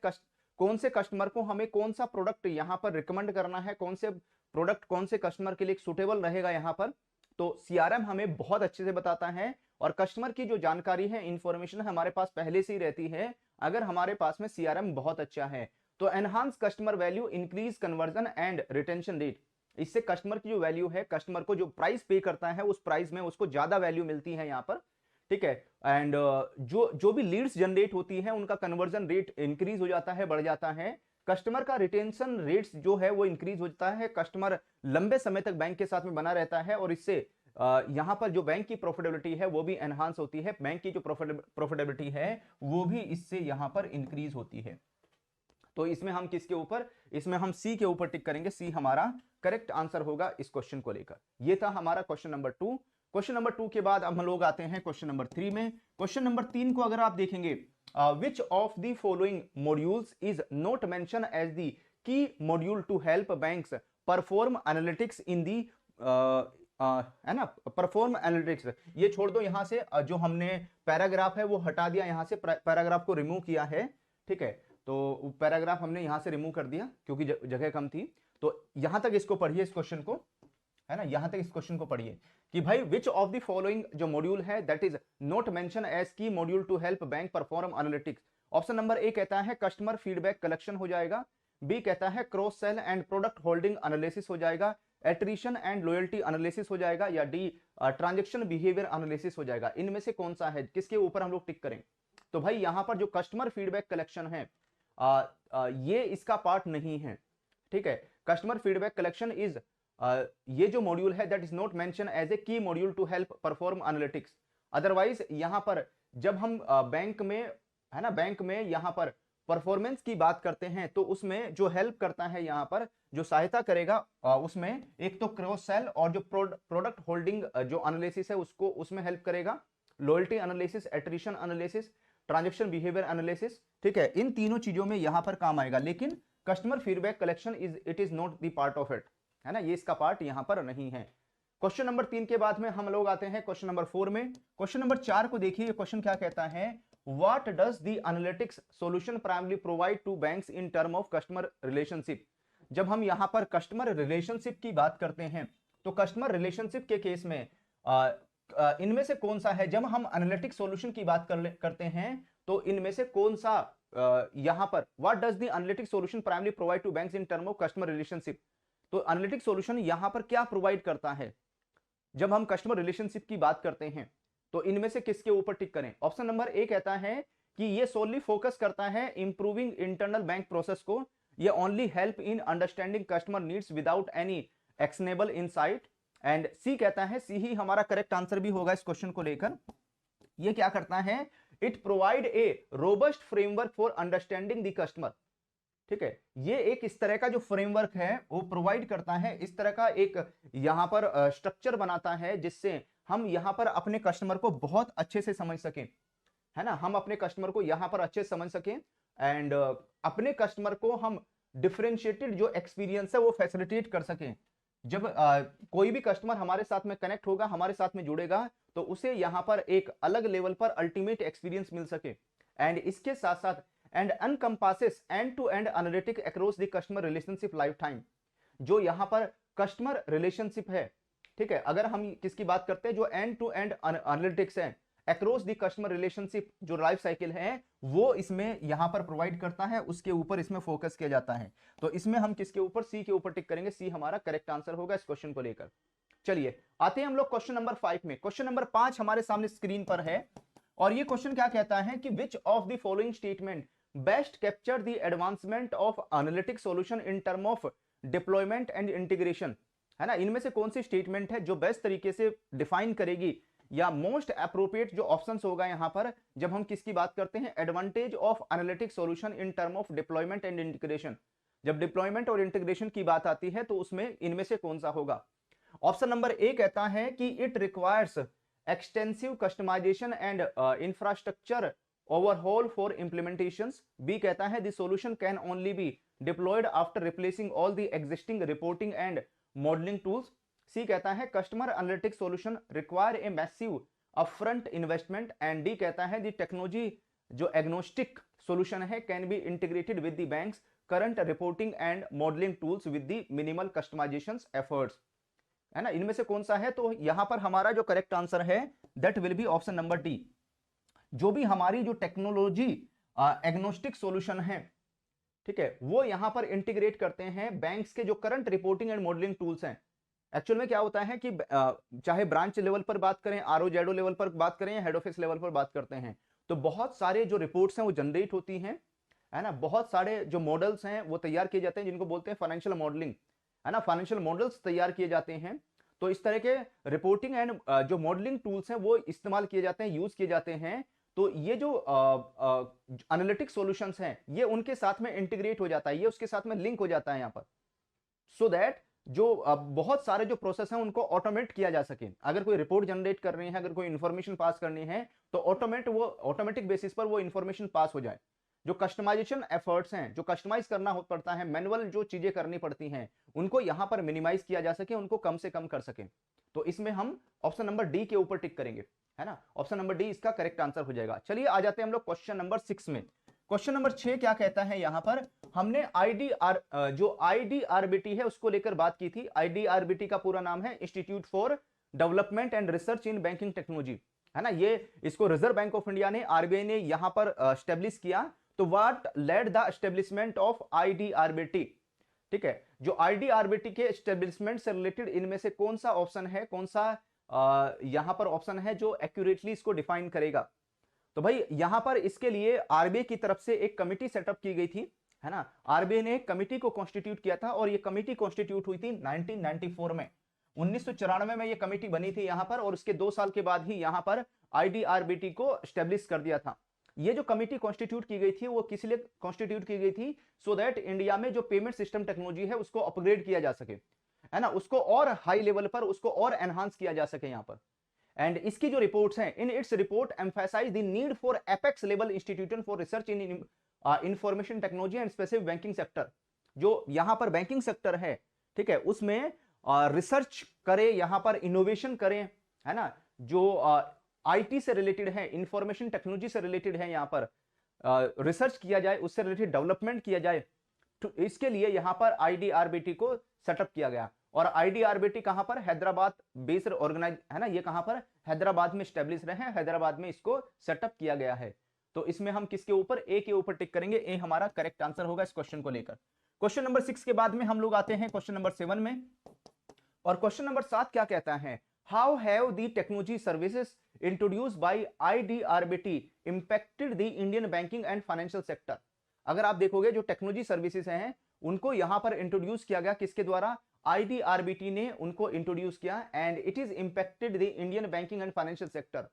कौन से कस्टमर को हमें कौन सा प्रोडक्ट यहां पर रिकमेंड करना है, कौन से प्रोडक्ट कौन से कस्टमर के लिए सुटेबल रहेगा यहां पर, तो सीआरएम हमें बहुत अच्छे से बताता है। और कस्टमर की जो जानकारी है, इंफॉर्मेशन हमारे पास पहले से ही रहती है अगर हमारे पास में सीआरएम बहुत अच्छा है। तो enhance customer value, increase conversion and retention rate, इससे कस्टमर की जो वैल्यू है, कस्टमर को जो प्राइस पे करता है उस प्राइस में उसको ज्यादा वैल्यू मिलती है यहां पर, ठीक है। एंड जो भी लीड्स जनरेट होती है उनका कन्वर्जन रेट इंक्रीज हो जाता है, बढ़ जाता है। कस्टमर का रिटेंशन रेट्स जो है वो इंक्रीज होता है, कस्टमर लंबे समय तक बैंक के साथ में बना रहता है, और इससे यहां पर जो बैंक की प्रॉफिटेबिलिटी है वो भी एनहांस होती है, बैंक की जो प्रॉफिटेबिलिटी है वो भी इससे यहां पर इंक्रीज होती है। तो इसमें हम किसके ऊपर, इसमें हम सी के ऊपर टिक करेंगे, सी हमारा करेक्ट आंसर होगा इस क्वेश्चन को लेकर। ये था हमारा क्वेश्चन नंबर 2। क्वेश्चन नंबर 2 के बाद अब हम लोग आते हैं क्वेश्चन नंबर 3 में। क्वेश्चन नंबर 3 को अगर आप देखेंगे, which of the following modules is not mention as the key module to help banks perform analytics in the, है ना, परफॉर्म एनालिटिक्स। ये छोड़ दो यहां से, जो हमने पैराग्राफ है वो हटा दिया, यहां से पैराग्राफ को रिमूव किया है, ठीक है। तो पैराग्राफ हमने यहां से रिमूव कर दिया क्योंकि जगह कम थी। तो यहां तक इसको पढ़िए, इस क्वेश्चन को, है ना, यहां तक इस क्वेश्चन को पढ़िए कि भाई विच ऑफ द फॉलोइंग जो मॉड्यूल है that is not mention as key module to help bank perform analytics. Option number A कहता है कस्टमर फीडबैक कलेक्शन हो जाएगा, बी कहता है cross sell and product holding analysis हो जाएगा, एट्रिशन एंड लॉयल्टी एनालिसिस हो जाएगा, या डी ट्रांजैक्शन बिहेवियर एनालिसिस हो जाएगा। इनमें से कौन सा है, किसके ऊपर हम लोग टिक करें? तो भाई यहां पर जो कस्टमर फीडबैक कलेक्शन है ये इसका पार्ट नहीं है, ठीक है। कस्टमर फीडबैक कलेक्शन इज ये जो मॉड्यूल है that is not mention as a key module to help perform analytics. Otherwise यहां पर जब हम बैंक में, है ना, बैंक में यहां पर परफॉर्मेंस की बात करते हैं तो उसमें जो हेल्प करता है, यहां पर जो सहायता करेगा उसमें एक तो क्रॉस सेल और जो प्रोडक्ट होल्डिंग जो एनालिसिस है उसको उसमें हेल्प करेगा, loyalty analysis, attrition analysis, transaction behaviour analysis, ठीक है। इन तीनों चीजों में यहां पर काम आएगा, लेकिन customer feedback collection it is not the part of it, है ना, ये इसका पार्ट यहां पर नहीं है। क्वेश्चन नंबर 3 के बाद में हम लोग आते हैं क्वेश्चन नंबर 4 में। क्वेश्चन नंबर 4 को देखिए, क्वेश्चन क्या कहता है, what does the analytics solution primary provide to banks in term of customer relationship. जब हम यहां पर कस्टमर रिलेशनशिप की बात करते हैं तो कस्टमर रिलेशनशिप के केस में इनमें से कौन सा है, जब हम एनालिटिक्स सॉल्यूशन की बात करते हैं तो इनमें से कौन सा यहां पर what does the analytics solution primary provide to banks in term of customer relationship. तो एनालिटिक्स सॉल्यूशन यहां पर क्या प्रोवाइड करता है जब हम कस्टमर रिलेशनशिप की बात करते हैं, तो इनमें से किसके ऊपर टिक करें? ऑप्शन नंबर ए कहता है कि ये सोनली फोकस करता है इंप्रूविंग इंटरनल बैंक प्रोसेस को, ये only help in understanding customer needs without any actionable insight, and C कहता है, सी ही हमारा करेक्ट आंसर भी होगा इस क्वेश्चन को लेकर। ये क्या करता है, it provide a robust framework for understanding the customer, ठीक है। ये एक इस तरह का जो फ्रेमवर्क है वो प्रोवाइड करता है, इस तरह का एक यहां पर स्ट्रक्चर बनाता है जिससे हम यहां पर अपने कस्टमर को बहुत अच्छे से समझ सकें, है ना, हम अपने कस्टमर को यहां पर अच्छे से समझ सकें, एंड अपने कस्टमर को हम डिफरेंशिएटेड जो एक्सपीरियंस है वो फैसिलिटेट कर सकें। जब कोई भी कस्टमर हमारे साथ में कनेक्ट होगा, हमारे साथ में जुड़ेगा, तो उसे यहां पर एक अलग लेवल पर अल्टीमेट एक्सपीरियंस मिल सके, एंड इसके साथ साथ and encompasses end to end analytic across the customer relationship lifetime. जो यहां पर कस्टमर रिलेशनशिप है, ठीक है, अगर हम किसकी बात करते हैं, जो एंड टू एंड एनालिटिक्स है अक्रॉस द कस्टमर रिलेशनशिप, जो लाइफ साइकिल है वो इसमें यहां पर प्रोवाइड करता है, उसके ऊपर इसमें फोकस किया जाता है। तो इसमें हम किसके ऊपर, सी के ऊपर टिक करेंगे, सी हमारा करेक्ट आंसर होगा इस क्वेश्चन को लेकर। चलिए आते हैं हम लोग क्वेश्चन नंबर 5 में। क्वेश्चन नंबर 5 हमारे सामने स्क्रीन पर है, और ये क्वेश्चन क्या कहता है कि विच of the following statement best capture the advancement of analytic solution in term of deployment and integration, है ना, इनमें से कौन सी स्टेटमेंट है जो बेस्ट तरीके से डिफाइन करेगी या मोस्ट अप्रोप्रिएट जो ऑप्शंस होगा यहां पर, जब हम किसकी बात करते हैं, advantage of analytic solution in term of deployment and integration, जब डिप्लॉयमेंट और इंटीग्रेशन की बात आती है तो उसमें इनमें से कौन सा होगा। ऑप्शन नंबर ए कहता है कि it requires extensive customisation and infrastructure overhaul for implementations. B कहता है the solution can only be deployed after replacing all the existing reporting and modelling tools. C कहता है customer analytics solution require a massive upfront investment. And D कहता है the technology जो agnostic solution है can be integrated with the bank's current reporting and modelling tools with the minimal customisation efforts, है ना। इनमें से कौन सा है, तो यहां पर हमारा जो करेक्ट आंसर है that will B option number D. जो भी हमारी जो टेक्नोलॉजी एग्नोस्टिक सॉल्यूशन है, ठीक है, वो यहां पर इंटीग्रेट करते हैं बैंक्स के जो current reporting and modelling tools हैं। एक्चुअल में क्या होता है कि चाहे ब्रांच लेवल पर बात करें, आरओजेडओ लेवल पर बात करें या हेड ऑफिस लेवल पर बात करते हैं, तो बहुत सारे जो रिपोर्ट्स हैं वो जनरेट होती हैं, है ना। बहुत सारे जो मॉडल्स हैं वो तैयार किए जाते हैं जिनको बोलते हैं फाइनेंशियल मॉडलिंग, है ना। फाइनेंशियल मॉडल्स तैयार किए जाते हैं, तो इस तरह के रिपोर्टिंग एंड जो मॉडलिंग टूल्स हैं वो इस्तेमाल किए जाते हैं, यूज किए जाते हैं। तो ये जो एनालिटिक सॉल्यूशंस हैं ये उनके साथ में इंटीग्रेट हो जाता है, ये उसके साथ में लिंक हो जाता है यहां पर, सो दैट जो बहुत सारे जो प्रोसेस हैं उनको ऑटोमेट किया जा सके। अगर कोई रिपोर्ट जनरेट कर रही है, अगर कोई इंफॉर्मेशन पास करनी है, तो ऑटोमेटिक बेसिस पर वो इंफॉर्मेशन पास हो जाए। जो कस्टमाइजेशन एफर्ट्स हैं, जो कस्टमाइज करना पड़ता है, मैनुअल जो चीजें करनी पड़ती हैं, उनको यहां पर मिनिमाइज किया जा सके, उनको कम से कम कर सके। तो इसमें हम ऑप्शन नंबर डी के ऊपर टिक करेंगे, है ना। ऑप्शन नंबर डी इसका करेक्ट आंसर हो जाएगा। चलिए आ जाते हैं हम लोग क्वेश्चन नंबर 6 में। क्वेश्चन नंबर 6 क्या कहता है, यहां पर हमने जो आईडीआरबीटी है उसको लेकर बात की थी। आईडीआरबीटी का पूरा नाम है institute for development and research in banking technology, है ना। ये इसको रिजर्व बैंक ऑफ इंडिया ने, आरबीआई ने यहां पर स्टेब्लिश किया। तो what led the establishment of IDRBT, ठीक है। जो आईडीआरबीटी के एस्टेब्लिशमेंट से रिलेटेड इनमें से कौन सा ऑप्शन है, कौन सा यहां पर ऑप्शन है जो एक्यूरेटली इसको डिफाइन करेगा। तो भाई यहां पर इसके लिए आरबीआई की तरफ से एक कमिटी सेटअप की गई थी, है ना। आरबीआई ने एक कमिटी को कॉन्स्टिट्यूट किया था और ये कमिटी कॉन्स्टिट्यूट हुई थी 1994 में। 1994 में ये कमिटी बनी थी यहां पर, और उसके 2 साल के बाद ही यहां पर आईडीआरबीटी को स्टेब्लिश कर दिया था। ये जो कमिटी कॉन्स्टिट्यूट की गई थी वो किस लिए कॉन्स्टिट्यूट की गई थी, सो दैट इंडिया में जो पेमेंट सिस्टम टेक्नोलॉजी है उसको अपग्रेड किया जा सके, है ना, उसको और हाई लेवल पर उसको और एनहांस किया जा सके यहां पर। एंड इसकी जो रिपोर्ट्स हैं, in its report emphasise the need for apex level institution for research in information technology and specific banking sector. जो यहां पर बैंकिंग सेक्टर है, ठीक है, उसमें रिसर्च करे, यहां पर इनोवेशन करें, है ना। जो आईटी से रिलेटेड है, इंफॉर्मेशन टेक्नोलॉजी से रिलेटेड है, यहां पर रिसर्च किया जाए, उससे रिलेटेड डेवलपमेंट किया जाए। तो इसके लिए यहां पर आईडीआरबीटी को सेटअप किया गया। और आईडीआरबीटी कहां पर, हैदराबाद बेस्ड ऑर्गेनाइज, है ना, ये कहां पर, हैदराबाद में स्टैब्लिश रहे हैं, हैदराबाद में इसको सेटअप किया गया है। तो इसमें हम किसके ऊपर, ए के ऊपर टिक करेंगे। ए हमारा करेक्ट आंसर होगा इस क्वेश्चन को लेकर। क्वेश्चन नंबर 6 के बाद में हम लोग आते हैं क्वेश्चन नंबर 7 में। और क्वेश्चन नंबर 7 क्या कहता है, how have the technology services introduced by IDRBT impacted the Indian banking and financial sector. अगर आप देखोगे जो टेक्नोलॉजी सर्विसेज हैं उनको यहां पर इंट्रोड्यूस किया गया, किसके द्वारा, आईडीआरबीटी ने उनको इंट्रोड्यूस किया। And it is impacted the Indian banking and financial sector.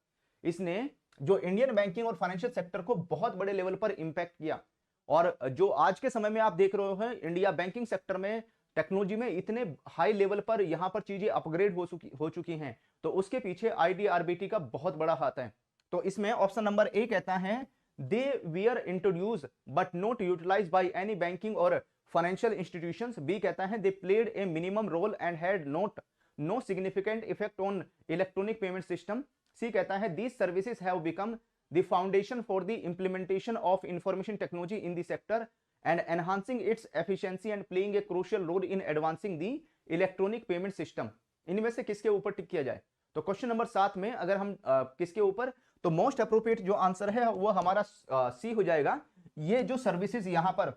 इसने जो इंडियन बैंकिंग और फाइनेंशियल सेक्टर को बहुत बड़े लेवल पर इंपैक्ट किया। और जो आज के समय में आप देख रहे हो, इंडिया बैंकिंग सेक्टर में टेक्नोलॉजी में इतने हाई लेवल पर यहां पर चीजें अपग्रेड हो चुकी हैं, तो उसके पीछे आईडीआरबीटी का बहुत बड़ा हाथ है। तो इसमें ऑप्शन नंबर ए कहता है they were introduce but not utilize by any banking और फाइनेंशियल इंस्टीट्यूशंस। बी कहता है they played a minimum role and had no significant effect on electronic payment system. C कहता है these services have become the foundation for the implementation of information technology in the sector and enhancing its efficiency and playing a crucial role in advancing the electronic payment system। इनमें से किसके ऊपर टिक किया जाए। तो question number 7 में अगर हम किसके ऊपर, तो मोस्ट अप्रोप्रिएट जो आंसर है वो हमारा सी हो जाएगा। ये जो सर्विसेज यहां पर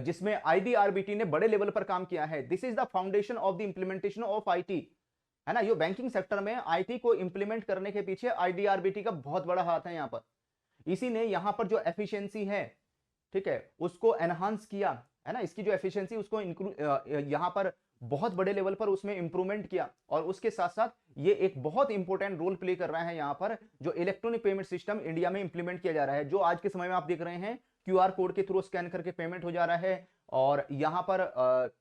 जिसमें आईडीआरबीटी ने बड़े लेवल पर काम किया है, this is the foundation of the implementation of IT, है ना। ये बैंकिंग सेक्टर में आईटी को इंप्लीमेंट करने के पीछे आईडीआरबीटी का बहुत बड़ा हाथ है यहां पर। इसी ने यहां पर जो एफिशिएंसी है, ठीक है, उसको एनहांस किया, है ना। इसकी जो एफिशिएंसी उसको यहां पर बहुत बड़े लेवल पर उसमें इंप्रूवमेंट किया, और उसके साथ साथ ये एक बहुत इंपॉर्टेंट रोल प्ले कर रहा है यहाँ पर, जो इलेक्ट्रॉनिक पेमेंट सिस्टम इंडिया में इंप्लीमेंट किया जा रहा है, जो आज के समय में आप देख रहे हैं क्यूआर कोड के थ्रू स्कैन करके पेमेंट हो जा रहा है। और यहां पर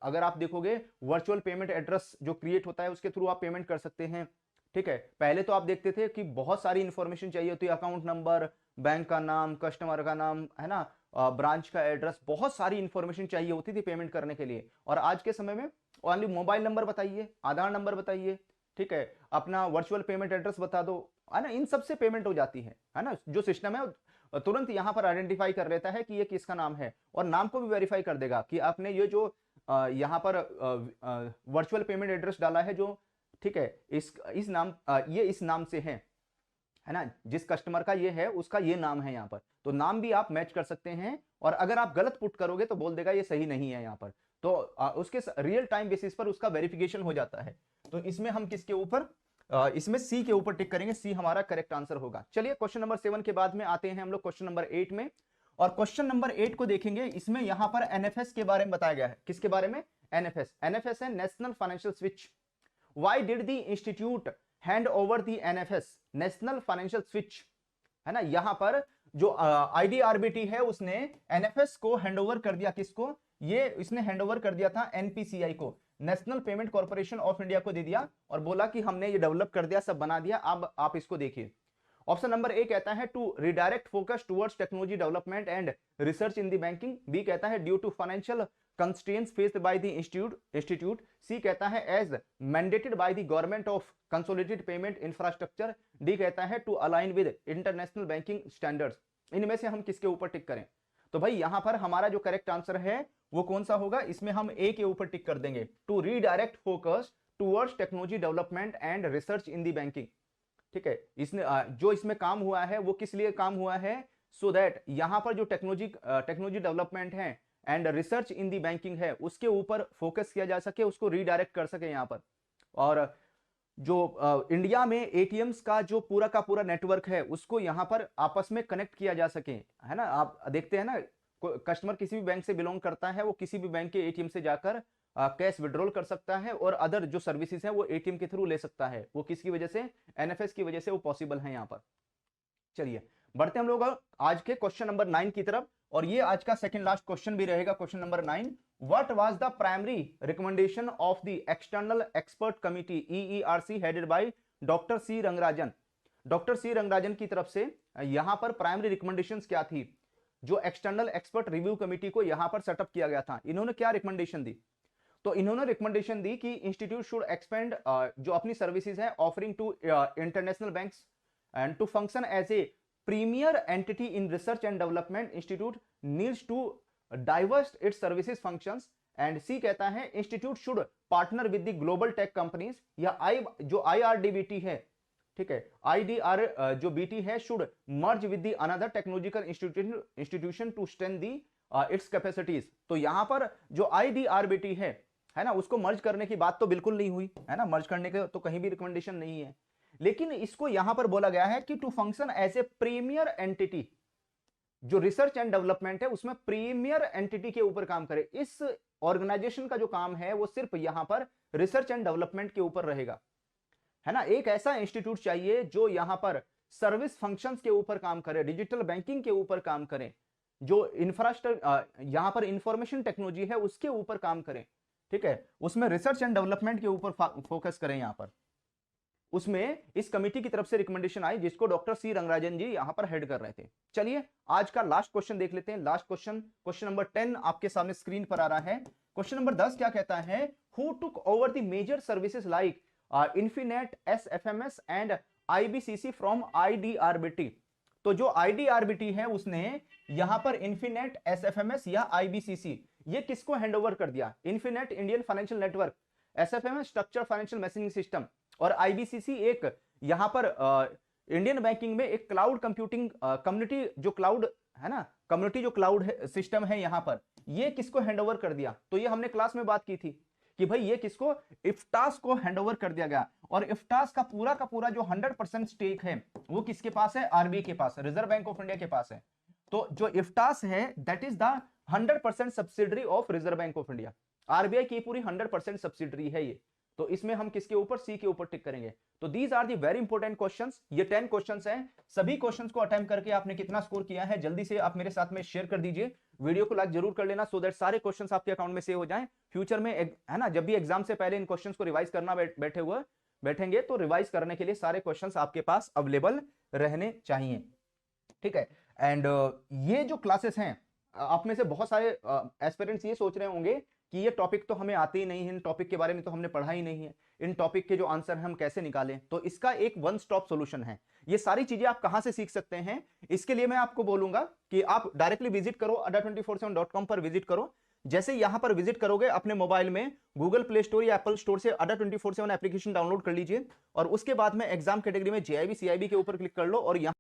अगर आप देखोगे वर्चुअल पेमेंट एड्रेस जो क्रिएट होता है उसके थ्रू आप पेमेंट कर सकते हैं। ठीक है, पहले तो आप देखते थे कि बहुत सारी इंफॉर्मेशन चाहिए होती है, अकाउंट नंबर, बैंक का नाम, कस्टमर का नाम, है ना, ब्रांच का एड्रेस, बहुत सारी इंफॉर्मेशन चाहिए होती थी पेमेंट करने के लिए। और आज के समय में ओनली मोबाइल नंबर बताइए, आधार नंबर बताइए, ठीक है, अपना वर्चुअल पेमेंट एड्रेस बता दो, है ना, इन सबसे पेमेंट हो जाती है ना। जो सिस्टम है तुरंत यहां पर आइडेंटिफाई कर लेता है कि ये किसका नाम है, और नाम को भी वेरीफाई कर देगा कि आपने ये जो यहां पर वर्चुअल पेमेंट एड्रेस डाला है जो, ठीक है, इस नाम ये इस नाम से है ना, जिस कस्टमर का ये है उसका ये नाम है यहाँ पर, तो नाम भी आप मैच कर सकते हैं। और अगर आप गलत पुट करोगे तो बोल देगा ये सही नहीं है यहाँ पर, तो उसके रियल टाइम बेसिस पर उसका वेरिफिकेशन हो जाता है। तो इसमें हम किसके ऊपर, इसमें सी के ऊपर टिक करेंगे, सी हमारा करेक्ट आंसर होगा। चलिए क्वेश्चन नंबर 7 के बाद में आते हैं हम लोग क्वेश्चन नंबर 8 में, और क्वेश्चन नंबर 8 को देखेंगे। इसमें यहां पर एनएफएस के बारे में बताया गया है। किसके बारे में? एनएफएस। एनएफएस है national financial switch. Why did the institute hand over the NFS, national financial switch, है ना। यहां पर जो आईडीआरबीटी है उसने एनएफएस को हैंडओवर कर दिया, किसको? ये इसने हैंडओवर कर दिया था एनपीसीआई को, national payment corporation of India को दे दिया, और बोला कि हमने ये डेवलप कर दिया, सब बना दिया, अब आप इसको देखिए। ऑप्शन नंबर ए कहता है to redirect focus towards technology development and research in the banking. B कहता है due to financial constraints faced by the institute. C कहता है as mandated by the government of consolidated payment infrastructure. D कहता है to align with international banking standards. इनमें से हम किसके ऊपर टिक करें? तो भाई यहां पर हमारा जो करेक्ट आंसर है वो कौन सा होगा? इसमें हम ए के ऊपर टिक कर देंगे, to redirect focus towards technology development and research in the banking. ठीक है, इसने जो इसमें काम हुआ है वो किस लिए काम हुआ है? सो दैट यहां पर जो टेक्नोलॉजी डेवलपमेंट है and research in the banking है उसके ऊपर फोकस किया जा सके, उसको रीडायरेक्ट कर सके यहां पर। और जो इंडिया में एटीएम्स का जो पूरा का पूरा नेटवर्क है उसको यहां पर आपस में कनेक्ट किया जा सके, है ना। आप देखते हैं ना, कस्टमर किसी भी बैंक से बिलोंग करता है, वो किसी भी बैंक के एटीएम से जाकर कैश विड्रॉल कर सकता है, और अदर जो सर्विसेज है वो एटीएम के थ्रू ले सकता है। वो किसकी वजह से? एनएफएस की वजह से वो पॉसिबल है यहां पर। चलिए बढ़ते हम लोग आज के क्वेश्चन नंबर 9 की तरफ, और ये आज का सेकंड लास्ट क्वेश्चन भी रहेगा, question number 9। What was the primary recommendation of the external expert committee EERC headed by doctor C Rangarajan? Doctor C Rangarajan की तरफ से यहां पर प्राइमरी रिकमेंडेशंस क्या थी? जो एक्सटर्नल एक्सपर्ट रिव्यू कमिटी को यहां पर सेटअप किया गया था, इन्होंने क्या रिकमेंडेशन दी? तो इन्होंने रिकमेंडेशन दी कि इंस्टीट्यूट शुड एक्सपेंड जो अपनी सर्विसेज है offering to international banks and to function as a premier entity in research and development. Institute needs to diverse its services functions. And C कहता है institute should partner with the global tech companies, या जो IRDBT है, ठीक है, IDR जो BT है, should merge with the another technological institution to strengthen the its capacities. तो यहां पर जो IDRBT है ना, उसको मर्ज करने की बात तो बिल्कुल नहीं हुई, है ना, मर्ज करने के तो कहीं भी रिकमेंडेशन नहीं है। लेकिन इसको यहां पर बोला गया है कि to function as a premier entity, जो रिसर्च एंड डेवलपमेंट है उसमें प्रीमियर एंटिटी के ऊपर काम करे। इस ऑर्गेनाइजेशन का जो काम है वो सिर्फ यहां पर रिसर्च एंड डेवलपमेंट के ऊपर रहेगा, है ना। एक ऐसा इंस्टीट्यूट चाहिए जो यहां पर सर्विस फंक्शंस के ऊपर काम करे, डिजिटल बैंकिंग के ऊपर काम करे, जो इंफ्रास्ट्रक्चर यहां पर इंफॉर्मेशन टेक्नोलॉजी है उसके ऊपर काम करें, ठीक है, उसमें रिसर्च एंड डेवलपमेंट के ऊपर फोकस करें यहां पर। उसमें इस कमिटी की तरफ से रिकमेंडेशन आई जिसको डॉक्टर सी रंगराजन जी यहां पर हेड कर रहे थे। चलिए आज का लास्ट क्वेश्चन देख लेते हैं। लास्ट क्वेश्चन, क्वेश्चन नंबर 10 आपके सामने स्क्रीन पर आ रहा है। क्वेश्चन नंबर 10 क्या कहता है? Who took over the major services like INFINET, SFMS and IBCC from IDRBT? तो जो IDRBT है उसने यहां पर इन्फिनेट, SFMS या IBCC ये किसको हैंडओवर कर दिया? Infinite Indian financial network, SFMS structure financial messaging system, और IBCC एक यहां पर इंडियन बैंकिंग में एक क्लाउड कंप्यूटिंग कम्युनिटी, जो क्लाउड है ना, कम्युनिटी जो क्लाउड सिस्टम है यहां पर, ये किसको हैंडओवर कर दिया? तो ये हमने क्लास में बात की थी कि भाई ये किसको, इफ्टास को हैंडओवर कर दिया गया। और इफ्टास का पूरा जो 100% स्टेक है वो किसके पास है? RBI के पास, रिजर्व बैंक ऑफ इंडिया के पास है। तो जो इफ्टास है that is the 100% subsidiary of reserve bank of India. RBI की पूरी 100% सब्सिडरी है ये, तो इसमें हम किसके ऊपर, सी के ऊपर टिक करेंगे। तो these are the very important questions, ये 10 क्वेश्चंस हैं। सभी क्वेश्चंस को अटेम्प्ट करके आपने कितना स्कोर किया है जल्दी से आप मेरे साथ में शेयर कर दीजिए, वीडियो को लाइक जरूर कर लेना, सो दैट सारे क्वेश्चंस आपके अकाउंट में सेव हो जाएं फ्यूचर में, है ना। जब भी एग्जाम से पहले इन क्वेश्चंस को रिवाइज करना बैठेंगे तो रिवाइज करने के लिए सारे क्वेश्चंस आपके पास अवेलेबल रहने चाहिए, ठीक है। एंड ये जो क्लासेस हैं, आप में से बहुत सारे एस्पिरेंट्स ये सोच रहे होंगे कि ये टॉपिक तो हमें आते ही नहीं है, इन टॉपिक के बारे में तो हमने पढ़ा ही नहीं है, इन टॉपिक के जो आंसर हैं हम कैसे निकालें। तो इसका एक वन स्टॉप सॉल्यूशन है। ये सारी चीजें आप कहां से सीख सकते हैं, इसके लिए मैं आपको बोलूंगा कि आप डायरेक्टली विजिट करो, adda247.com पर विजिट करो। जैसे यहां पर विजिट करोगे, अपने मोबाइल में गूगल प्ले स्टोर या एप्पल स्टोर से adda247 एप्लीकेशन डाउनलोड कर लीजिए, और उसके बाद में एग्जाम कैटेगरी में JIB CIB के ऊपर क्लिक कर लो, और यहां